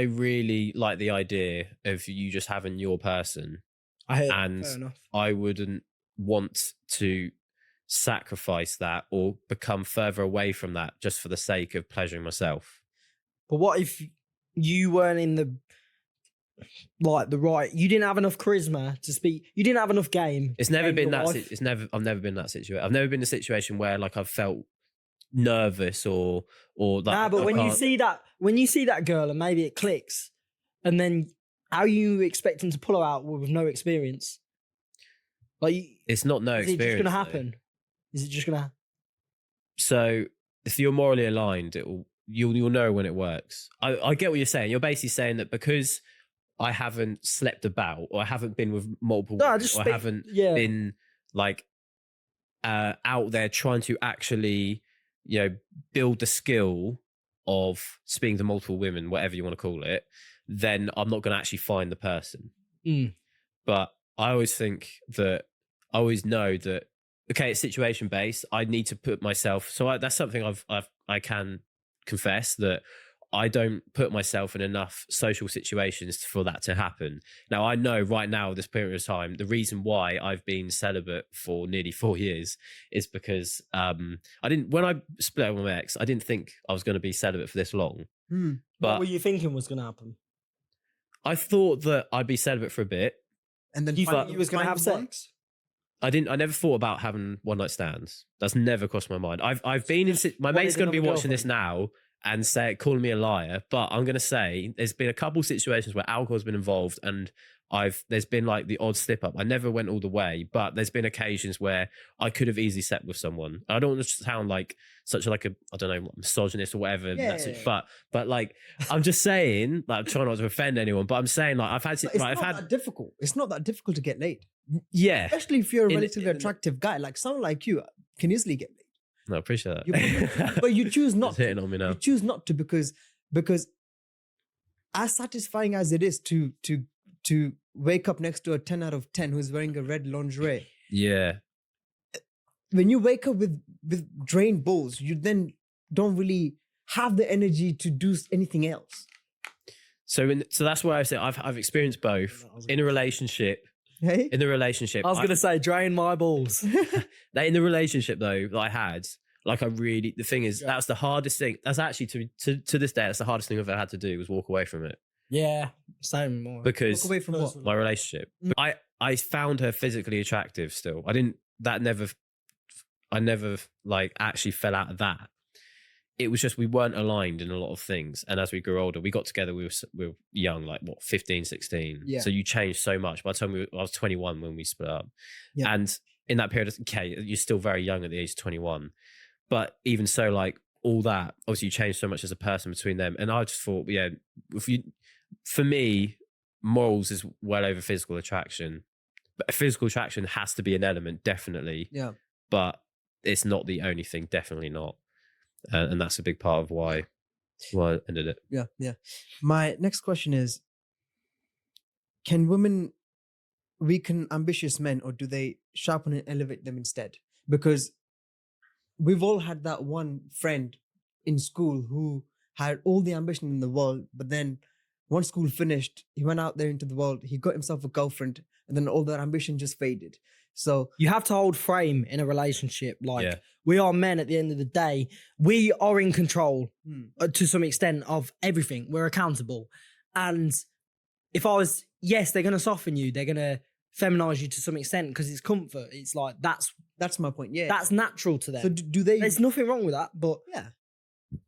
really like the idea of you just having your person, I heard and fair enough. I wouldn't want to sacrifice that or become further away from that just for the sake of pleasuring myself. But what if you weren't in the right? You didn't have enough charisma to speak. You didn't have enough game. It's to never gain been your that. wife. I've never been in that situation. I've never been in a situation where like I've felt nervous or like. Nah, but I when you can't- see that girl and maybe it clicks, and then how are you expecting to pull her out with no experience? Like, it's not no is it experience. just gonna though. happen? Is it just gonna? So if you're morally aligned, you'll know when it works. I get what you're saying. You're basically saying that because I haven't slept about, or I haven't been with multiple No, I women, just or I speak- haven't yeah. been like out there trying to actually, build the skill of speaking to multiple women, whatever you want to call it, then I'm not going to actually find the person. Mm. But I always know that, okay, it's situation based. I need to put myself. So that's something I can confess that I don't put myself in enough social situations for that to happen. Now, I know right now, this period of time, the reason why I've been celibate for nearly 4 years is because when I split up with my ex, I didn't think I was going to be celibate for this long. What But were you thinking was gonna happen? I thought that I'd be celibate for a bit. And then You find- thought you was gonna find have the one? sex? I never thought about having one night stands. That's never crossed my mind. I've been in. My wanted mate's going to be another watching this now and calling me a liar. But I'm going to say there's been a couple situations where alcohol's been involved, and there's been like the odd slip up. I never went all the way, but there's been occasions where I could have easily slept with someone. I don't want to sound like such like a I don't know, misogynist or whatever. Yeah. But like I'm just saying, like I'm trying not to offend anyone, but I'm saying like I've had It's not that difficult. It's not that difficult to get laid, yeah. especially if you're a In- relatively in- attractive guy. Like someone like you can easily get laid. No, I appreciate You that. but you choose not It's hitting to. on me now. You choose not to because as satisfying as it is to wake up next to a 10 out of 10 who's wearing a red lingerie, Yeah. when you wake up with drained balls, you then don't really have the energy to do anything else. So that's why I say I've experienced both in a relationship. Hey? In the relationship, I was gonna say drain my balls. in the relationship though that I had, like the thing is that's the hardest thing. That's actually to this day that's the hardest thing I've ever had to do was walk away from it Yeah, same more. because Walk away from what? my relationship. I found her physically attractive still. I never like actually fell out of that. It was just we weren't aligned in a lot of things, and as we grew older, we got together. We were young, like what 15, 16. Yeah. So you changed so much. By the time I was 21 when we split up, Yeah. and in that period, okay, you're still very young at the age of 21, but even so, like all that, obviously, you changed so much as a person between them. And I just thought, yeah, for me, morals is well over physical attraction, but physical attraction has to be an element, definitely. Yeah. But it's not the only thing, definitely not. And that's a big part of why I ended it. Yeah, yeah. My next question is, can women weaken ambitious men, or do they sharpen and elevate them instead? Because we've all had that one friend in school who had all the ambition in the world, but then once school finished, he went out there into the world, he got himself a girlfriend, and then all that ambition just faded. So You have to hold frame in a relationship. Like Yeah. we are men at the end of the day. We are in control Hmm. to some extent of everything. We're accountable. And if I was, yes, they're going to soften you. They're going to feminize you to some extent because it's comfort. It's like, that's my point. Yeah. that's natural to them. so do they? There's nothing wrong with that. But Yeah.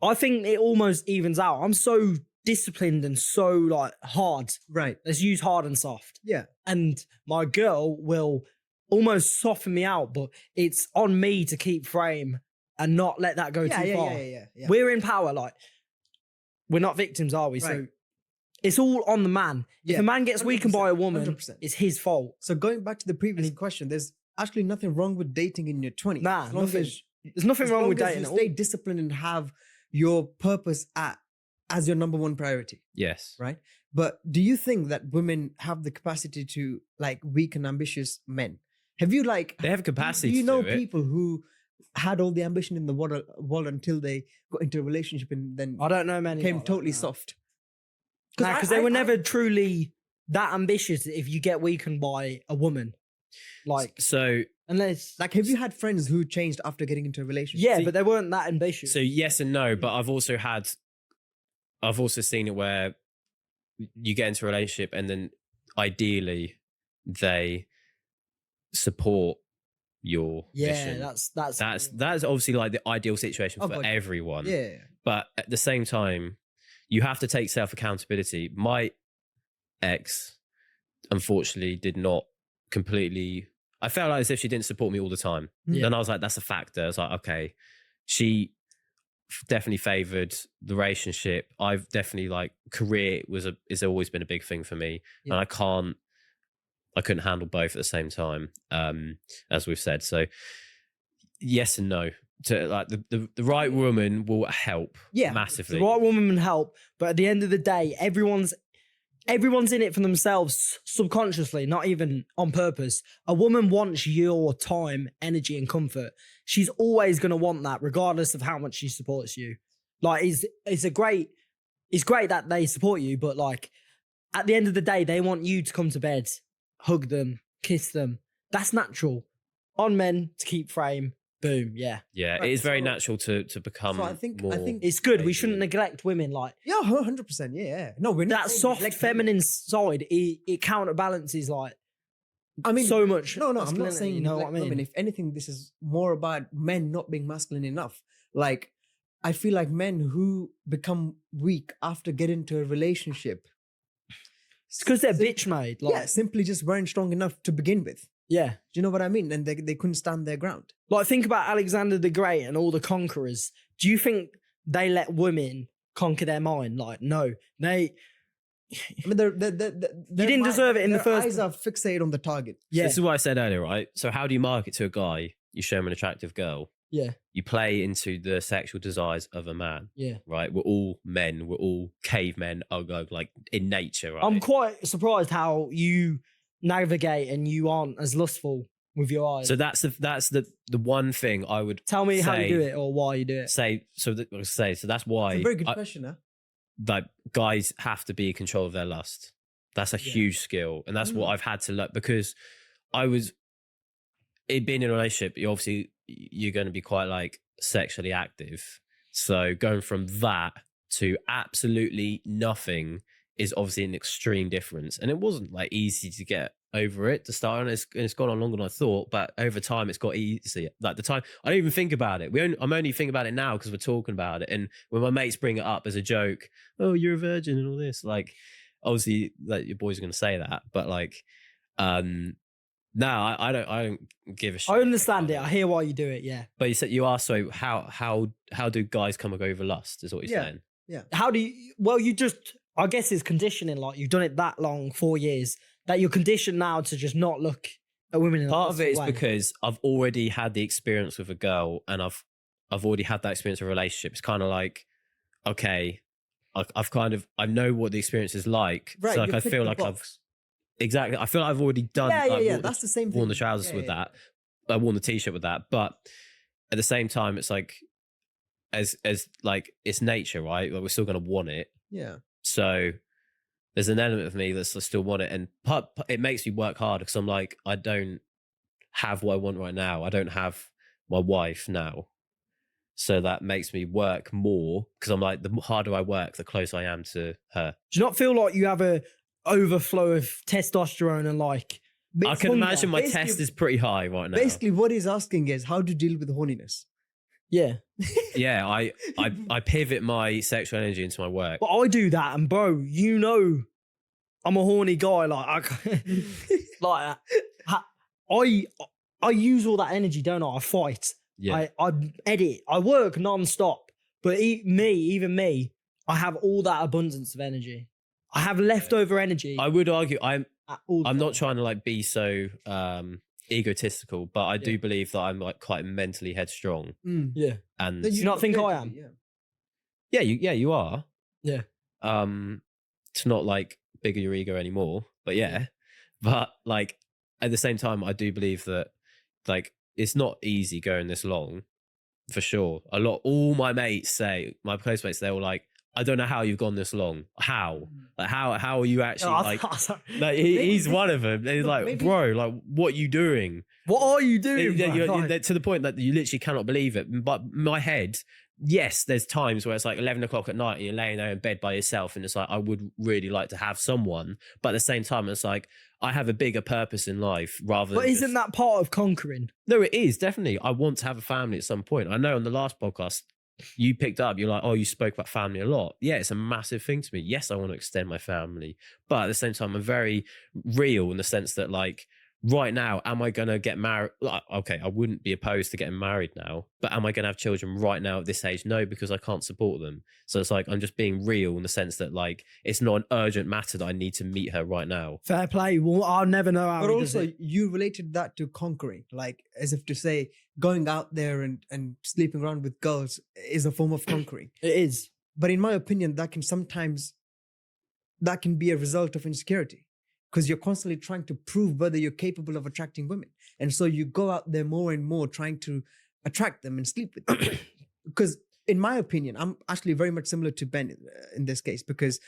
I think it almost evens out. I'm so disciplined and so like hard. Right. Let's use hard and soft. Yeah. And my girl will almost soften me out, but it's on me to keep frame and not let that go Yeah. too Yeah. far. Yeah. Yeah. We're in power, like we're not victims, are we? So Right. it's all on the man. If Yeah, a man gets weakened by a 100%, woman, 100%. it's his fault. So going back to the previous question, there's actually nothing wrong with dating in your 20s. Nah, as long nothing. as There's nothing as wrong long with as dating. you at all. stay disciplined and have your purpose as your number one priority, Yes. right? But do you think that women have the capacity to like weaken ambitious men? Have you like They have capacity do you to know do it. people who had all the ambition in the world until they got into a relationship and then I don't know many. became like that, totally no. soft? Because they were never truly that ambitious if you get weakened by a woman. Like, So unless. Like, have you had friends who changed after getting into a relationship? Yeah, See- but they weren't that ambitious. So yes and no, but I've also seen it where you get into a relationship and then ideally they support your Yeah, mission. That's obviously like the ideal situation Oh, for God. everyone. Yeah. But at the same time, you have to take self accountability. My ex, unfortunately, did not completely. I felt like as if she didn't support me all the time. Yeah. Then I was like, that's a factor. I was like, okay, she definitely favored the relationship. I've definitely like career has always been a big thing for me, Yeah. and I couldn't handle both at the same time, as we've said. So yes and no. To like the right woman will help massively. The right woman will help, but at the end of the day, everyone's in it for themselves subconsciously, not even on purpose. A woman wants your time, energy, and comfort. She's always going to want that, regardless of how much she supports you. Like, it's great that they support you, but like at the end of the day, they want you to come to bed, hug them, kiss them. That's natural. On men to keep frame. Boom. Yeah. Yeah, Right, it is very so- natural to become. So I think It's good. We Maybe. shouldn't neglect women. Like, yeah, 100%. Yeah. No, we're not that saying soft neglect feminine side, it counterbalances like I mean, so much. No, I'm not masculinity, saying you know what I neglect women. mean. If anything, this is more about men not being masculine enough. Like, I feel like men who become weak after getting into a relationship. It's because they're sim- bitch made. Like, Yeah, simply just weren't strong enough to begin with. yeah. Do you know what I mean? And they couldn't stand their ground. Like, think about Alexander the Great and all the conquerors. Do you think they let women conquer their mind? Like, no. I mean, you didn't deserve it in the first Eyes are fixated on the target. Yeah. This is what I said earlier, right? So how do you market to a guy? You show him an attractive girl. Yeah. You play into the sexual desires of a man, Yeah. right? We're all men. We're all cavemen. Like in nature, right? I'm quite surprised how you navigate and you aren't as lustful with your eyes. So that's the one thing I would Tell me how you say- do it or why you do it. say. So that's why It's a very good I- question, huh? like guys have to be in control of their lust. That's a Yeah. huge skill, and that's what I've had to learn because being in a relationship. You're going to be quite like sexually active. So going from that to absolutely nothing is obviously an extreme difference, and it wasn't like easy to get over it to start on. It's gone on longer than I thought, but over time it's got easier. Like the time I don't even think about it. I'm only thinking about it now because we're talking about it, and when my mates bring it up as a joke, oh, you're a virgin and all this, like obviously like your boys are going to say that, but like no, I don't give a shit. I understand it. I hear why you do it. Yeah. But you said you asked, so how do guys come over lust? Is what you're saying? How do you? Well, you just. I guess it's conditioning. Like, you've done it that long, 4 years, that you're conditioned now to just not look at women in a Part of it is lustful way. because I've already had the experience with a girl, and I've already had that experience of a relationship. It's kind of like, okay, I know what the experience is like. Right. So like you I tick feel the like box. I feel like I've already done. Yeah. That's the same thing. Worn the trousers with that. I worn the t-shirt with that. But at the same time, it's like as like it's nature, right? Like we're still gonna want it. Yeah. So there's an element of me that's still want it, and it makes me work harder because I'm like, I don't have what I want right now. I don't have my wife now, so that makes me work more because I'm like, the harder I work, the closer I am to her. Do you not feel like you have a overflow of testosterone and like? I can hunger? imagine my Basically- test is pretty high right now. Basically, what he's asking is how to deal with horniness. Yeah. Yeah, I pivot my sexual energy into my work. But I do that, and bro, you know, I'm a horny guy. Like, I use all that energy, don't I? I fight. Yeah. I edit. I work non-stop. But even me, I have all that abundance of energy. I have leftover energy. I would argue at all I'm not times. trying to like be so egotistical, but I do believe that I'm like quite mentally headstrong. Yeah. And you not think I am? Yeah. you are. Yeah. It's not like bigger your ego anymore, but yeah. But like at the same time, I do believe that like it's not easy going this long, for sure. All my mates say, my close mates, they're all like, I don't know how you've gone this long. How? Like how are you actually like? He's one of them. He's like, bro, like what are you doing? What are you doing? You're bro? Like, to the point that you literally cannot believe it. But my head, yes, there's times where it's like 11 o'clock at night and you're laying there in bed by yourself and it's like, I would really like to have someone. But at the same time, it's like, I have a bigger purpose in life rather than. But isn't that part of conquering? No, it is, definitely. I want to have a family at some point. I know on the last podcast, you picked up, you're like, oh, you spoke about family a lot. Yeah, it's a massive thing to me. Yes, I want to extend my family. But at the same time, I'm very real in the sense that, like, right now, am I going to get married? Like, okay, I wouldn't be opposed to getting married now, but am I going to have children right now at this age? No, because I can't support them. So it's like, I'm just being real in the sense that, like, it's not an urgent matter that I need to meet her right now. Fair play. Well, I'll never know how. But he does also, it. you related that to conquering, like as if to say, going out there and sleeping around with girls is a form of conquering. It is. But in my opinion, that can be a result of insecurity, because you're constantly trying to prove whether you're capable of attracting women. And so you go out there more and more trying to attract them and sleep with them. Because in my opinion, I'm actually very much similar to Ben in this case, because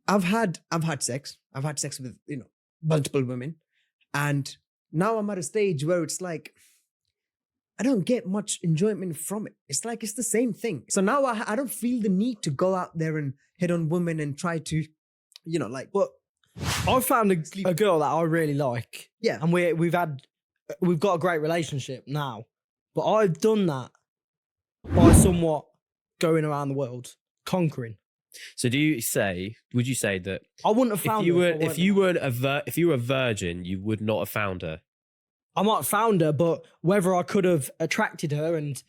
I've had sex. I've had sex with, multiple women. And now I'm at a stage where it's like, I don't get much enjoyment from it. It's like, it's the same thing. So now I don't feel the need to go out there and hit on women and try to, But I found a girl that I really like. Yeah. And we've got a great relationship now. But I've done that by somewhat going around the world, conquering. So would you say that I wouldn't have found her. if you were a virgin, you would not have found her? I might have found her, but whether I could have attracted her and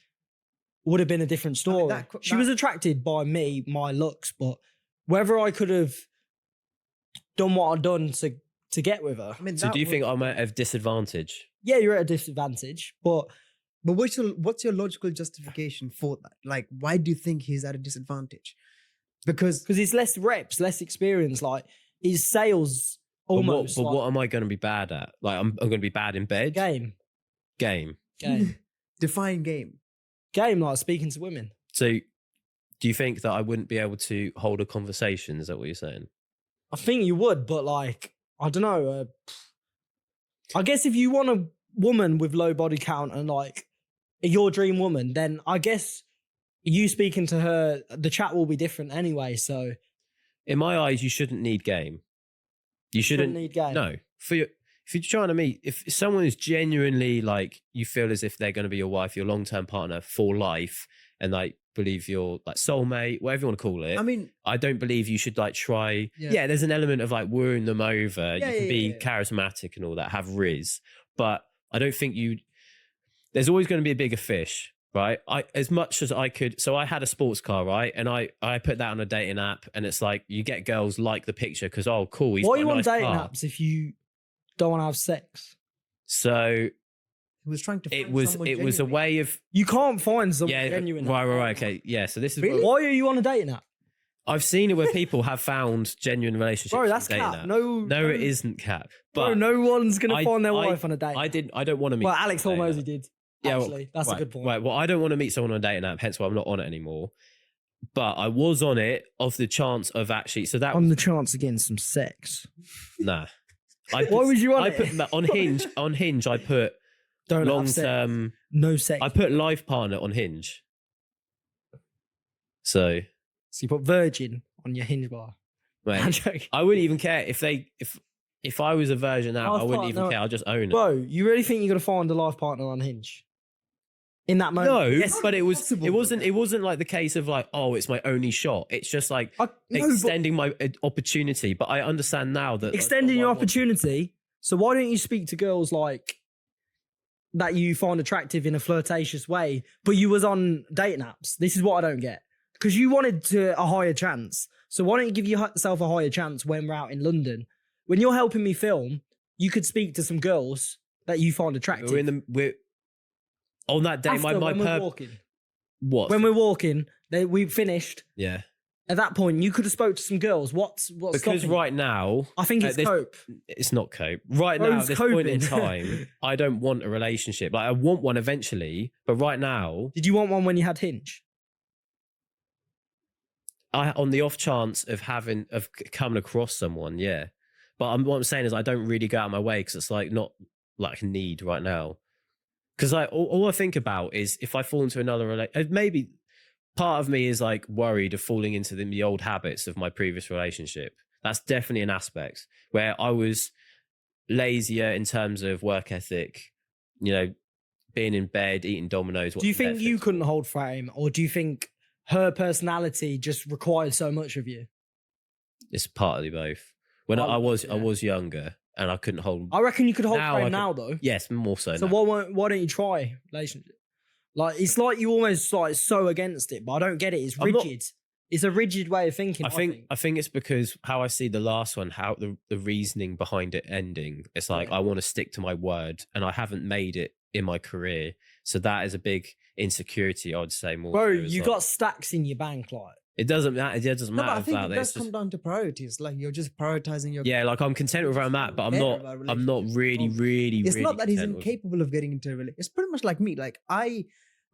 would have been a different story. She was attracted by me, my looks, but whether I could have done what I'd done to get with her. So do you think I'm at a disadvantage? Yeah, you're at a disadvantage, but what's your logical justification for that? Like, why do you think he's at a disadvantage? Because he's less reps, less experience. Like, his sales almost. But what am I going to be bad at? Like, I'm going to be bad in bed? Game. Define game. Game, like speaking to women. So do you think that I wouldn't be able to hold a conversation? Is that what you're saying? I think you would, but like, I don't know. I guess if you want a woman with low body count and like your dream woman, then I guess you speaking to her, the chat will be different anyway. So, in my eyes, you shouldn't need game. You shouldn't need game. No, if you're trying to meet, if someone is genuinely like you feel as if they're going to be your wife, your long-term partner for life, and like believe you're like soulmate, whatever you want to call it. I mean, I don't believe you should like try. Yeah, there's an element of like wooing them over. You can be charismatic and all that, have riz, but I don't think there's always going to be a bigger fish, right? As much as I could. So I had a sports car, right? And I put that on a dating app, and it's like you get girls like the picture because, oh, cool. He's why got are you a on nice dating car. apps if you don't want to have sex? So he was trying to find it was a way of you can't find someone genuine. Right. Okay, yeah. So this is really? Why are you on a dating app? I've seen it where people have found genuine relationships. Bro, that's on dating cap. app. No, it isn't cap. But bro, no one's gonna find their wife on a date. I don't want to meet. Well, Alex someone on a Hormozy dating app. did. Yeah, actually, that's a good point. Right. Well, I don't want to meet someone on a dating app, hence why I'm not on it anymore. But I was on it of the chance of actually. So that on the chance of getting some sex. Nah. Why was you on it? Put on Hinge. On Hinge, I put don't long term. No sex. I put life partner on Hinge. So you put virgin on your Hinge bar. Mate, I wouldn't even care if I was a virgin now. I wouldn't even care. I'll just own it. Bro, you really think you're gonna find a life partner on Hinge? In that moment? No, yes, but it wasn't like the case of like, oh, it's my only shot. It's just like extending my opportunity. But I understand now that extending your opportunity. So why don't you speak to girls like that you find attractive in a flirtatious way, but you was on dating apps? This is what I don't get. Because you wanted a higher chance. So why don't you give yourself a higher chance when we're out in London? When you're helping me film, you could speak to some girls that you find attractive. We're on that day. After, when we're walking. What? When we're walking, we finished. Yeah. At that point, you could have spoke to some girls. What's because right now, I think it's cope. It's not cope. Right now, at this point in time, I don't want a relationship. Like I want one eventually, but right now, did you want one when you had Hinge? On the off chance of coming across someone, yeah. But what I'm saying is I don't really go out of my way because it's like not like a need right now. Because like all I think about is if I fall into another relationship, maybe part of me is like worried of falling into the old habits of my previous relationship. That's definitely an aspect where I was lazier in terms of work ethic, you know, being in bed, eating Dominoes. Do you think Netflix. you couldn't hold frame, or do you think her personality just required so much of you? It's partly both. When I was younger and I couldn't hold. I reckon you could hold Now frame I now, though. Yes, more so. So now. why don't you try relationship? Like, it's like you almost like so against it, but I don't get it. It's rigid. It's a rigid way of thinking. I think it's because how I see the last one, how the reasoning behind it ending. It's like I want to stick to my word, and I haven't made it in my career, so that is a big insecurity. I would say more. Bro, you got stacks in your bank, like. It doesn't matter. It doesn't matter. But I think about it does come down to priorities. Like you're just prioritizing your. Yeah, like I'm content with where I'm at, but I'm not really. It's not that he's content with- incapable of getting into a relationship. It's pretty much like me. Like I'm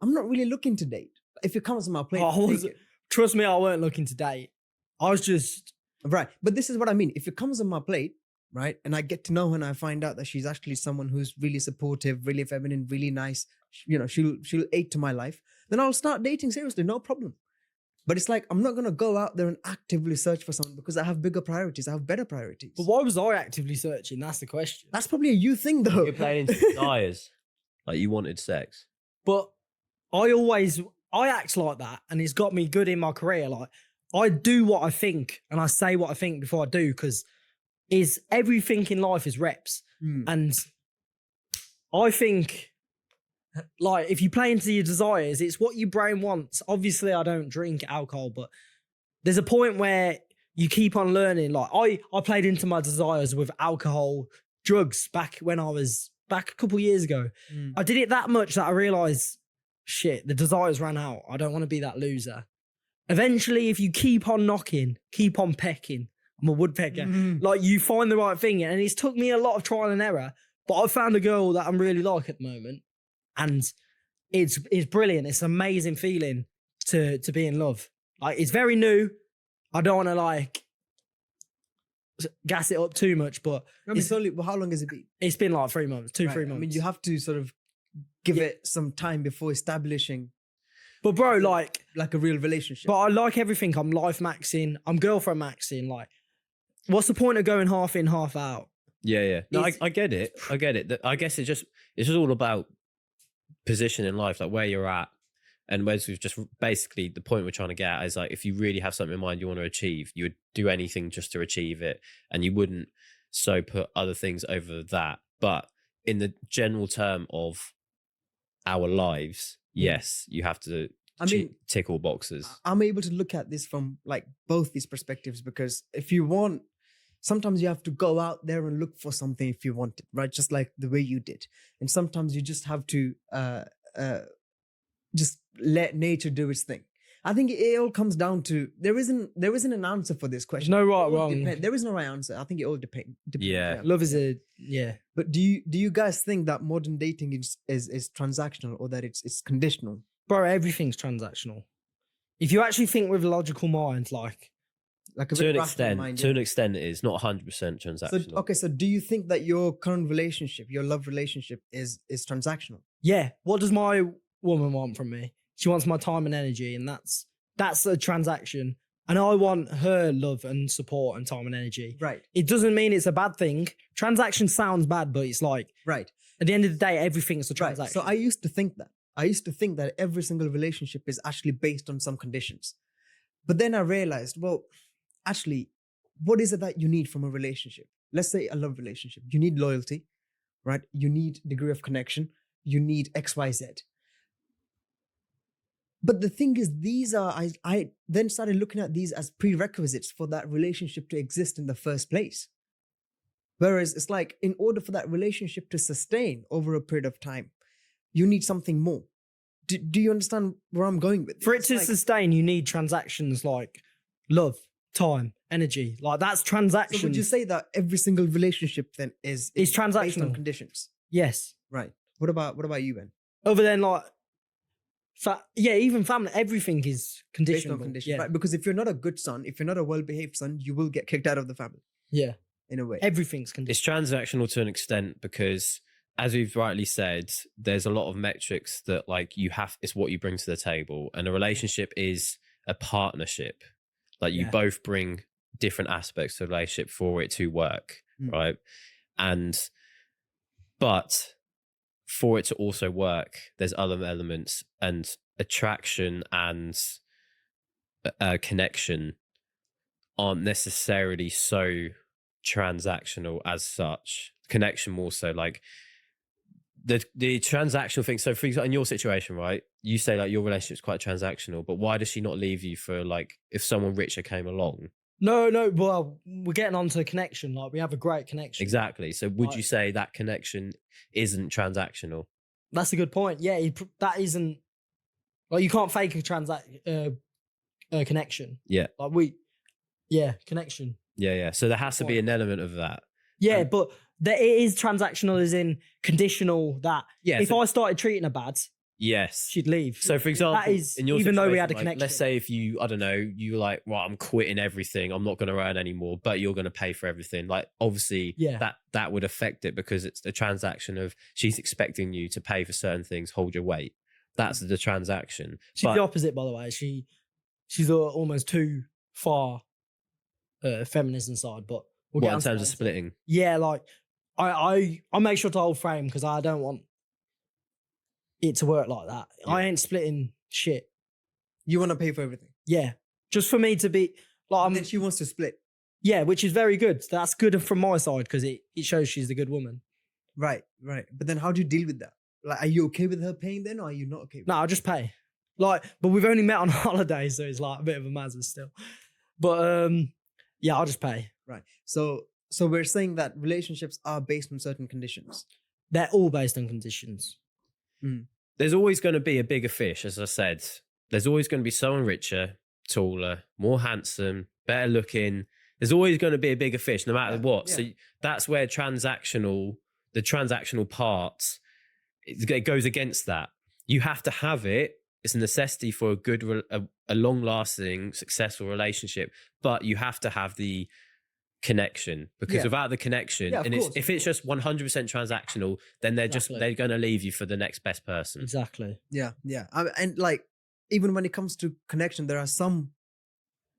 not really looking to date. If it comes to my plate, I'll take it. Trust me, I weren't looking to date. I was just right. But this is what I mean. If it comes on my plate, right, and I get to know her and I find out that she's actually someone who's really supportive, really feminine, really nice, you know, she'll aid to my life, then I'll start dating seriously, no problem. But it's like I'm not gonna go out there and actively search for someone because I have bigger priorities. I have better priorities. But why was I actively searching? That's the question. That's probably a you thing, though. You're playing into desires, like you wanted sex. But I act like that, and it's got me good in my career. Like, I do what I think and I say what I think before I do, because everything in life is reps. And I think, like, if you play into your desires, it's what your brain wants. Obviously, I don't drink alcohol, but there's a point where you keep on learning. Like, I played into my desires with alcohol, drugs back a couple years ago. I did it that much that I realized, shit, the desires ran out. I don't want to be that loser. Eventually, if you keep on knocking, keep on pecking, I'm a woodpecker, like you find the right thing. And it's took me a lot of trial and error, but I found a girl that I'm really like at the moment. And it's brilliant. It's an amazing feeling to be in love. Like, it's very new. I don't want to like gas it up too much, but it's only, well, how long has it been? It's been like 3 months, 3 months. I mean, you have to sort of give it some time before establishing. But bro, like a real relationship. But I like everything. I'm life maxing. I'm girlfriend maxing. Like, what's the point of going half in, half out? Yeah. No, I get it. I get it. I guess it's just all about position in life, like where you're at. And Wes was just basically the point we're trying to get at is like, if you really have something in mind you want to achieve, you would do anything just to achieve it. And you wouldn't so put other things over that. But in the general term of our lives, yes, you have to tick all boxes. I'm able to look at this from like both these perspectives, because if you want, sometimes you have to go out there and look for something if you want it, right? Just like the way you did. And sometimes you just have to just let nature do its thing. I think it all comes down to there isn't an answer for this question. There's no right or wrong. There is no right answer. I think it all depends. Yeah. Love is yeah. But do you guys think that modern dating is transactional, or that it's conditional? Bro, everything's transactional. If you actually think with a logical mind, like a to an extent, it is not 100% transactional. So do you think that your current relationship, your love relationship, is transactional? Yeah. What does my woman want from me? She wants my time and energy, and that's a transaction. And I want her love and support and time and energy. Right. It doesn't mean it's a bad thing. Transaction sounds bad, but it's like, right. At the end of the day, everything's a transaction. Right. So I used to think that every single relationship is actually based on some conditions. But then I realized, well, actually, what is it that you need from a relationship? Let's say a love relationship. You need loyalty, right? You need degree of connection. You need X, Y, Z. But the thing is, I then started looking at these as prerequisites for that relationship to exist in the first place. Whereas it's like, in order for that relationship to sustain over a period of time, you need something more. Do you understand where I'm going with this? For it to sustain, you need transactions like love, time, energy. Like, that's transactions. So would you say that every single relationship then is transactional based on conditions? Yes. Right. What about you, Ben? Other than like, even family, everything is conditional. Based on conditions, right? Because if you're not a good son, if you're not a well-behaved son, you will get kicked out of the family. Yeah. In a way. Everything's conditional. It's transactional to an extent because as we've rightly said, there's a lot of metrics that like it's what you bring to the table, and a relationship is a partnership. Like you Yeah. both bring different aspects to the relationship for it to work, right? But for it to also work, there's other elements, and attraction and connection aren't necessarily so transactional as such. Connection more so, like the transactional thing. So for example, in your situation, right, you say like your relationship's quite transactional, but why does she not leave you for like if someone richer came along? No, well, we're getting onto connection. Like we have a great connection. Exactly. So would you say that connection isn't transactional? That's a good point. Yeah, that isn't like you can't fake a connection. Yeah. Like connection. Yeah. So there has to be an element of that. Yeah, but it is transactional as in conditional that if I started treating her bad, yes, she'd leave. So for example, that is, in your even though we had a like, connection. let's say if you, I don't know, you like, well, I'm quitting everything. I'm not going to earn anymore, but you're going to pay for everything. Like obviously that would affect it because it's the transaction of she's expecting you to pay for certain things, hold your weight. That's the transaction. She's the opposite, by the way. She's almost too far feminism side, but we'll get in terms of splitting. Yeah, like I make sure to hold frame because I don't want it to work like that. I ain't splitting shit. You want to pay for everything. Yeah, just for me to be like. And then she wants to split. Yeah, which is very good. That's good from my side because it shows she's the good woman. Right. But then how do you deal with that? Like, are you okay with her paying then, or are you not okay? No, I'll just pay. Like, but we've only met on holiday, so it's like a bit of a mazza still. But yeah, I'll just pay. Right. So we're saying that relationships are based on certain conditions. They're all based on conditions. There's always going to be a bigger fish, as I said. There's always going to be someone richer, taller, more handsome, better looking. There's always going to be a bigger fish, no matter what. Yeah. So that's where the transactional part, it goes against that. You have to have it. It's a necessity for a good, a long-lasting, successful relationship. But you have to have the connection, because without the connection, if it's just 100% transactional, then they're going to leave you for the next best person. Exactly. Yeah. And like, even when it comes to connection, there are some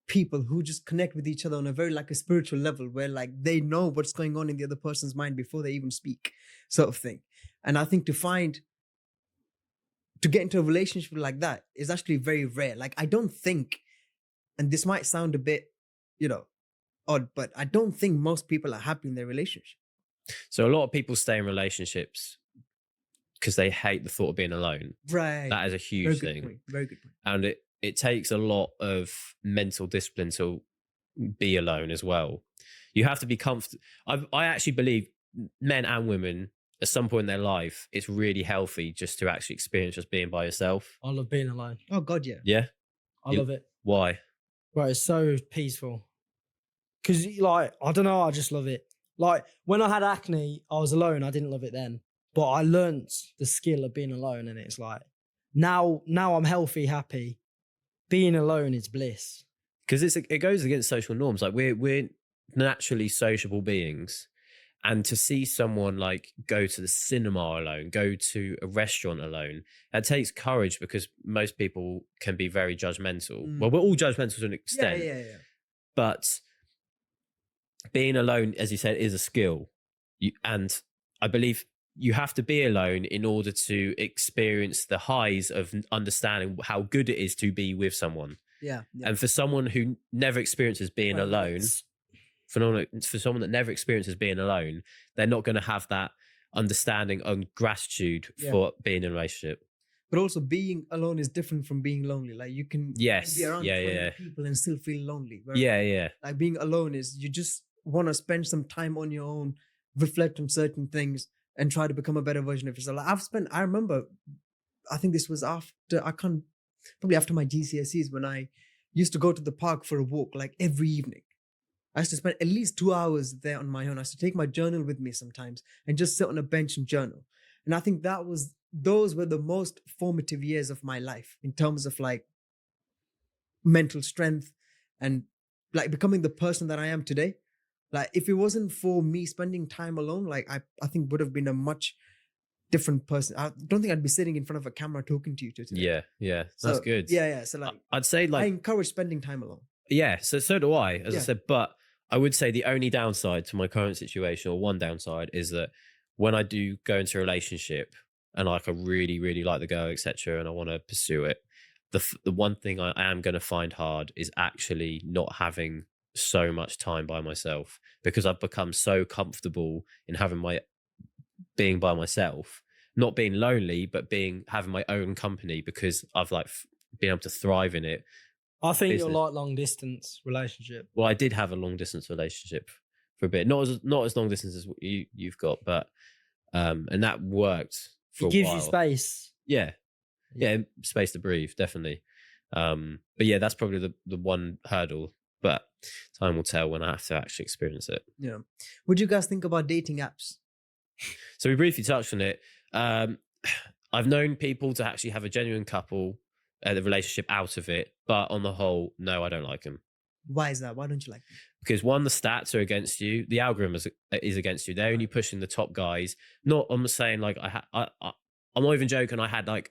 people who just connect with each other on a very like a spiritual level, where like they know what's going on in the other person's mind before they even speak, sort of thing. And I think to get into a relationship like that is actually very rare. Like, I don't think, and this might sound a bit, odd, but I don't think most people are happy in their relationship. So a lot of people stay in relationships because they hate the thought of being alone. Right. That is a huge thing. Very good point. And it takes a lot of mental discipline to be alone as well. You have to be comfortable. I actually believe men and women, at some point in their life, it's really healthy just to actually experience just being by yourself. I love being alone. Oh God, yeah. Yeah? I love it. Why? Right, it's so peaceful. Because, like, I don't know, I just love it. Like, when I had acne, I was alone. I didn't love it then. But I learnt the skill of being alone, and it's like, now I'm healthy, happy. Being alone is bliss. Because it goes against social norms. Like, we're naturally sociable beings. And to see someone like go to the cinema alone, go to a restaurant alone, that takes courage, because most people can be very judgmental. Well, we're all judgmental to an extent. Yeah. But being alone, as you said, is a skill. And I believe you have to be alone in order to experience the highs of understanding how good it is to be with someone. Yeah. And for someone who never experiences being alone, for someone that never experiences being alone, they're not going to have that understanding and gratitude for being in a relationship. But also, being alone is different from being lonely. Like, you can be around 20 people and still feel lonely. Yeah. Like, being alone is you just want to spend some time on your own, reflect on certain things, and try to become a better version of yourself. Like, I remember, I think this was probably after my GCSEs, when I used to go to the park for a walk, like every evening. I used to spend at least 2 hours there on my own. I used to take my journal with me sometimes and just sit on a bench and journal. And I think those were the most formative years of my life in terms of like mental strength and like becoming the person that I am today. Like, if it wasn't for me spending time alone, like I think would have been a much different person. I don't think I'd be sitting in front of a camera talking to you today. Yeah. That's So, good. Yeah. So like, I'd say I like, encourage spending time alone. yeah, so do I, as I Yeah. said, but I would say the only downside to my current situation, or one downside, is that when I do go into a relationship and like I really, really like the girl, etc., and I want to pursue it, the one thing I am going to find hard is actually not having so much time by myself, because I've become so comfortable in being by myself, not being lonely, but having my own company, because I've like been able to thrive in it. I think Business. you're like long distance relationship. Well, I did have a long distance relationship for a bit, not as long distance as you've got, but and that worked for It gives a while. you space. Yeah, space to breathe, definitely. But yeah, that's probably the one hurdle. But time will tell when I have to actually experience it. Yeah. What do you guys think about dating apps? So we briefly touched on it. I've known people to actually have a genuine couple, the relationship out of it, but on the whole, no, I don't like them. Why is that? Why don't you like them? Because one, the stats are against you. The algorithm is against you. They're only pushing the top guys. I'm saying like I'm not even joking. I had like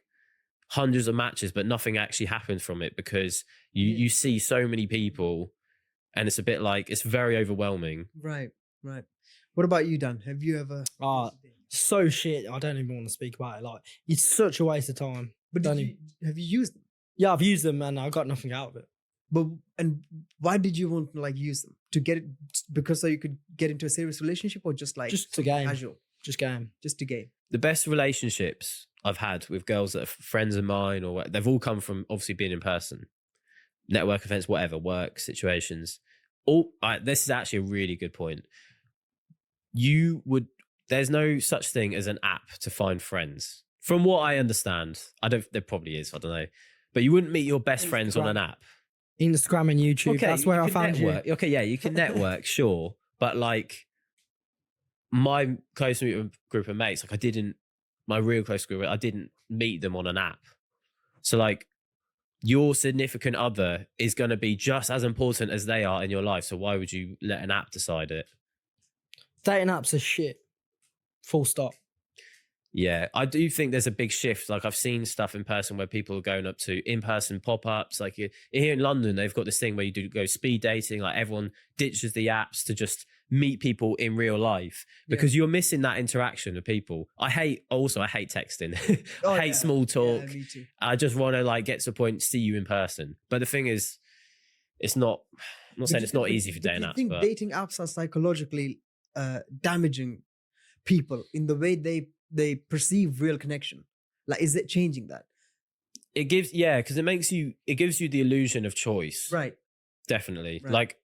hundreds of matches, but nothing actually happened from it, because you see so many people, and it's a bit like, it's very overwhelming. Right. What about you, Dan? Have you ever? So shit. I don't even want to speak about it. Like, it's such a waste of time. But have you used them? Yeah, I've used them and I got nothing out of it. And why did you want to like use them? To get it, because so you could get into a serious relationship, or just like Just to game. casual, Just game. just to game? The best relationships I've had with girls that are friends of mine, or they've all come from obviously being in person, network events, whatever, work situations. This is actually a really good point. There's no such thing as an app to find friends. From what I understand, there probably is, I don't know. But you wouldn't meet your best friends on an app. Instagram and YouTube. Okay, that's where I found you. Okay, yeah, you can network, sure. But like my close group of mates, like my real close group, I didn't meet them on an app. So like your significant other is going to be just as important as they are in your life. So why would you let an app decide it? Dating apps are shit. Full stop. Yeah, I do think there's a big shift. Like I've seen stuff in person where people are going up to in-person pop-ups. Like here in London, they've got this thing where you do go speed dating. Like everyone ditches the apps to just meet people in real life, because you're missing that interaction with people. I hate texting. I hate small talk. Yeah, me too. I just want to like get to the point, see you in person. But the thing is, I'm not saying it's not easy for dating apps. I think but dating apps are psychologically damaging people in the way they perceive real connection. Like, is it changing that? it gives because it gives you the illusion of choice. Right. Definitely. Right. Like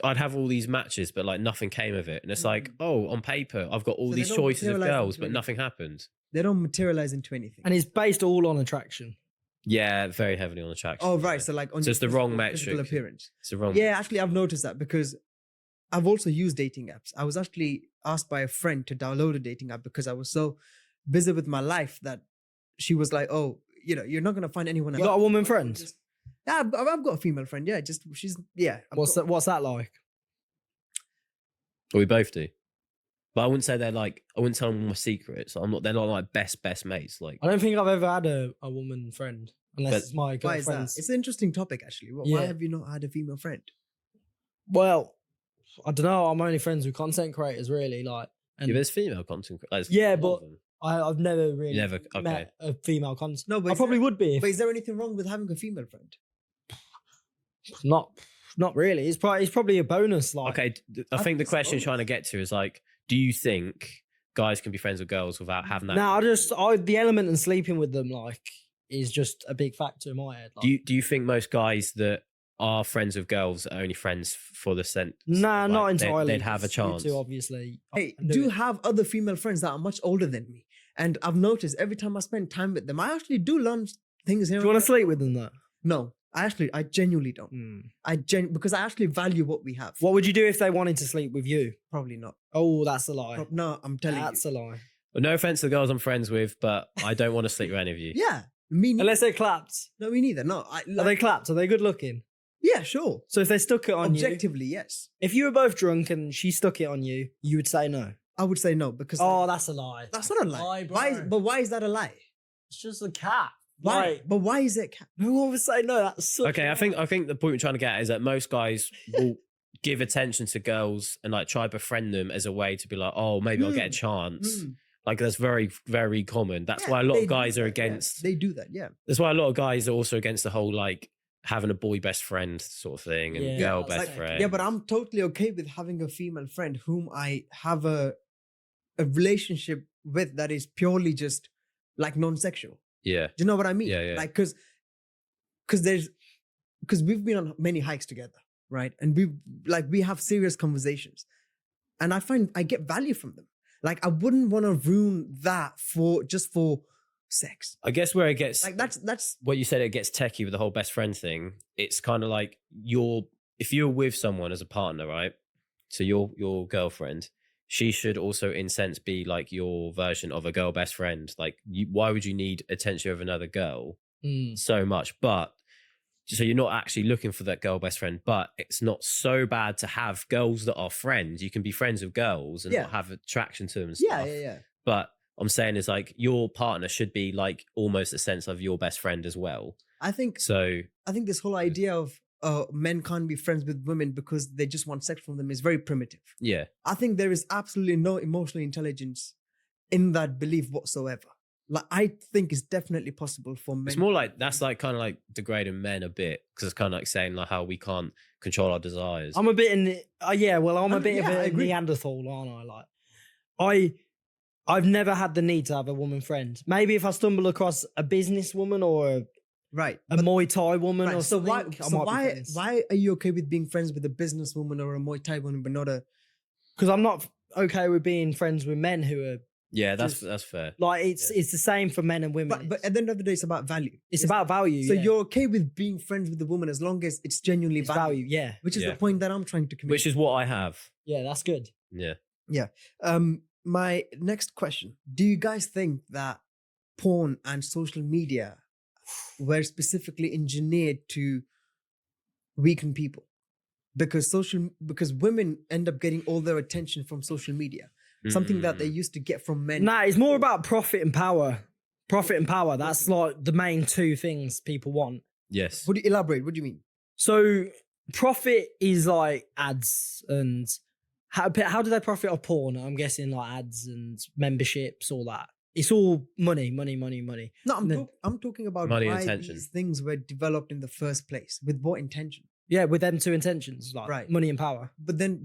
I'd have all these matches, but like nothing came of it. And it's like, oh, on paper, I've got all So they these don't choices of materialize girls, into but anything. nothing happened. They don't materialize into anything. And it's based all on attraction. Yeah, very heavily on attraction. Oh, right. yeah. So like on So it's the wrong physical metric. appearance. It's the wrong. Yeah, actually, I've noticed that because I've also used dating apps. I was actually asked by a friend to download a dating app because I was so busy with my life that she was like, "Oh, you're not gonna find anyone else." You got a woman friend? Yeah, I've got a female friend. Yeah, she's. What's that like? Well, we both do. But I wouldn't say I wouldn't tell them my secrets. They're not like best mates. Like I don't think I've ever had a woman friend unless it's my Why is that? girlfriend's. It's an interesting topic, actually. Why Yeah. have you not had a female friend? Well, I don't know. I'm only friends with content creators, really. yeah, there's female content. Yeah, a lot but- of them. I've never really okay. met a female content. No, but I probably would be. But is there anything wrong with having a female friend? Not really. It's probably a bonus. Like, Okay, I think the question you're trying to get to is like, do you think guys can be friends with girls without having that? now the element in sleeping with them is just a big factor in my head. Like, Do you think most guys that are friends with girls are only friends for the sense? nah, like, not entirely. They'd have a 'cause you chance. two, obviously. Hey, can do it. have other female friends that are much older than me. And I've noticed every time I spend time with them, I actually do learn things here. Do you want to sleep with them though? No, I genuinely don't. Because I actually value what we have. What would you do if they wanted to sleep with you? Probably not. Oh, that's a lie. No, I'm telling That's you. a lie. Well, no offense to the girls I'm friends with, but I don't want to sleep with any of you. Yeah, me neither. Unless they're clapped. No, me neither. No, Are they clapped? Are they good looking? Yeah, sure. So if they stuck it on you, Objectively, yes. if you were both drunk and she stuck it on you, you would say no. I would say no because Oh, that's a lie. that's not a lie. Lie, bro. Why is that a lie? It's just a cat. Why? Like, But why is it? who would say no? That's such Okay, a I think lie. the point we're trying to get at is that most guys will give attention to girls and like try to befriend them as a way to be like, oh, maybe I'll get a chance. Like that's very, very common. That's why a lot they of guys do are that, yeah. against. They do that, yeah. That's why a lot of guys are also against the whole like having a boy best friend sort of thing and Yeah. girl Yeah, best like- friend. Yeah, but I'm totally okay with having a female friend whom I have a relationship with that is purely just like non-sexual. yeah, Do you know what I mean? Yeah, yeah. Like, because we've been on many hikes together, right? And we have serious conversations, and I find I get value from them. Like, I wouldn't want to ruin that for sex. I guess where it gets Like, that's what you said, it gets techie with the whole best friend thing. It's kind of like if you're with someone as a partner, right? So your girlfriend, she should also in sense be like your version of a girl best friend. Like why would you need attention of another girl so much? But so you're not actually looking for that girl best friend, but it's not so bad to have girls that are friends. You can be friends with girls and not have attraction to them and stuff. yeah. But I'm saying is like your partner should be like almost a sense of your best friend as well. I think So this whole idea of men can't be friends with women because they just want sex from them is very primitive. yeah, I think there is absolutely no emotional intelligence in that belief whatsoever. Like, I think it's definitely possible for men. it's more like that's like kind of like degrading men a bit because it's kind of like saying like how we can't control our desires. I'm a bit in. I'm a bit of I a agree. Neanderthal, aren't I? Like, I've never had the need to have a woman friend. Maybe if I stumble across a businesswoman or right. a Muay Thai woman or Right. So something, why are you okay with being friends with a businesswoman or a Muay Thai woman, but not a? Because I'm not okay with being friends with men who are yeah, that's just- fair. like it's the same for men and women. But at the end of the day, it's about value. it's about value. So yeah. you're okay with being friends with a woman as long as it's genuinely It's value, value. Yeah, which is Yeah. the point that I'm trying to communicate. Which is what I have. yeah, that's good. Yeah. My next question: do you guys think that porn and social media were specifically engineered to weaken people? Because women end up getting all their attention from social media, something that they used to get from men. Nah, it's more about profit and power. Profit and power. That's like the main two things people want. Yes. Would you elaborate? What do you mean? So profit is like ads and how do they profit off porn? I'm guessing like ads and memberships, all that. It's all money. No, Then- I'm talking about Money and why attention. these things were developed in the first place. With what intention? Yeah, with them two intentions, like Right. money and power. But then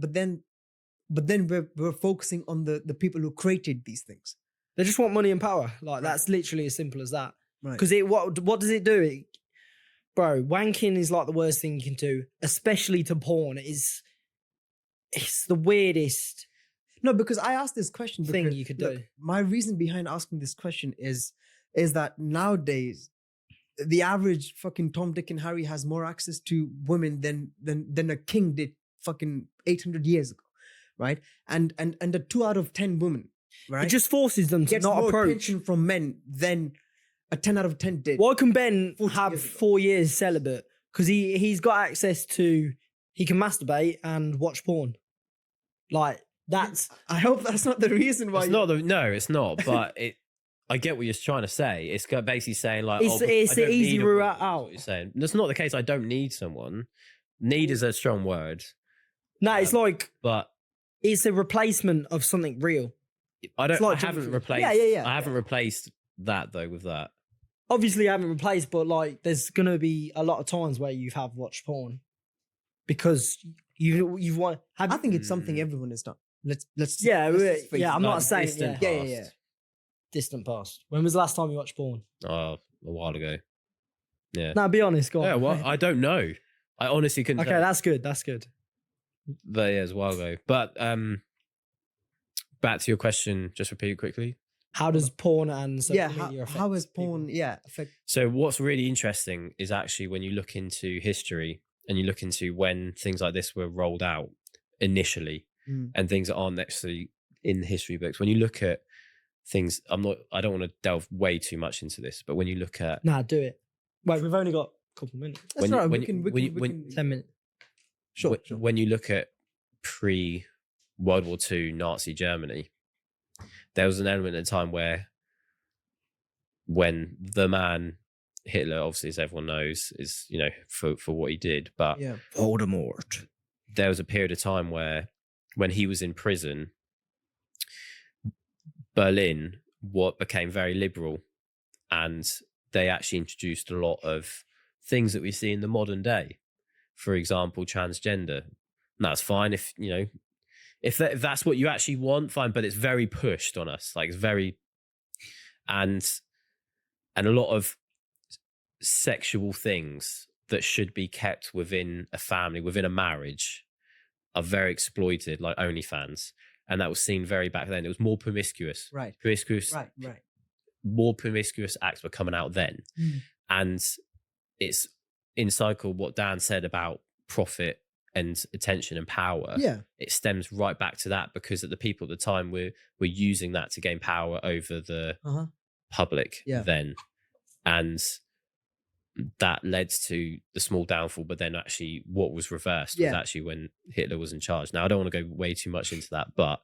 we're focusing on the people who created these things. They just want money and power. Like that's literally as simple as that. Right. Because what does it do? Bro, wanking is like the worst thing you can do, especially to porn. It's the weirdest No, because I asked this question. thing because, you could look, do. my reason behind asking this question is that nowadays the average fucking Tom, Dick, and Harry has more access to women than a king did fucking 800 years ago, right? And a 2 out of 10 women, right, It just forces them to gets not more approach. attention from men than a 10 out of 10 did. Why can Ben 40 have years ago. 4 years celibate? Because he's got access to, he can masturbate and watch porn. Like that's I hope that's not the reason why. It's not no, it's not. But I get what you're trying to say. It's basically saying like, It's- but it's I the don't easy need a route woman, is out. what you're saying. That's not the case. I don't need someone. Need is a strong word, it's like but it's a replacement of something real. I don't. like I junk haven't food. replaced. Yeah. I haven't replaced that though with that. Obviously, I haven't replaced, but like, there's gonna be a lot of times where you have watched porn because you've want. I think it's something everyone has done. Let's Yeah, let's just face yeah. it. I'm not Like, saying distant yeah. Yeah. past. Distant past. When was the last time you watched porn? Oh, a while ago. Yeah. No, be honest. Go on. Yeah. Well, I don't know. I honestly couldn't. Okay, tell you. that's good. That's good. But yeah, it was a while ago. But back to your question. Just repeat it quickly. How does porn and social Yeah, media affect how has people? porn affect? So what's really interesting is actually when you look into history and you look into when things like this were rolled out initially and things that aren't necessarily in the history books. When you look at things, I don't want to delve way too much into this, but when you look at Nah, do it. Wait, we've only got a couple of minutes. That's When- all right. when- We can. when- 10 minutes. Sure. when you look at pre World War II Nazi Germany, there was an element at the time where when the man Hitler, obviously, as everyone knows, is, you know, for what he did, but Yeah. Voldemort. there was a period of time where when he was in prison, Berlin became very liberal, and they actually introduced a lot of things that we see in the modern day. For example, transgender. And that's fine if, you know, if that's what you actually want, fine, but it's very pushed on us. Like, it's very, and a lot of sexual things that should be kept within a family, within a marriage, are very exploited, like OnlyFans. And that was seen very back then. It was more promiscuous. Right. Right. More promiscuous acts were coming out then. And it's in cycle what Dan said about profit and attention and power. Yeah. It stems right back to that, because the people at the time were using that to gain power over the public then. And that led to the small downfall, but then actually what was reversed was actually when Hitler was in charge. Now, I don't want to go way too much into that, but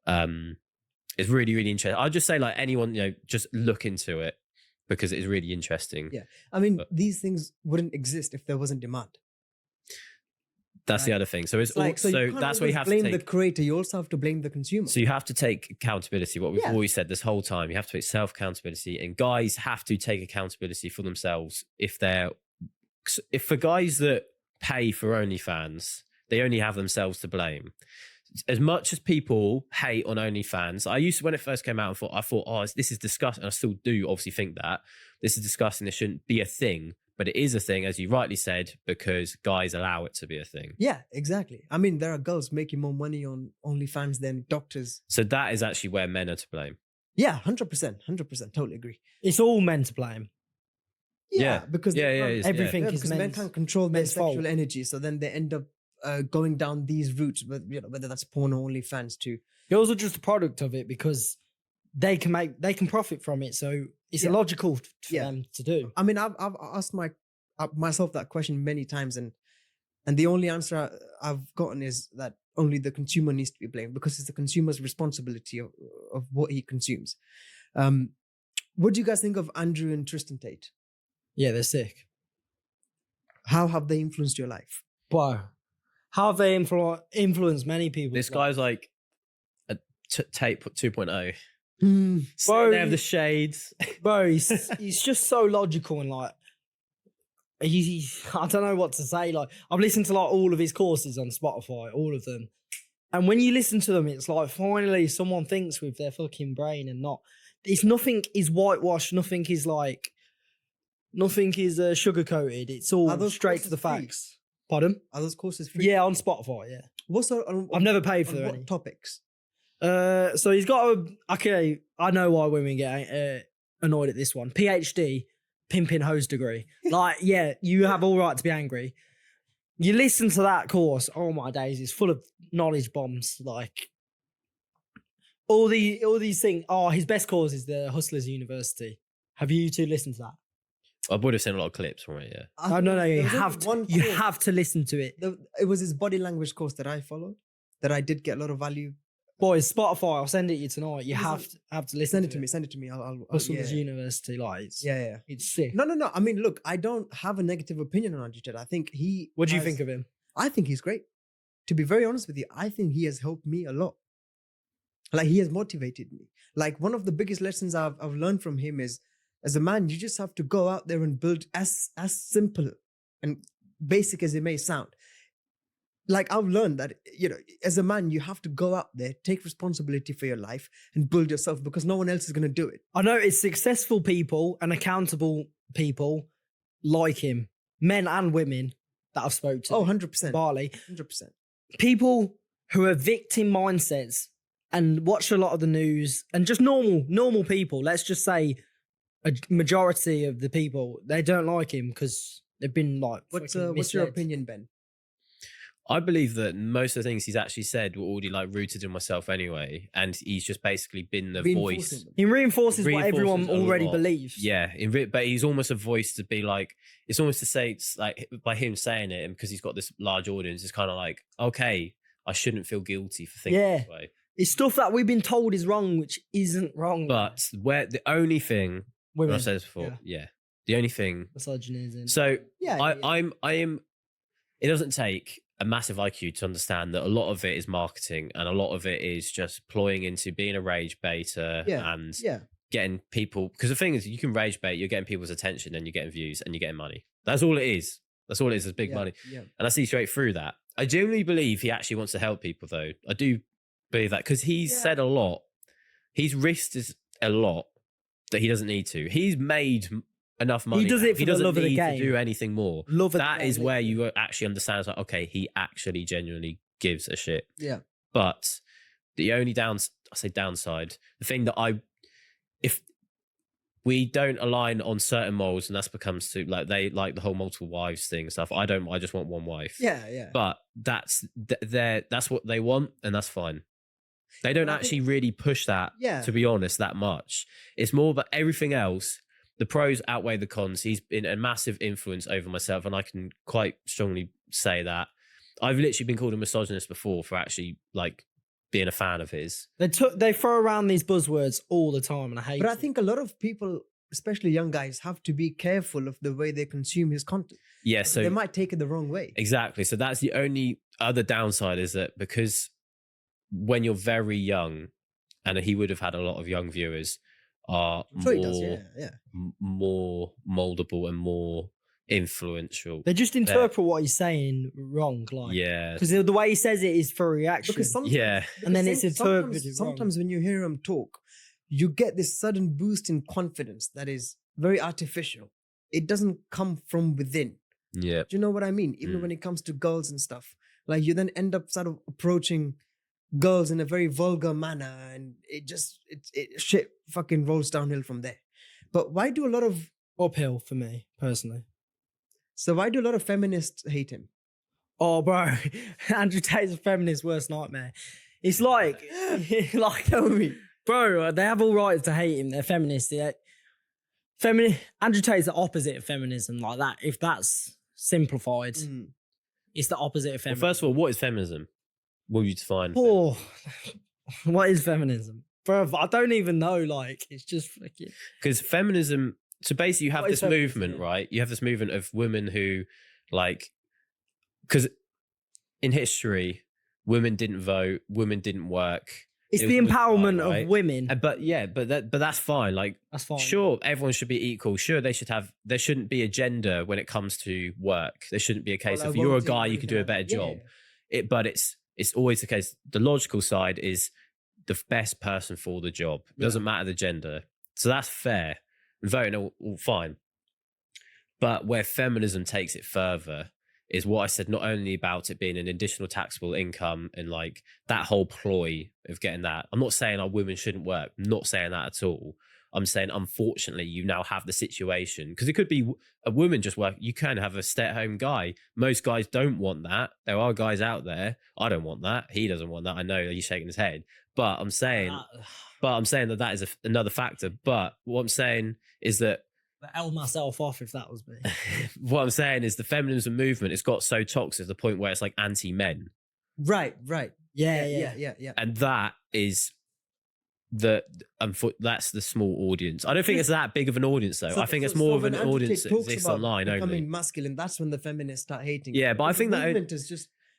it's really, really interesting. I'll just say, like, anyone, you know, just look into it, because it is really interesting. Yeah. I mean, these things wouldn't exist if there wasn't demand. That's the other thing. So it's like, so that's where you have to blame the creator. You also have to blame the consumer. So you have to take accountability. What we've always said this whole time, you have to take self-accountability, and guys have to take accountability for themselves. If for guys that pay for OnlyFans, they only have themselves to blame. As much as people hate on OnlyFans, I used to, when it first came out, I thought, oh, this is disgusting. And I still do obviously think that this is disgusting. This shouldn't be a thing. But it is a thing, as you rightly said, because guys allow it to be a thing. Yeah, exactly. I mean, there are girls making more money on OnlyFans than doctors. So that is actually where men are to blame. Yeah, 100%. Totally agree. It's all men to blame. Yeah, because everything is because men can't control their sexual energy, so then they end up going down these routes, but you know, whether that's porn or OnlyFans too. Girls are just a product of it because they can profit from it. So it's illogical for them to do. I mean, I've asked myself that question many times, and the only answer I've gotten is that only the consumer needs to be blamed, because it's the consumer's responsibility of what he consumes. What do you guys think of Andrew and Tristan Tate? Yeah, they're sick. How have they influenced your life? Wow. How have they influenced many people? This guy's like a Tate 2.0. Bro, they have the shades. Bro, he's just so logical, and like, I don't know what to say. Like, I've listened to like all of his courses on Spotify, all of them. And when you listen to them, it's like finally someone thinks with their fucking brain, and nothing is whitewashed. Nothing is sugar coated. It's all straight to the facts. Pardon? Are those courses free? Yeah, on Spotify. Yeah. What's I've never paid for them. What topics? So he's got okay. I know why women get annoyed at this one. PhD, pimping hose degree. Like, yeah, you have all right to be angry. You listen to that course. Oh my days, it's full of knowledge bombs. Like all these things. Oh, his best course is the Hustlers University. Have you two listened to that? I would have seen a lot of clips from it, yeah. No, you have to listen to it. It was his body language course that I followed, that I did get a lot of value. Boys, Spotify, I'll send it to you tonight. You have to listen to it. Send it to me. I'll Hustlers University, like, it's sick. No. I mean, look, I don't have a negative opinion on Andrew Tate. I think What do you think of him? I think he's great. To be very honest with you, I think he has helped me a lot. Like, he has motivated me. Like, one of the biggest lessons I've learned from him is, as a man, you just have to go out there and build as simple and basic as it may sound. Like, I've learned that, you know, as a man, you have to go out there, take responsibility for your life and build yourself, because no one else is going to do it. I know it's successful people and accountable people like him, men and women that I've spoken to. Oh, 100%. Barley. 100%. People who are victim mindsets and watch a lot of the news, and just normal people, let's just say a majority of the people, they don't like him because they've been like, what's your opinion, Ben? I believe that most of the things he's actually said were already like rooted in myself anyway, and he's just basically been the voice. He reinforces what everyone already believes. Yeah, but he's almost a voice to be like, it's almost to say, it's like by him saying it, and because he's got this large audience, it's kind of like, okay, I shouldn't feel guilty for thinking this way. It's stuff that we've been told is wrong, which isn't wrong. But where the only thing women, I've said this before, the only thing. misogyny is in. So Yeah, I am. It doesn't take a massive IQ to understand that a lot of it is marketing and a lot of it is just ploying into being a rage baiter and getting people. Because the thing is, you can rage bait, you're getting people's attention and you're getting views and you're getting money. That's all it is. That's all it is. It's big money. Yeah. And I see straight through that. I genuinely believe he actually wants to help people, though. I do believe that because he's said a lot. He's risked a lot that he doesn't need to. He's made enough money. He does it for the love of the game. To do anything more. That is where you actually understand. It's like, okay, he actually genuinely gives a shit. Yeah. But the only downside, the thing that if we don't align on certain morals, and that's becomes to like they like the whole multiple wives thing and stuff. I don't. I just want one wife. Yeah. But that's what they want, and that's fine. They don't actually really push that. To be honest, that much. It's more about everything else. The pros outweigh the cons. He's been a massive influence over myself, and I can quite strongly say that. I've literally been called a misogynist before for actually like being a fan of his. They throw around these buzzwords all the time, and I hate. But I think a lot of people, especially young guys, have to be careful of the way they consume his content. Yeah, so they might take it the wrong way. Exactly. So that's the only other downside is that because when you're very young, and he would have had a lot of young viewers, are more moldable and more influential. They just interpret what he's saying wrong, like because the way he says it is for reaction. And then it's interpreted. Sometimes when you hear him talk, you get this sudden boost in confidence that is very artificial. It doesn't come from within. Yeah, do you know what I mean? Even when it comes to girls and stuff, like you then end up sort of approaching girls in a very vulgar manner, and it shit fucking rolls downhill from there. But why do a lot of uphill for me personally? So why do a lot of feminists hate him? Oh, bro, Andrew Tate's a feminist worst nightmare. It's like, tell me, bro, they have all rights to hate him. They're feminists. Andrew Tate's the opposite of feminism, like that. If that's simplified, it's the opposite of feminism. Well, first of all, what is feminism? Will you define? Oh, what is feminism? Bro, I don't even know. Like, it's just fucking. Because feminism, so basically you have this movement, right? You have this movement of women who, like, because in history, women didn't vote, women didn't work. It's the empowerment of women. But that's fine. Like, that's fine. Sure, everyone should be equal. Sure, there shouldn't be a gender when it comes to work. There shouldn't be a case of you're a guy, you can do a better job. But it's always the case. The logical side is the best person for the job. It doesn't matter the gender. So that's fair. Voting all fine. But where feminism takes it further is what I said, not only about it being an additional taxable income and like that whole ploy of getting that. I'm not saying our women shouldn't work. I'm not saying that at all. I'm saying, unfortunately, you now have the situation because it could be a woman just work. You can have a stay-at-home guy. Most guys don't want that. There are guys out there. I don't want that. He doesn't want that. I know he's shaking his head, but I'm saying that is another factor. But what I'm saying is that I'd L myself off if that was me. What I'm saying is the feminism movement has got so toxic to the point where it's like anti-men. Right. Yeah. And that is that's the small audience. I don't think it's that big of an audience though. I think it's more of an audience that exists online becoming only. Masculine, that's when the feminists start hating. Yeah, but I think that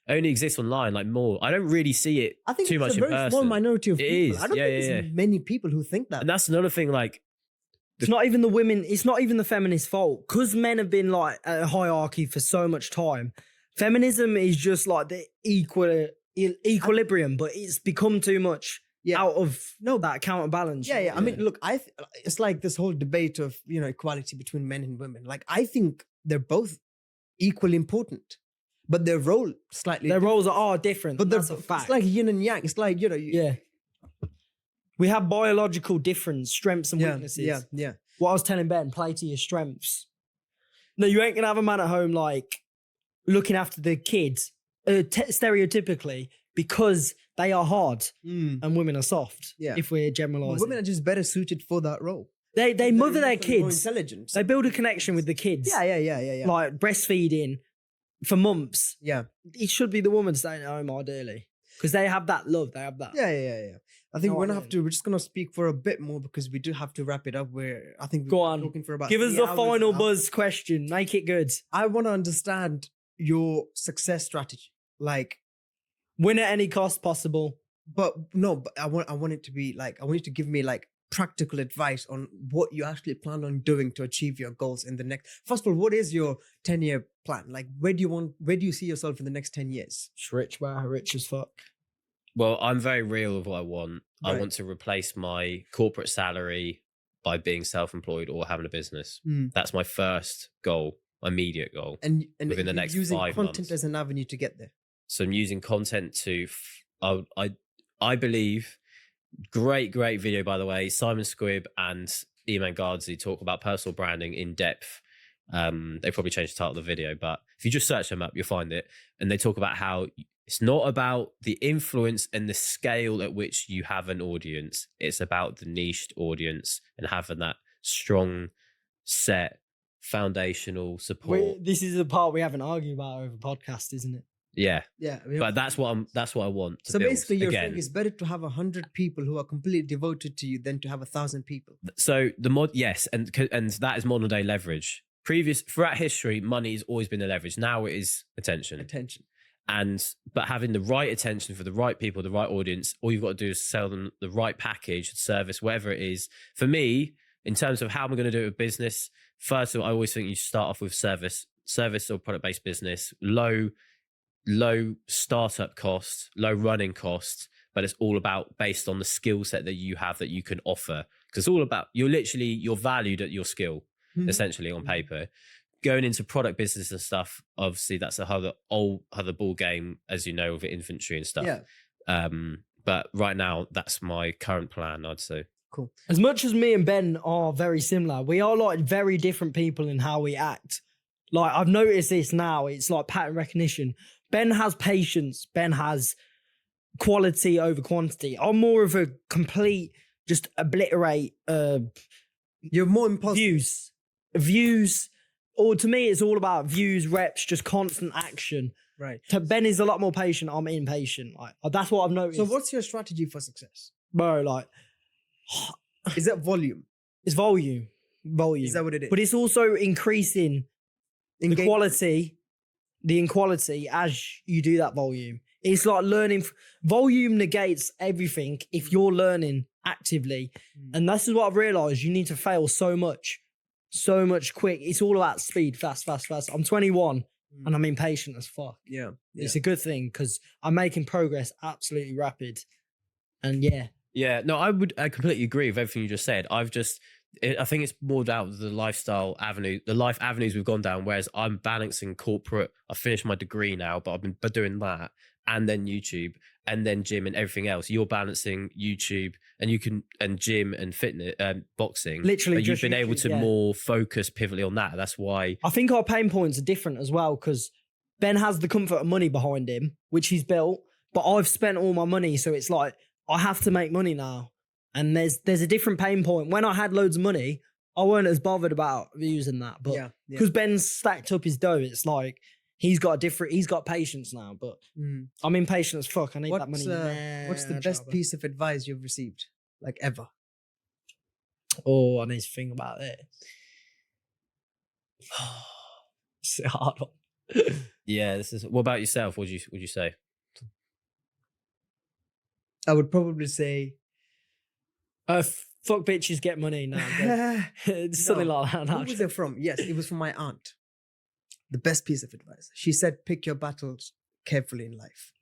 only exists online, like more. I don't really see it too much in person. It's a very small minority of people. I don't think there's many people who think that. And that's another thing, like it's not even the women, it's not even the feminist fault. Because men have been like at a hierarchy for so much time. Feminism is just like the equilibrium, but it's become too much. Out of that counterbalance. Yeah. I mean, look, it's like this whole debate of equality between men and women. Like, I think they're both equally important, but their role slightly. Their roles are different. But that's a fact. It's like yin and yang. It's like we have biological difference, strengths and weaknesses. Yeah. What I was telling Ben, play to your strengths. No, you ain't gonna have a man at home like looking after the kids stereotypically because they are hard and women are soft. Yeah. If we're generalizing, well, women are just better suited for that role. They mother their kids. Intelligent. They build a connection with the kids. Yeah. Like breastfeeding for months. Yeah. It should be the woman staying at home ideally. because they have that love. They have that. Yeah. I think No, we're I gonna have don't. to. We're just gonna speak for a bit more because we do have to wrap it up. Where I think we've Go been on. talking for about Give us 3 the hours final now. buzz question. Make it good. I want to understand your success strategy. Like, Win at any cost possible. but I want it to be like, I want you to give me like practical advice on what you actually plan on doing to achieve your goals in the next. First of all, what is your 10-year plan? Like, where do you see yourself in the next 10 years? It's rich, bro. Rich as fuck. Well, I'm very real with what I want. I Right. want to replace my corporate salary by being self-employed or having a business. Mm. That's my first goal, my immediate goal. And Within the you're next using 5 content months. as an avenue to get there. So I'm using content to, I believe, great video, by the way. Simon Squibb and Eman Gardzi talk about personal branding in depth. They probably changed the title of the video, but if you just search them up, you'll find it. And they talk about how it's not about the influence and the scale at which you have an audience. It's about the niched audience and having that strong set foundational support. This is the part we haven't argued about over podcast, isn't it? Yeah. Yeah, I mean, But that's what I want to so build. basically, you're Again, saying it's better to have 100 people who are completely devoted to you than to have 1,000 people. so yes, and that is modern day leverage. Throughout history, money has always been the leverage. Now it is attention. But having the right attention for the right people, the right audience, all you've got to do is sell them the right package, service, whatever it is. For me, in terms of how I'm going to do it with business, first of all, I always think you start off with service or product-based business, low startup costs, low running costs, but it's all about based on the skill set that you have that you can offer. Because it's all about, you're valued at your skill, essentially on paper. Going into product business and stuff, obviously that's other ball game, as you know, with inventory and stuff. Yeah. But right now, that's my current plan, I'd say. Cool. As much as me and Ben are very similar, we are like very different people in how we act. Like, I've noticed this now. It's like pattern recognition. Ben has patience. Ben has quality over quantity. I'm more of a complete, just obliterate You're more impulsive. views. Or to me, it's all about views, reps, just constant action. Right. Ben is a lot more patient. I'm impatient. Like, that's what I've noticed. So what's your strategy for success? Bro, like, Is that volume? it's volume. Is that what it is? But it's also increasing the inequality as you do that volume. It's like learning. Volume negates everything if you're learning actively. And this is what I've realized. You need to fail so much quick. It's all about speed, fast. I'm 21 and I'm impatient as fuck. Yeah. It's a good thing because I'm making progress absolutely rapid. And Yeah, no, I completely agree with everything you just said. I think it's more down to the lifestyle avenue, the life avenues we've gone down, whereas I'm balancing corporate. I finished my degree now, but I've been doing that and then YouTube and then gym and everything else. You're balancing YouTube and gym and fitness, boxing. literally But you've just been able YouTube, to yeah. more focus pivotally on that. That's why. I think our pain points are different as well because Ben has the comfort of money behind him, which he's built, but I've spent all my money. So it's like, I have to make money now. And there's a different pain point. When I had loads of money, I weren't as bothered about using that. But because Ben's stacked up his dough, it's like he's got patience now. But I'm impatient as fuck. I need that money. What's the best piece of advice you've received, like ever? Oh, I need to think about it. It's a hard one. Yeah, what about yourself? Would you say? I would probably say, fuck bitches, get money now. It's something like that. Who was it from? Yes, it was from my aunt. The best piece of advice. She said, pick your battles carefully in life.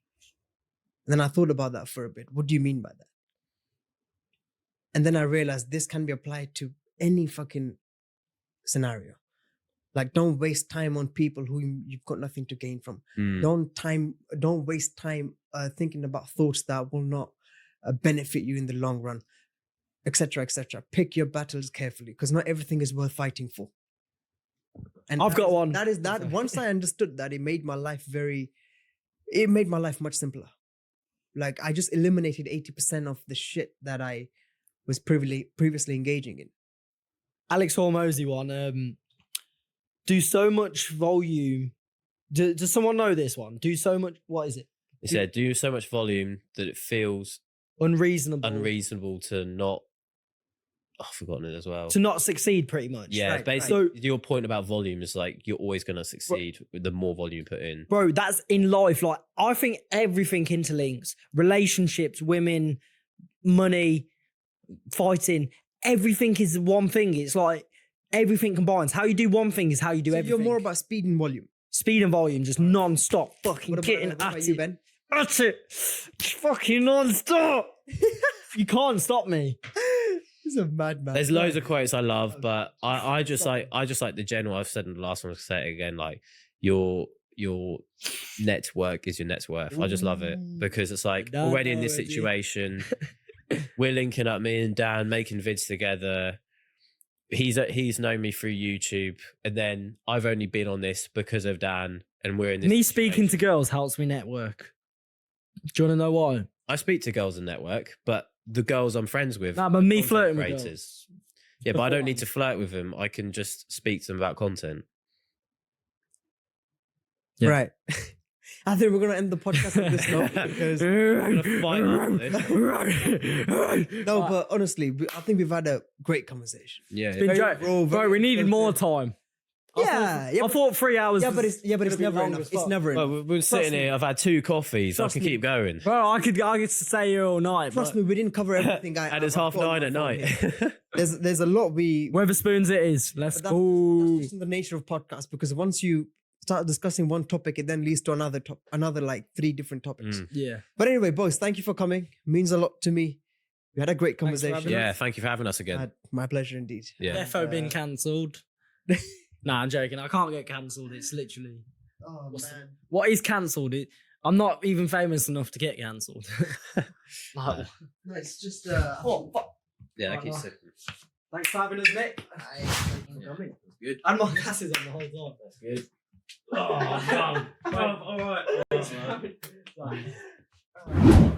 And then I thought about that for a bit. What do you mean by that? And then I realized this can be applied to any fucking scenario. Like, don't waste time on people who you've got nothing to gain from. Don't waste time thinking about thoughts that will not benefit you in the long run, etc., etc. Pick your battles carefully because not everything is worth fighting for. And I've got one. That is that. Once I understood that, it made my life much simpler. Like, I just eliminated 80% of the shit that I was previously engaging in. Alex Hormozy one. Do so much volume. Does someone know this one? Do so much. What is it? He said, do so much volume that it feels unreasonable to not. I've forgotten it as well. to not succeed, pretty much. Yeah, Right, basically, your point about volume is like you're always going to succeed with the more volume you put in. Bro, that's in life. Like, I think everything interlinks. Relationships, women, money, fighting. Everything is one thing. It's like everything combines. How you do one thing is how you do So everything. you're more about speed and volume. Speed and volume, just non-stop. Fucking What getting about at you, it. Ben? At it. Fucking non-stop. You can't stop me. He's a madman. There's loads of quotes I love, but I just like the general. I've said in the last one, I'll say it again. Like your network is your net's worth. I just love it because it's like already in this situation, we're linking up, me and Dan, making vids together. He's known me through YouTube, and then I've only been on this because of Dan, and we're in this. Me speaking to girls helps me network. Do you want to know why? I speak to girls in network, but the girls I'm friends with. Nah, but me content flirting with creators. girls. Yeah, but I don't need to flirt with them. I can just speak to them about content. Yeah. Right. I think we're going to end the podcast on this note because no, but honestly, I think we've had a great conversation. Yeah, It's been bro, we needed more time. Yeah, I thought 3 hours. Yeah, but it's would've been never long enough. as It's fuck. never well, enough. we've been sitting here. I've had 2 coffees. I Trust can me. keep going. Bro, I could stay here all night. Trust me, we didn't cover everything. And it's 9:30 at night. There's a lot we. Weatherspoons it is. Let's That's go. just the nature of podcasts because once you start discussing one topic, it then leads to another like 3 different topics. Yeah. But anyway, boys, thank you for coming. Means a lot to me. We had a great Thanks for conversation. having Yeah, thank you for having us again. My pleasure indeed. Yeah. Defo been cancelled. Nah, I'm joking. I can't get cancelled. It's literally Oh man. what is cancelled. I'm not even famous enough to get cancelled. No, it's just Oh, fuck. Yeah, that that keeps keeps sitting. Thanks for having us, Nick. That's good. And my glasses on the whole time. That's good. Oh, no. All right. All right.